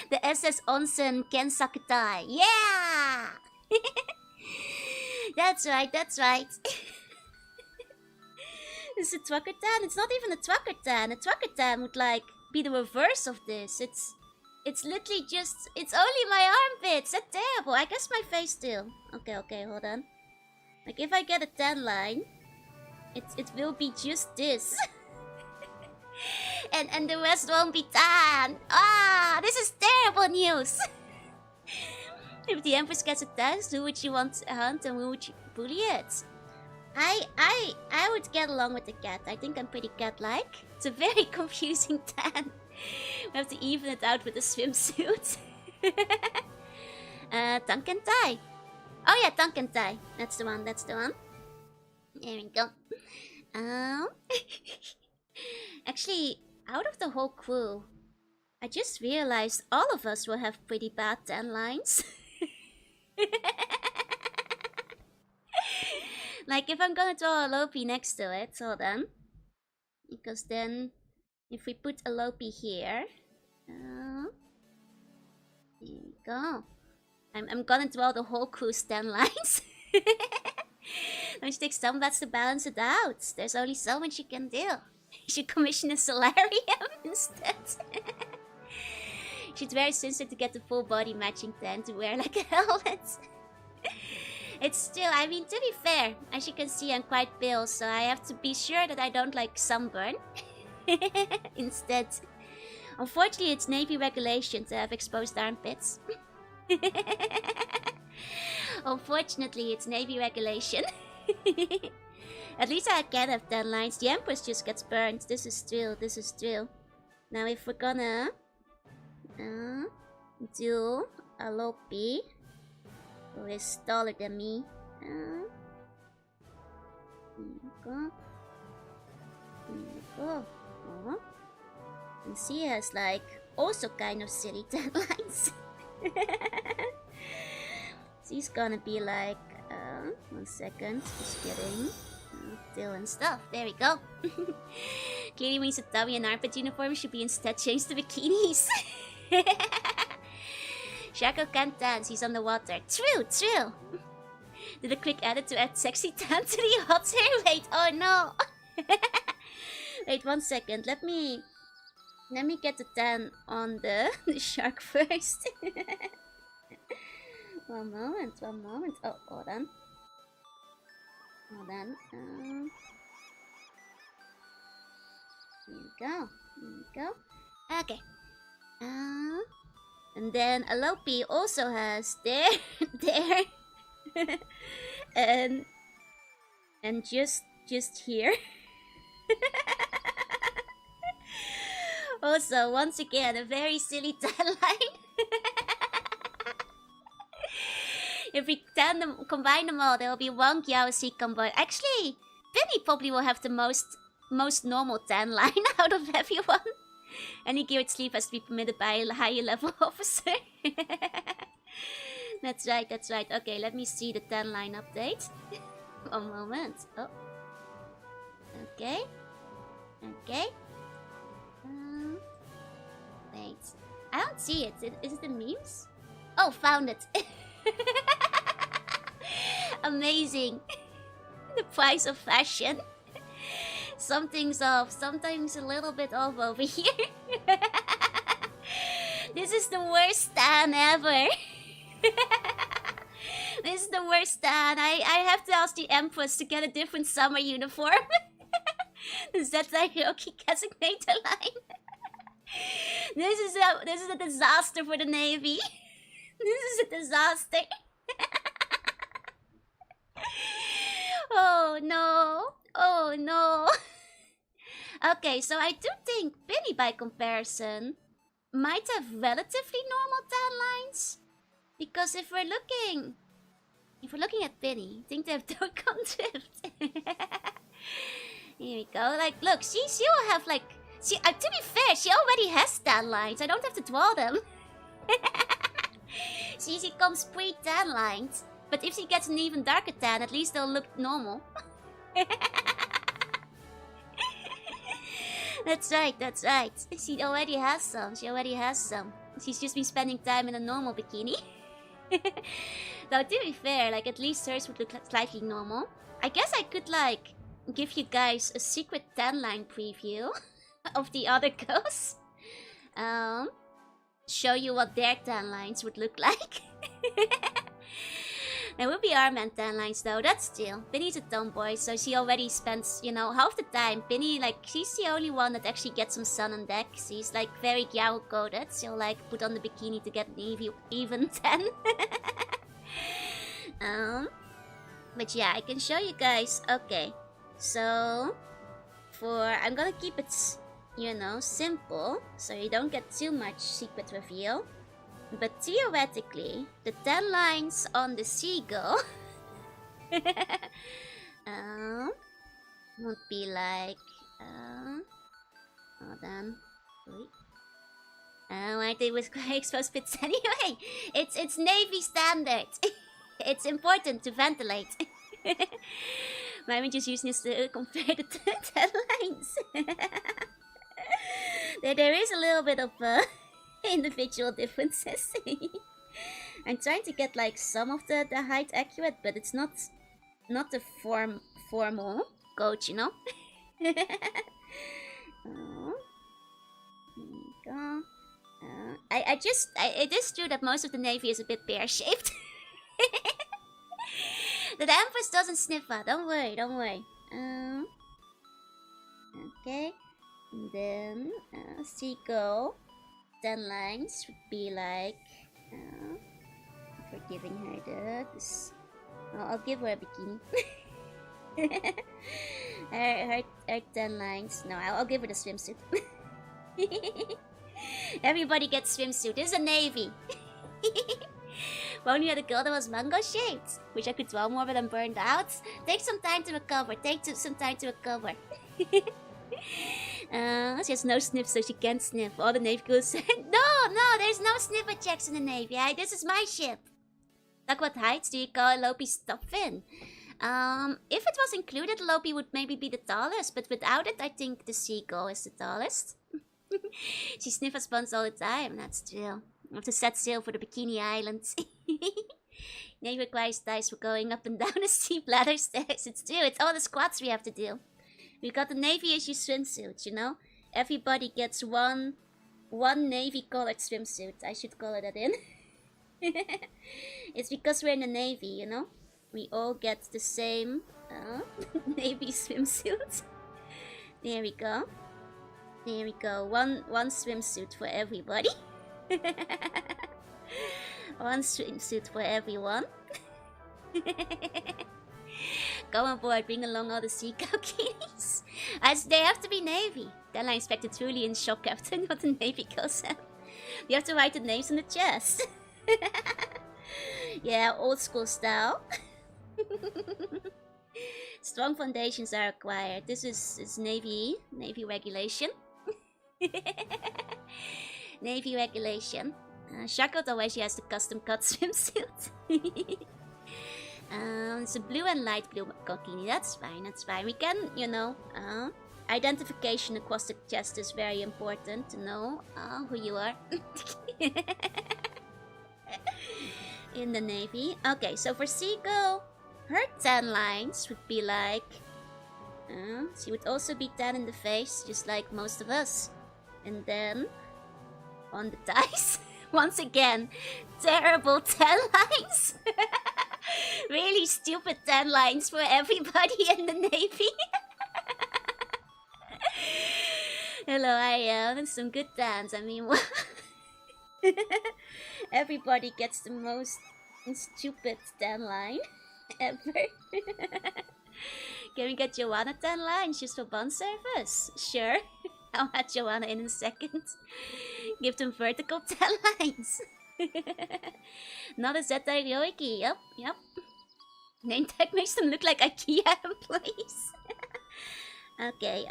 The SS Onsen Kensakutai. Yeah! That's right. It's a Twakkertan. It's not even a Twakkertan. A Twakkertan would like be the reverse of this. It's literally just, it's only my armpits. That's terrible. I guess my face still. Okay, hold on. Like if I get a 10 line, it will be just this. and the rest won't be tan. Ah, this is terrible news. If the Empress gets attacked, who would you want to hunt and who would you bully it? I would get along with the cat. I think I'm pretty cat-like. It's a very confusing tan. We have to even it out with the swimsuit. Duncan Tai. Oh yeah, Duncan Tai. That's the one, that's the one. There we go. Actually, out of the whole crew, I just realized all of us will have pretty bad tan lines. Like if I'm gonna draw a Lopi next to it, hold on. Because then, if we put a Lopi here, here we go. I'm gonna draw the whole crew's tan lines. Don't take some bats to balance it out. There's only so much you can do. You should commission a solarium instead. Should wear a sensor to get the full body matching tan to wear like a helmet. It's still, I mean, to be fair, as you can see, I'm quite pale, so I have to be sure that I don't like sunburn. Instead. Unfortunately, it's Navy regulation to have exposed armpits. Unfortunately, it's Navy regulation. At least I can have tan lines. The Empress just gets burned. This is true, this is true. Now if we're gonna do a Lopi who is taller than me. There we go. There we go. Oh. And she has like also kind of silly tan lines. She's gonna be like 1 second, just kidding. Tail and stuff. There we go. Clearly means that tummy and armpit uniform should be instead changed to bikinis. Shaco can't dance, he's underwater. True, true. Did a quick edit to add sexy tan to the hot hair? Wait, oh no. Wait 1 second, let me get the tan on the shark first. One moment. Oh, hold on. Hold on. Here we go. Okay. And then Alopi also has there, and just here. Also, once again, a very silly tan line. If we combine them all, there will be one Gyao combo. Actually, Penny probably will have the most normal tan line out of everyone. Any geared sleep has to be permitted by a higher level officer. That's right, that's right. Okay, let me see the tan line update. One moment. Oh. Okay. Wait. I don't see it. Is it in memes? Oh, found it. Amazing. The price of fashion. Something's off. Something's a little bit off over here. This is the worst tan ever. This is the worst tan. I have to ask the Empress to get a different summer uniform. The Zeta Hiroki Designator line. This is a disaster for the Navy. This is a disaster. Oh no. Oh no. Okay, so I do think Penny by comparison might have relatively normal tan lines. Because if we're looking at Penny, I think they have Dokkan Drift. Here we go. Like, look, she will have like, to be fair, she already has tan lines. I don't have to draw them. She comes pre-tan lines. But if she gets an even darker tan, at least they'll look normal. That's right, that's right. She already has some. She's just been spending time in a normal bikini. Though to be fair, like at least hers would look slightly normal. I guess I could like give you guys a secret tan line preview of the other girls. Show you what their tan lines would look like. There will be Armand 10 lines though, that's still. Pinny's a tomboy, so she already spends, you know, half the time. Pinny, like, she's the only one that actually gets some sun on deck. She's like very Gyao coded. She'll like put on the bikini to get an even 10. But yeah, I can show you guys. Okay, so I'm gonna keep it, you know, simple, so you don't get too much secret reveal. But theoretically, the 10 lines on the seagull would be like, hold on, wait. Why they was exposed bits anyway? It's Navy standard. It's important to ventilate. Why we just using this to compare the 10 lines? there is a little bit of individual differences. I'm trying to get like some of the height accurate, but it's not the formal coach, you know. Oh, here we go. It is true that most of the Navy is a bit pear-shaped. The Empress doesn't sniff her. Don't worry. Okay. And then Seagull 10 lines would be like for giving her this. I'll give her a bikini. her 10 lines. No, I'll give her the swimsuit. Everybody gets swimsuit. This is a Navy. If only had a girl that was mango shaped, which I could draw more, but I'm burned out. Take some time to recover. She has no sniff, so she can't sniff. All the Navy girls said, no, there's no sniffer checks in the Navy. This is my ship. Like what heights do you call Lopi's top fin? If it was included, Lopi would maybe be the tallest, but without it, I think the Seagull is the tallest. She sniffs sponge all the time, that's true. I have to set sail for the Bikini Islands. Navy requires dice for going up and down the steep ladder stairs. It's true, it's all the squats we have to do. We got the Navy issue swimsuits, you know? Everybody gets one Navy colored swimsuit. I should color that in. It's because we're in the Navy, you know? We all get the same Navy swimsuit. There we go. One swimsuit for everybody. One swimsuit for everyone. Go on board, bring along all the sea kitties. As they have to be Navy. Then I expected truly in shock, Captain, what the Navy calls them. You have to write the names on the chest. Yeah, old school style. Strong foundations are required. This is Navy regulation. Navy regulation. Shackled always has the custom cut swimsuit. It's a blue and light blue bikini. That's fine. We can, you know, identification across the chest is very important to know who you are. In the Navy. Okay, so for Seagull, her 10 lines would be like... she would also be 10 in the face, just like most of us. And then, on the dice, once again, terrible 10 lines. Really stupid 10 lines for everybody in the Navy. Hello, I am. Some good dance. I mean, what? Everybody gets the most stupid 10 line ever. Can we get Joanna 10 lines just for bond service? Sure. I'll add Joanna in a second. Give them vertical 10 lines. Not a Zeta Ryoiki. Yep. Name tag makes them look like IKEA employees. Okay.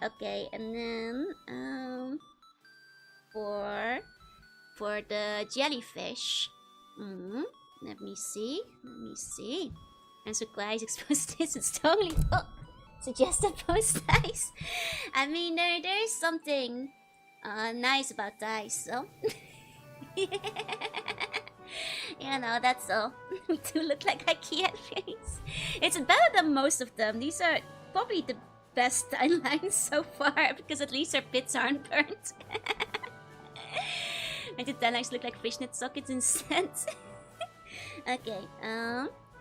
And then for the jellyfish. Let me see. I'm surprised exposed this. It's totally suggested post dice. I mean, there is something nice about dice, so. You know, that's all. We do look like IKEA things. It's better than most of them. These are probably the best timelines so far because at least our pits aren't burnt. And the timelines look like fishnet sockets instead. Okay,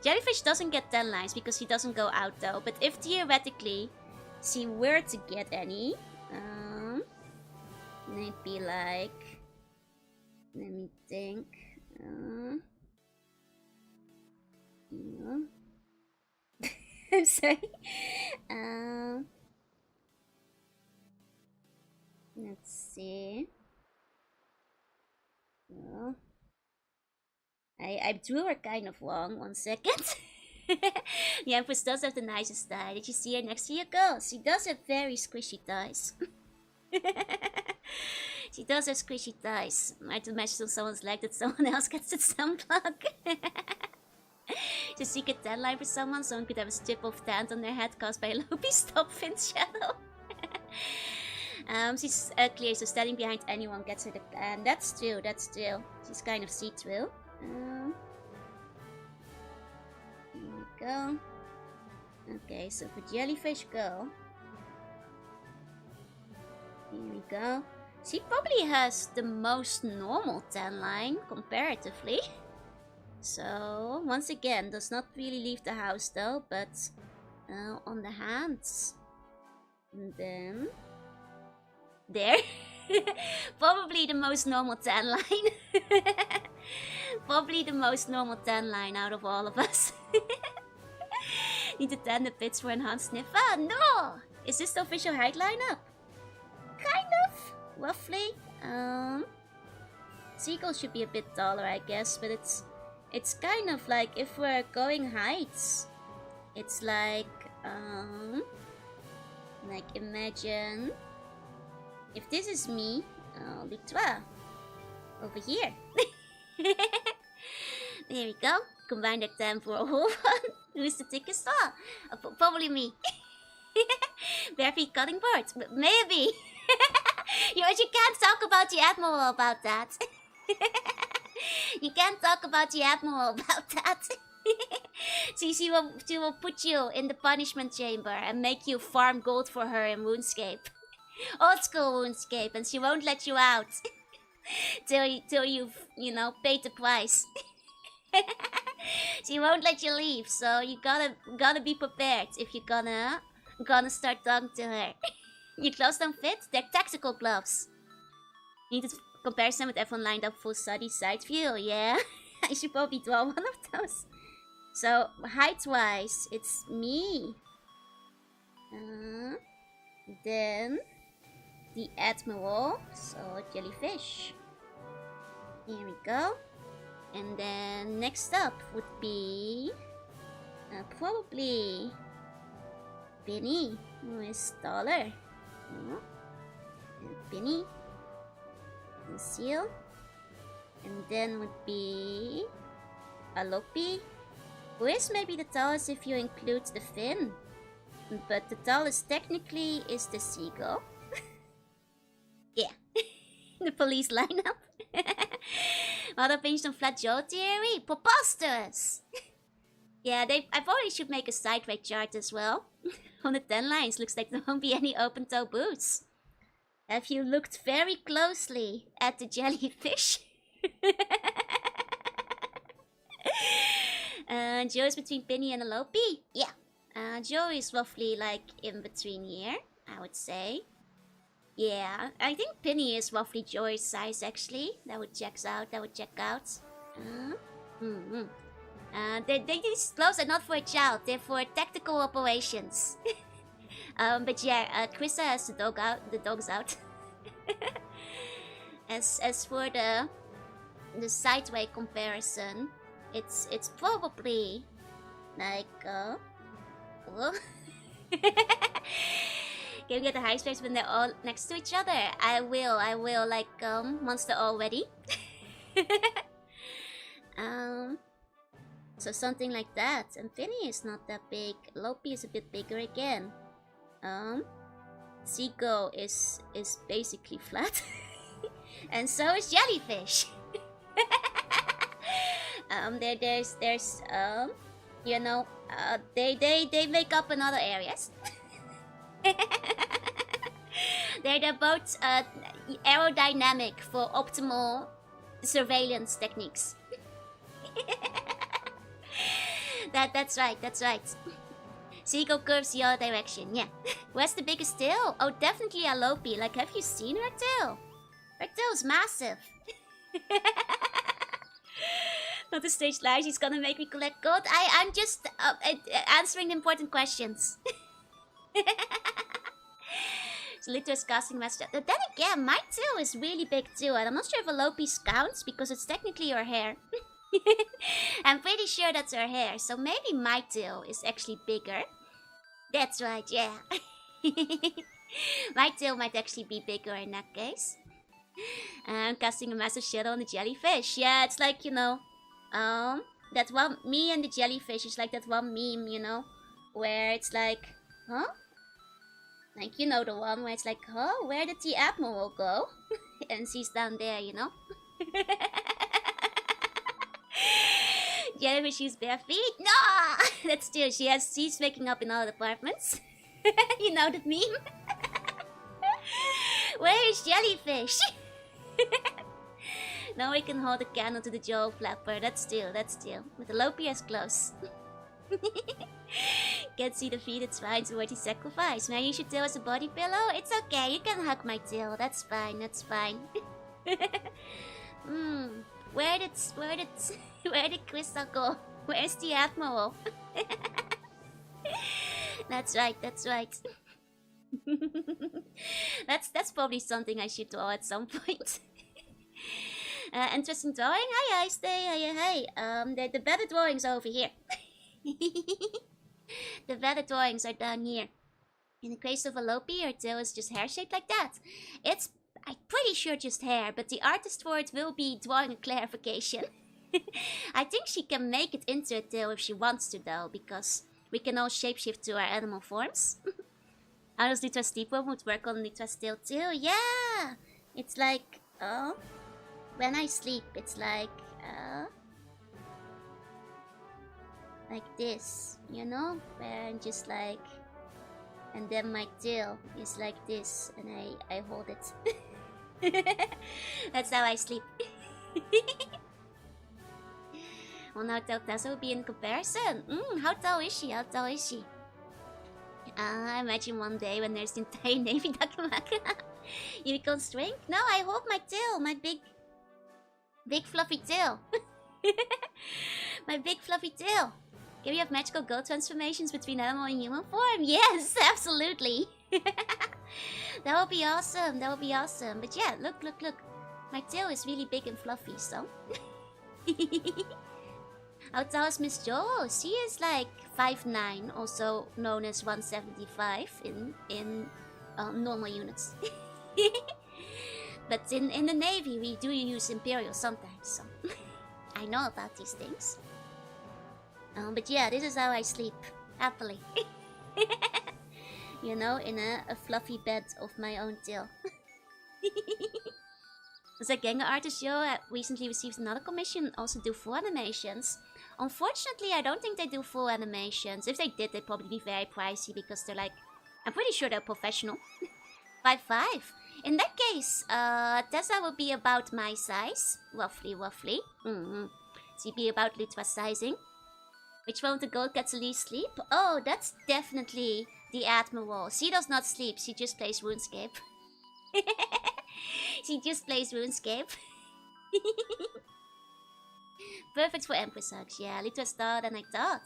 Jellyfish doesn't get 10 lines because he doesn't go out though. But if theoretically she were to get any, maybe like, let me think. I'm sorry. Let's see. Well, I drew her kind of wrong. 1 second. The Empress does have the nicest tie. Did you see her next to your girl? She does have very squishy ties. She does have squishy ties. I'd imagine on someone's leg that someone else gets the sunblock. It's a secret 10 line for someone. Someone could have a strip of tan on their head caused by a Lopi stop fin shadow. She's clear, so standing behind anyone gets her the plan. That's true, that's true. She's kind of see-through. Here we go. Okay, so for Jellyfish Girl. Here we go. She probably has the most normal tan line, comparatively. So, once again, does not really leave the house though, but on the hands. And then... there. Probably the most normal tan line. Probably the most normal tan line out of all of us. Need to tan the pits for enhanced sniff. Ah, no! Is this the official height lineup? Kind of. Roughly. Seagull should be a bit taller, I guess, but it's kind of like if we're going heights, it's like imagine if this is me, Lutra, over here. There we go. Combine that time for a whole one. Who's the thickest? Probably me. Bare feet cutting boards, but maybe. You can't talk about the Admiral about that. You can't talk about the Admiral about that. See, she will put you in the punishment chamber and make you farm gold for her in RuneScape. Old school RuneScape, and she won't let you out. till you've, paid the price. She won't let you leave, so you gotta be prepared if you're gonna start talking to her. Your gloves don't fit? They're tactical gloves. You need to compare them with everyone lined up full study side view, yeah? I should probably draw one of those. So, height-wise, it's me. Then, the Admiral, so Jellyfish. Here we go. And then, next up would be... probably... Benny, who is taller. And Benny. And Seal. And then would be... Alopi, who is maybe the tallest if you include the fin. But the tallest technically is the Seagull. Yeah. The police lineup. Mother pinched on flat jaw theory? Preposterous! Yeah, I probably should make a sideways chart as well. On the 10 lines, looks like there won't be any open toe boots. Have you looked very closely at the jellyfish? Joe is between Penny and Alopi? Yeah. Joe is roughly like in between here, I would say. Yeah, I think Penny is roughly Joe's size actually. That would check out. These gloves are not for a child, they're for tactical operations. But yeah, Krista has the dogs out. As for the sideway comparison, it's probably like Can we get the high space when they're all next to each other? I will like once they're all ready. So something like that. And Finny is not that big. Lopi is a bit bigger again. Seagull is basically flat. And so is Jellyfish. There's they make up in other areas. They're both aerodynamic for optimal surveillance techniques. That's right, that's right. Seagull curves the other direction, yeah. Where's the biggest tail? Oh, definitely Alope. Like, have you seen her tail? Her tail's massive. Not the stage lie, she's gonna make me collect gold. I'm just answering important questions. So Lutra's casting master. Then again, my tail is really big too, and I'm not sure if Alope's counts because it's technically her hair. I'm pretty sure that's her hair, so maybe my tail is actually bigger. That's right, yeah. My tail might actually be bigger in that case. I'm casting a massive shadow on the jellyfish. Yeah, it's like, you know, that one, me and the jellyfish is like that one meme, you know, where it's like, huh? Like, you know, the one where it's like, huh, where did the admiral go? And she's down there, you know? Jellyfish use bare feet? No! That's true, she's waking up in all departments. You know the meme? Where is Jellyfish? Now we can hold a candle to the jaw flapper. That's still. With the Lopia's close. Can't see the feet, it's fine, it's worth the sacrifice. May I use your tail as a body pillow? It's okay, you can hug my tail. That's fine, that's fine. Where did Crystal go? Where's the Admiral? That's right, that's right. That's probably something I should draw at some point. Interesting drawing. Hi, stay. Hi. The better drawings are over here. The better drawings are down here. In the case of Alope, her tail is just hair shaped like that. It's, I'm pretty sure, just hair, but the artist for it will be drawing a clarification. I think she can make it into a tail if she wants to, though, because we can all shapeshift to our animal forms. How does Lutra's sleepworm would work on Lutra's tail too? Yeah! It's like, when I sleep, it's like this, you know? Where I'm just like, and then my tail is like this, and I hold it. That's how I sleep. Well, now tall Tessa will be in comparison. How tall is she? I imagine one day when there's the entire Navy Dakamaka, unicorn strength? No, I hold my tail, my big fluffy tail. My big fluffy tail. Can we have magical gold transformations between animal and human form? Yes, absolutely. That would be awesome, But yeah, look. My tail is really big and fluffy, so. How tall is Miss Jo? She is like 5'9", also known as 175 in normal units. But in the Navy, we do use Imperial sometimes, so I know about these things. But yeah, this is how I sleep, happily. You know, in a fluffy bed of my own tail. The Gengar artist Joe recently received another commission, also do full animations. Unfortunately, I don't think they do full animations. If they did, they'd probably be very pricey because they're like, I'm pretty sure they're professional. 5'5". In that case, Tessa will be about my size, roughly. She'd be about Lutra's sizing. Which one of the gold cats least sleep? Oh, that's definitely the Admiral. She does not sleep, she just plays RuneScape. She just plays RuneScape. Perfect for Empress Hugs, yeah. Lutra's taller than I thought.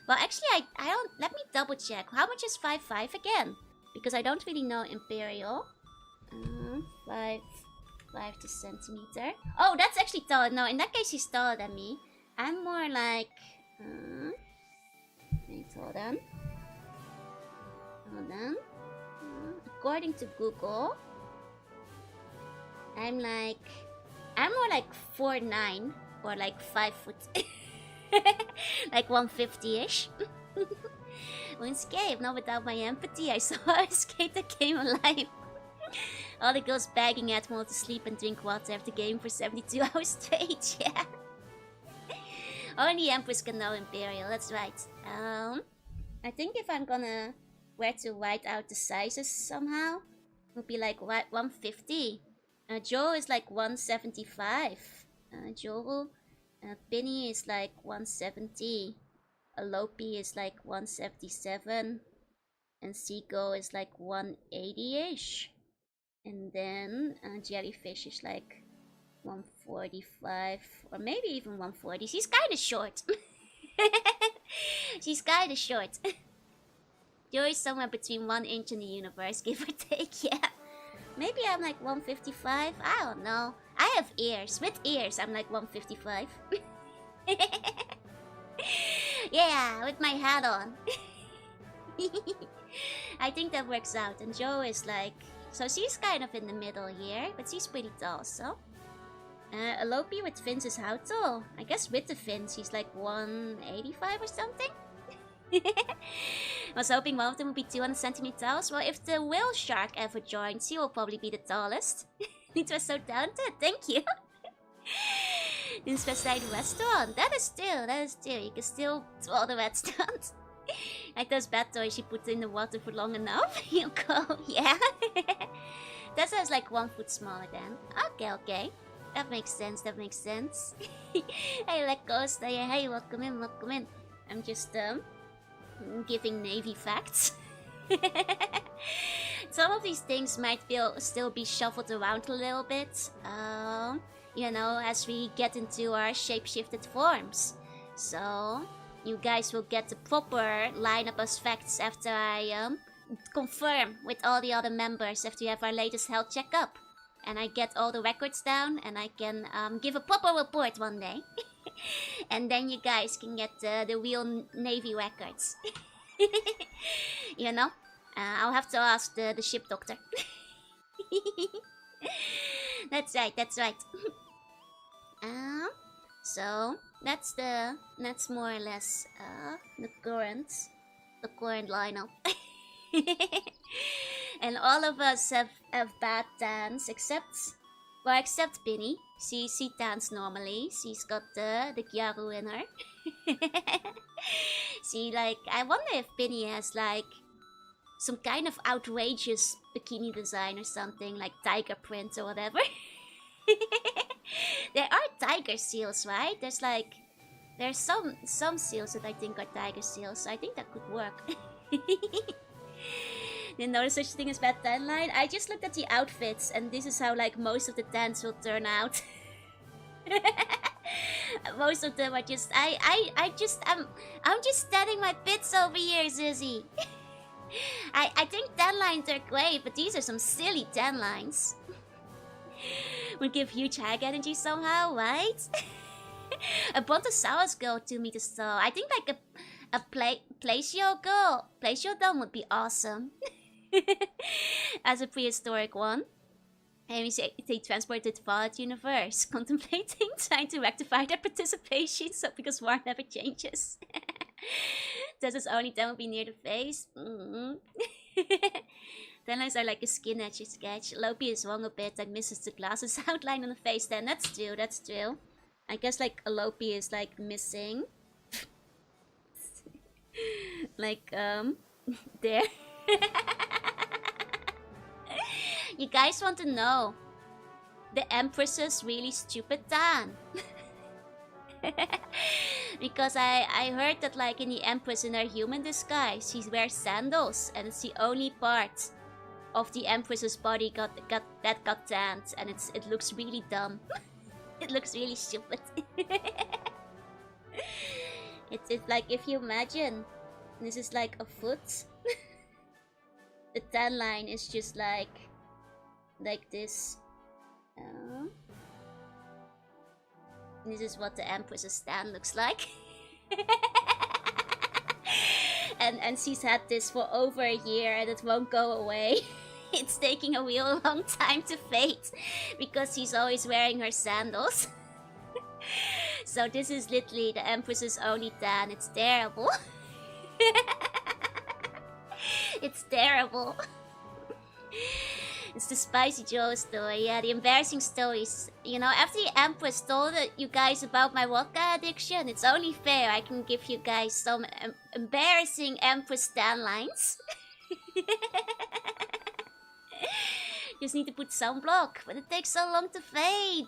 Well, actually, I don't... Let me double check. How much is 5'5" again? Because I don't really know Imperial. 5 to centimeter. Oh, that's actually taller. No, in that case, he's taller than me. I'm more like... wait, hold on. According to Google, I'm more like 4'9", or like 5 foot. Like 150-ish. RuneScape, not without my empathy. I saw a skater came alive. All the girls begging Admiral to sleep and drink water after game for 72 hours straight, yeah. Only Empress can know Imperial, that's right. I think if I'm gonna were to write out the sizes somehow, it would be like 150. Joe is like 175. Joel, Penny is like 170. Alope is like 177. And Seagull is like 180-ish. And then Jellyfish is like 145. Or maybe even 140. She's kind of short. She's kind of short. Joy is somewhere between 1 inch in the universe, give or take, yeah. Maybe I'm like 155. I don't know. I have ears. With ears, I'm like 155. Yeah, with my hat on. I think that works out. And Joe is like... So she's kind of in the middle here, but she's pretty tall, so... Alope with fins is how tall? I guess with the fins, she's like 185 or something? I was hoping one of them would be 200 centimeters tall. Well, if the whale shark ever joins, he will probably be the tallest. It was so talented, thank you. This Westside restaurant. That is still. You can still do all the restaurants. Like those bad toys you put in the water for long enough. You go, yeah. That sounds like 1 foot smaller then. Okay. That makes sense, Hey, Lekos, hey, welcome in. I'm just, giving Navy facts. Some of these things might still be shuffled around a little bit. You know, as we get into our shapeshifted forms. So, you guys will get the proper lineup of facts after I confirm with all the other members after we have our latest health checkup. And I get all the records down and I can give a proper report one day. And then you guys can get the real Navy records. You know? I'll have to ask the ship doctor. That's right. So that's more or less the current lineup. And all of us have bad tans except Penny. She tans normally. She's got the Gyaru in her. I wonder if Penny has like some kind of outrageous bikini design or something, like tiger print or whatever. There are tiger seals, right? There's some seals that I think are tiger seals, so I think that could work. Didn't notice such a thing as bad tan line. I just looked at the outfits, and this is how like most of the tans will turn out. Most of them are just I'm just standing my bits over here, Zizzy. I think tan lines are great, but these are some silly tan lines. Would give huge hag energy somehow, right? A Brontosaurus girl 2 meters tall. I think like a Placio girl. Placio dome would be awesome. As a prehistoric one. And we say they transported to Fallout Universe, contemplating trying to rectify their participation so because war never changes. Does his only dome be near the face? Tenlines are like a skin etchy sketch. Lopi is wrong a bit and misses the glasses outline on the face then. That's true. I guess like Alope is like missing. Like there. You guys want to know the Empress's really stupid tan. Because I heard that like in the Empress in her human disguise she wears sandals and it's the only part of the Empress's body that got tanned and it looks really dumb. It looks really stupid. It's like if you imagine this is like a foot. The tan line is just like this. This is what the Empress's stand looks like. and she's had this for over a year and it won't go away. It's taking a real long time to fade because she's always wearing her sandals. So this is literally the Empress's only tan. It's terrible. It's terrible. It's the Spicy Joe story. Yeah, the embarrassing stories. You know, after the Empress told you guys about my vodka addiction, it's only fair I can give you guys some embarrassing Empress tan lines. Just need to put sunblock, but it takes so long to fade.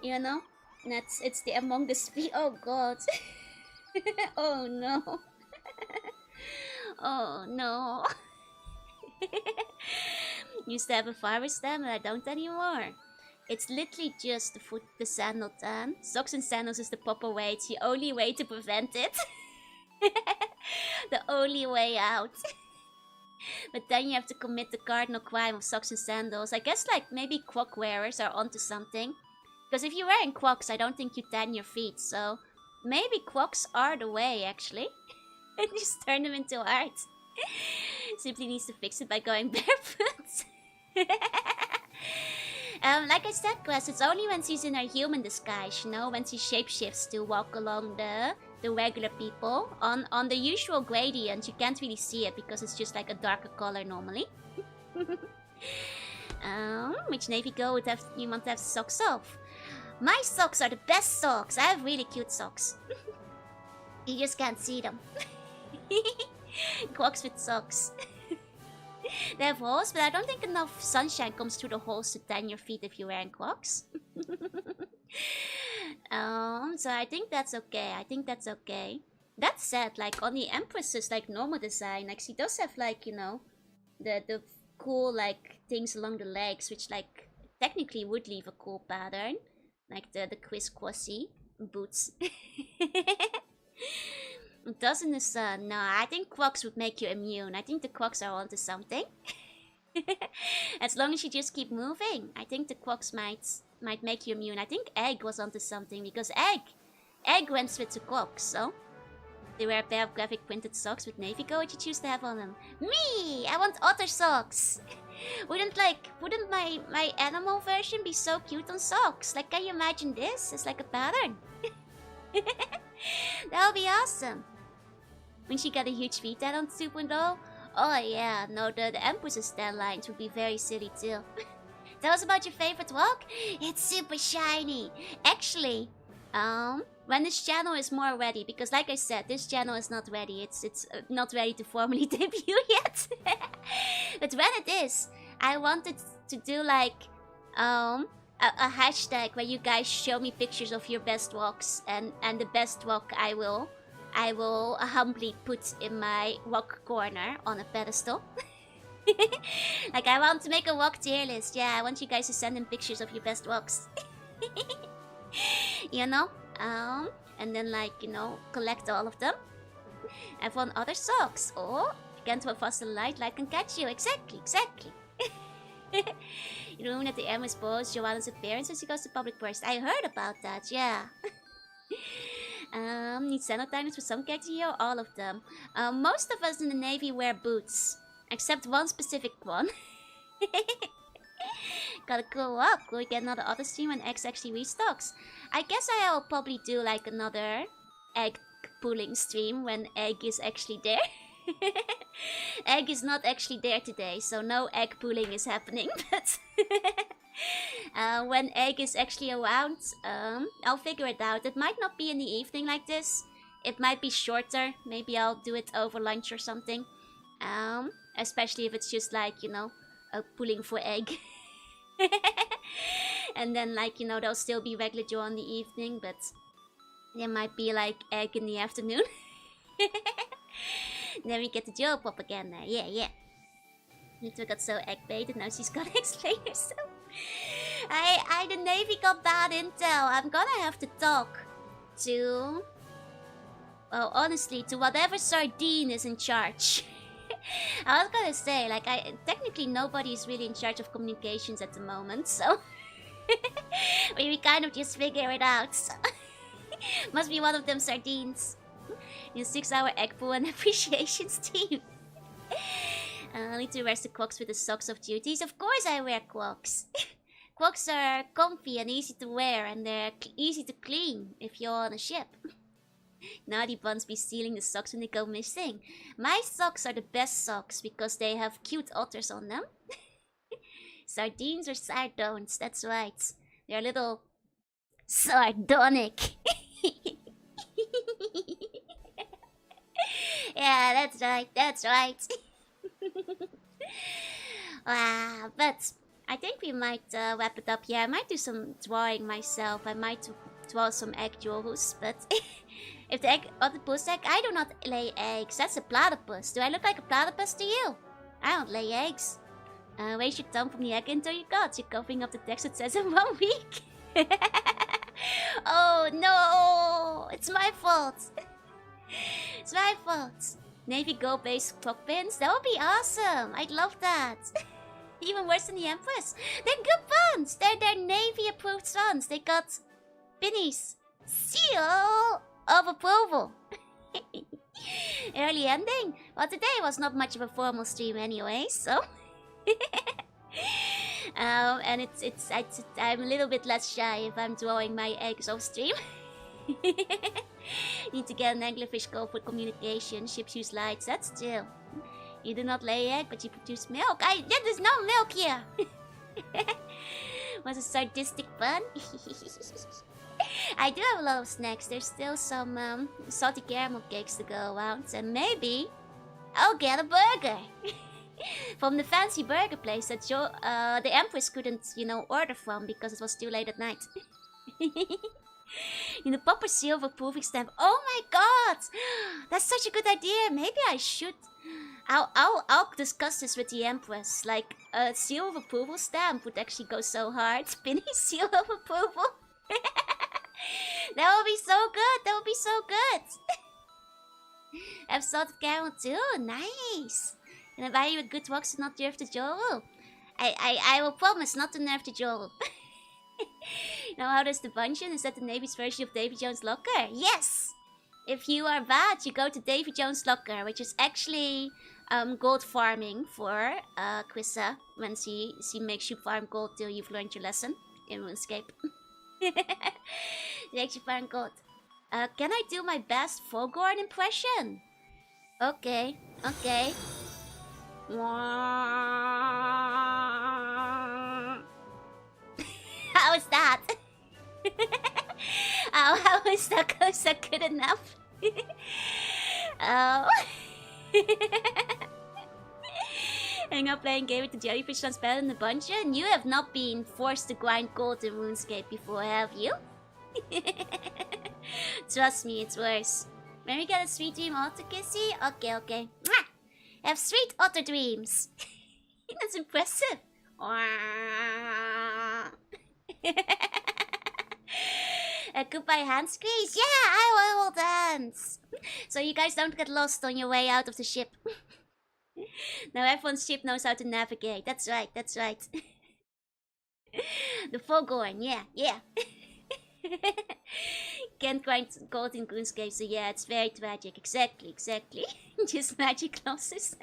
You know? It's the Among Us Oh god. Oh no. Oh no. Used to have a fire stem, but I don't anymore. It's literally just the sandal tan. Socks and sandals is the proper way. It's the only way to prevent it. The only way out. But then you have to commit the cardinal crime of socks and sandals. I guess like maybe croc wearers are onto something. Because if you're wearing crocs, I don't think you tan your feet. So maybe crocs are the way actually. And just turn them into art. Simply needs to fix it by going barefoot. Like I said, Quest, it's only when she's in her human disguise, you know, when she shapeshifts to walk along the regular people. On the usual gradient, you can't really see it because it's just like a darker color normally. Which navy girl would have you want to have socks off? My socks are the best socks. I have really cute socks. You just can't see them. Crocs with socks. They have holes, but I don't think enough sunshine comes through the holes to tan your feet if you're wearing Crocs. So I think that's okay. I think that's okay. That said, like on the Empress's like normal design, like she does have like, you know, the cool like things along the legs, which like technically would leave a cool pattern. Like the crisscrossy boots. It does in the sun. No, I think Crocs would make you immune. I think the Crocs are onto something. As long as you just keep moving, I think the Crocs might make you immune. I think Egg was onto something because Egg went with the Crocs, so they wear a pair of graphic printed socks with navy go. What you choose to have on them? Me! I want otter socks. Wouldn't my animal version be so cute on socks? Like, can you imagine this? It's like a pattern. That would be awesome. When she got a huge feet tat on 2.0? Oh yeah, no, the Empress's tan lines would be very silly too. Tell us about your favorite walk? It's super shiny. Actually, when this channel is more ready, because like I said, this channel is not ready. It's not ready to formally debut yet. But when it is, I wanted to do like a hashtag where you guys show me pictures of your best walks, and the best walk I will humbly put in my walk corner on a pedestal. Like I want to make a walk tier list. Yeah, I want you guys to send in pictures of your best walks. You know? And then like, you know, collect all of them. I've won other socks. Oh, you can't walk faster than light can catch you. Exactly. You know that the M exposed Joanna's appearance when she goes to public first. I heard about that, yeah. Need sandal diners for some characters here, all of them. Most of us in the Navy wear boots. Except one specific one. Gotta go up. Will we get another auto stream when X actually restocks? I guess I'll probably do like another egg pulling stream when Egg is actually there. Egg is not actually there today, so no egg pulling is happening. But when Egg is actually around, I'll figure it out. It might not be in the evening like this. It might be shorter. Maybe I'll do it over lunch or something. Especially if it's just like, you know, pulling for Egg. And then like, you know, there'll still be regular Joe in the evening, but there might be like Egg in the afternoon. Then we get the Joe propaganda. Yeah. Lutra got so egg baited, now she's gotta explain herself. The Navy got bad intel. I'm gonna have to talk to, well, honestly, to whatever sardine is in charge. I was gonna say, like, technically nobody is really in charge of communications at the moment, so we kind of just figure it out. So. Must be one of them sardines. New 6-hour egg pool and appreciations team. I need to wear the Crocs with the socks of duties. Of course I wear Crocs. Crocs are comfy and easy to wear, and they're easy to clean if you're on a ship. Naughty buns be stealing the socks when they go missing. My socks are the best socks because they have cute otters on them. Sardines or sardones, that's right. They're a little sardonic. Yeah, that's right. But I think we might wrap it up here. I might do some drawing myself. I might well some egg jewels, but if the egg octopus egg, I do not lay eggs. That's a platypus. Do I look like a platypus to you? I don't lay eggs. Raise your thumb from the egg into your guts. You're covering up the text that says in 1 week. Oh no! It's my fault. It's my fault. Navy gold based clock pins? That would be awesome. I'd love that. Even worse than the Empress. They're good ones. They're Navy approved ones. They got Binny's seal of approval. Early ending. Well, today was not much of a formal stream anyway, so. And I'm a little bit less shy if I'm drawing my eggs off stream. Need to get an anglerfish go for communication. Ships use lights. That's still. You do not lay egg, but you produce milk. There's no milk here. Was a sadistic pun? I do have a lot of snacks. There's still some salty caramel cakes to go around, and maybe I'll get a burger from the fancy burger place that the Empress couldn't, order from because it was too late at night. In the proper silver proving stamp. Oh my god! That's such a good idea. Maybe I should. I'll discuss this with the Empress. Like, a seal of approval stamp would actually go so hard. Spinny seal of approval. That would be so good. That would be so good. I've salted caramel too. Nice. And I buy you a good box to not nerf the Joel. I will promise not to nerf the Joel. Now, how does the dungeon? Is that the Navy's version of Davy Jones' locker? Yes! If you are bad, you go to Davy Jones' locker, which is actually gold farming for Quissa when she makes you farm gold till you've learned your lesson in RuneScape. Makes you farm gold. Can I do my best Fogorn impression? Okay, okay. How is that? How is that? Is that good enough? Oh. Hang up playing game with the jellyfish sounds better than the dungeon. You have not been forced to grind gold in RuneScape before, have you? Trust me, it's worse. When we get a sweet dream otter kissy? Okay, okay. Mwah! Have sweet otter dreams. That's impressive. Goodbye hand squeeze. Yeah, I will dance. So you guys don't get lost on your way out of the ship. Now everyone's ship knows how to navigate. That's right, that's right. The Fogorn, yeah, yeah. Can't grind gold in RuneScape, so yeah, it's very tragic. Exactly, exactly. Just magic losses.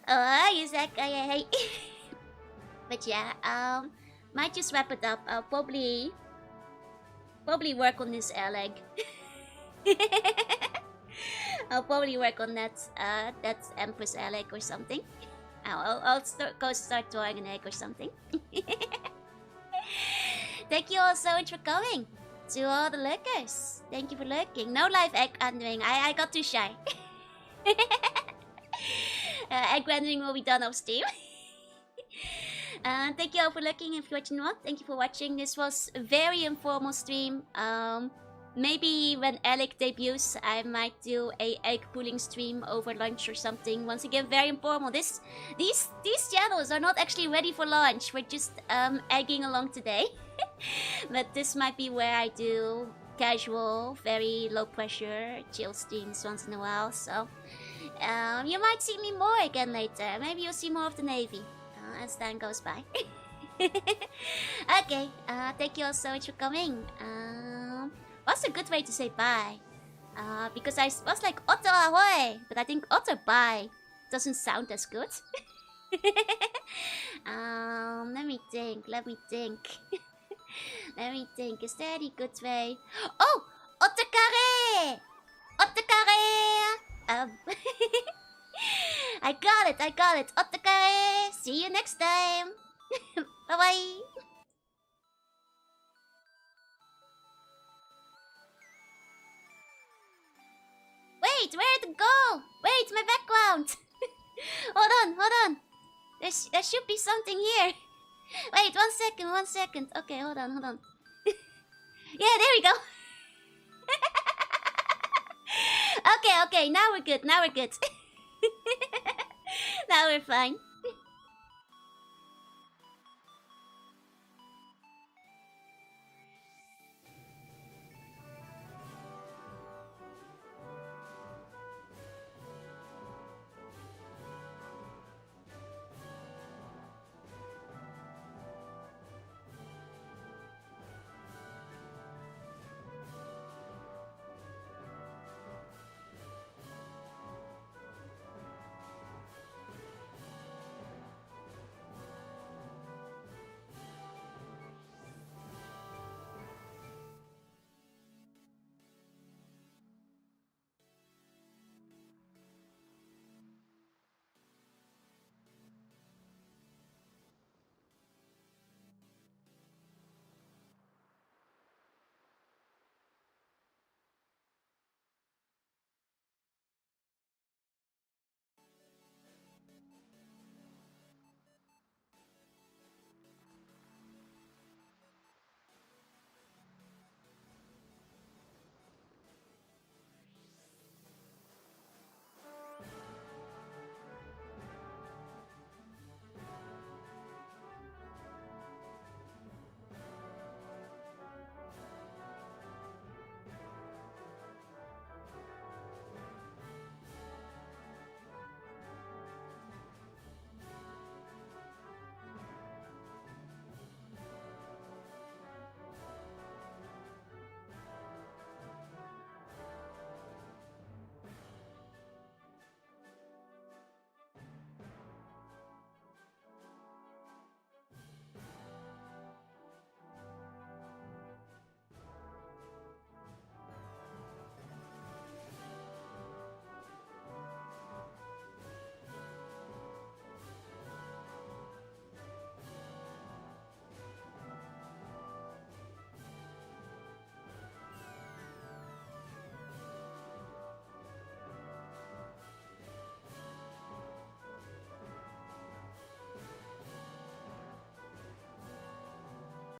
Oh, you said hey. But yeah, might just wrap it up. I'll probably work on this air leg. I'll probably work on that Empress air leg or something. I'll start drawing an egg or something. Thank you all so much for coming. To all the lurkers, thank you for lurking. No live egg rendering. I got too shy. Egg rendering will be done off Steam. Thank you all for lurking. If you're watching, thank you for watching. This was a very informal stream. Maybe when Alec debuts, I might do a egg pooling stream over lunch or something. Once again, very informal. These channels are not actually ready for launch. We're just egging along today. But this might be where I do casual, very low pressure, chill streams once in a while. So you might see me more again later. Maybe you'll see more of the Navy as time goes by. Okay, thank you all so much for coming. What's a good way to say bye? Because I was like Otter ahoy, but I think Otter bye doesn't sound as good. Let me think. Let me think. Is there any good way? Oh, Otakare! Otakare! I got it. Otakare! See you next time. Bye-bye. Wait, where'd it go? Wait, my background. Hold on. There should be something here. Wait, 1 second. Okay, hold on. Yeah, there we go. Okay, now we're good. Now we're fine.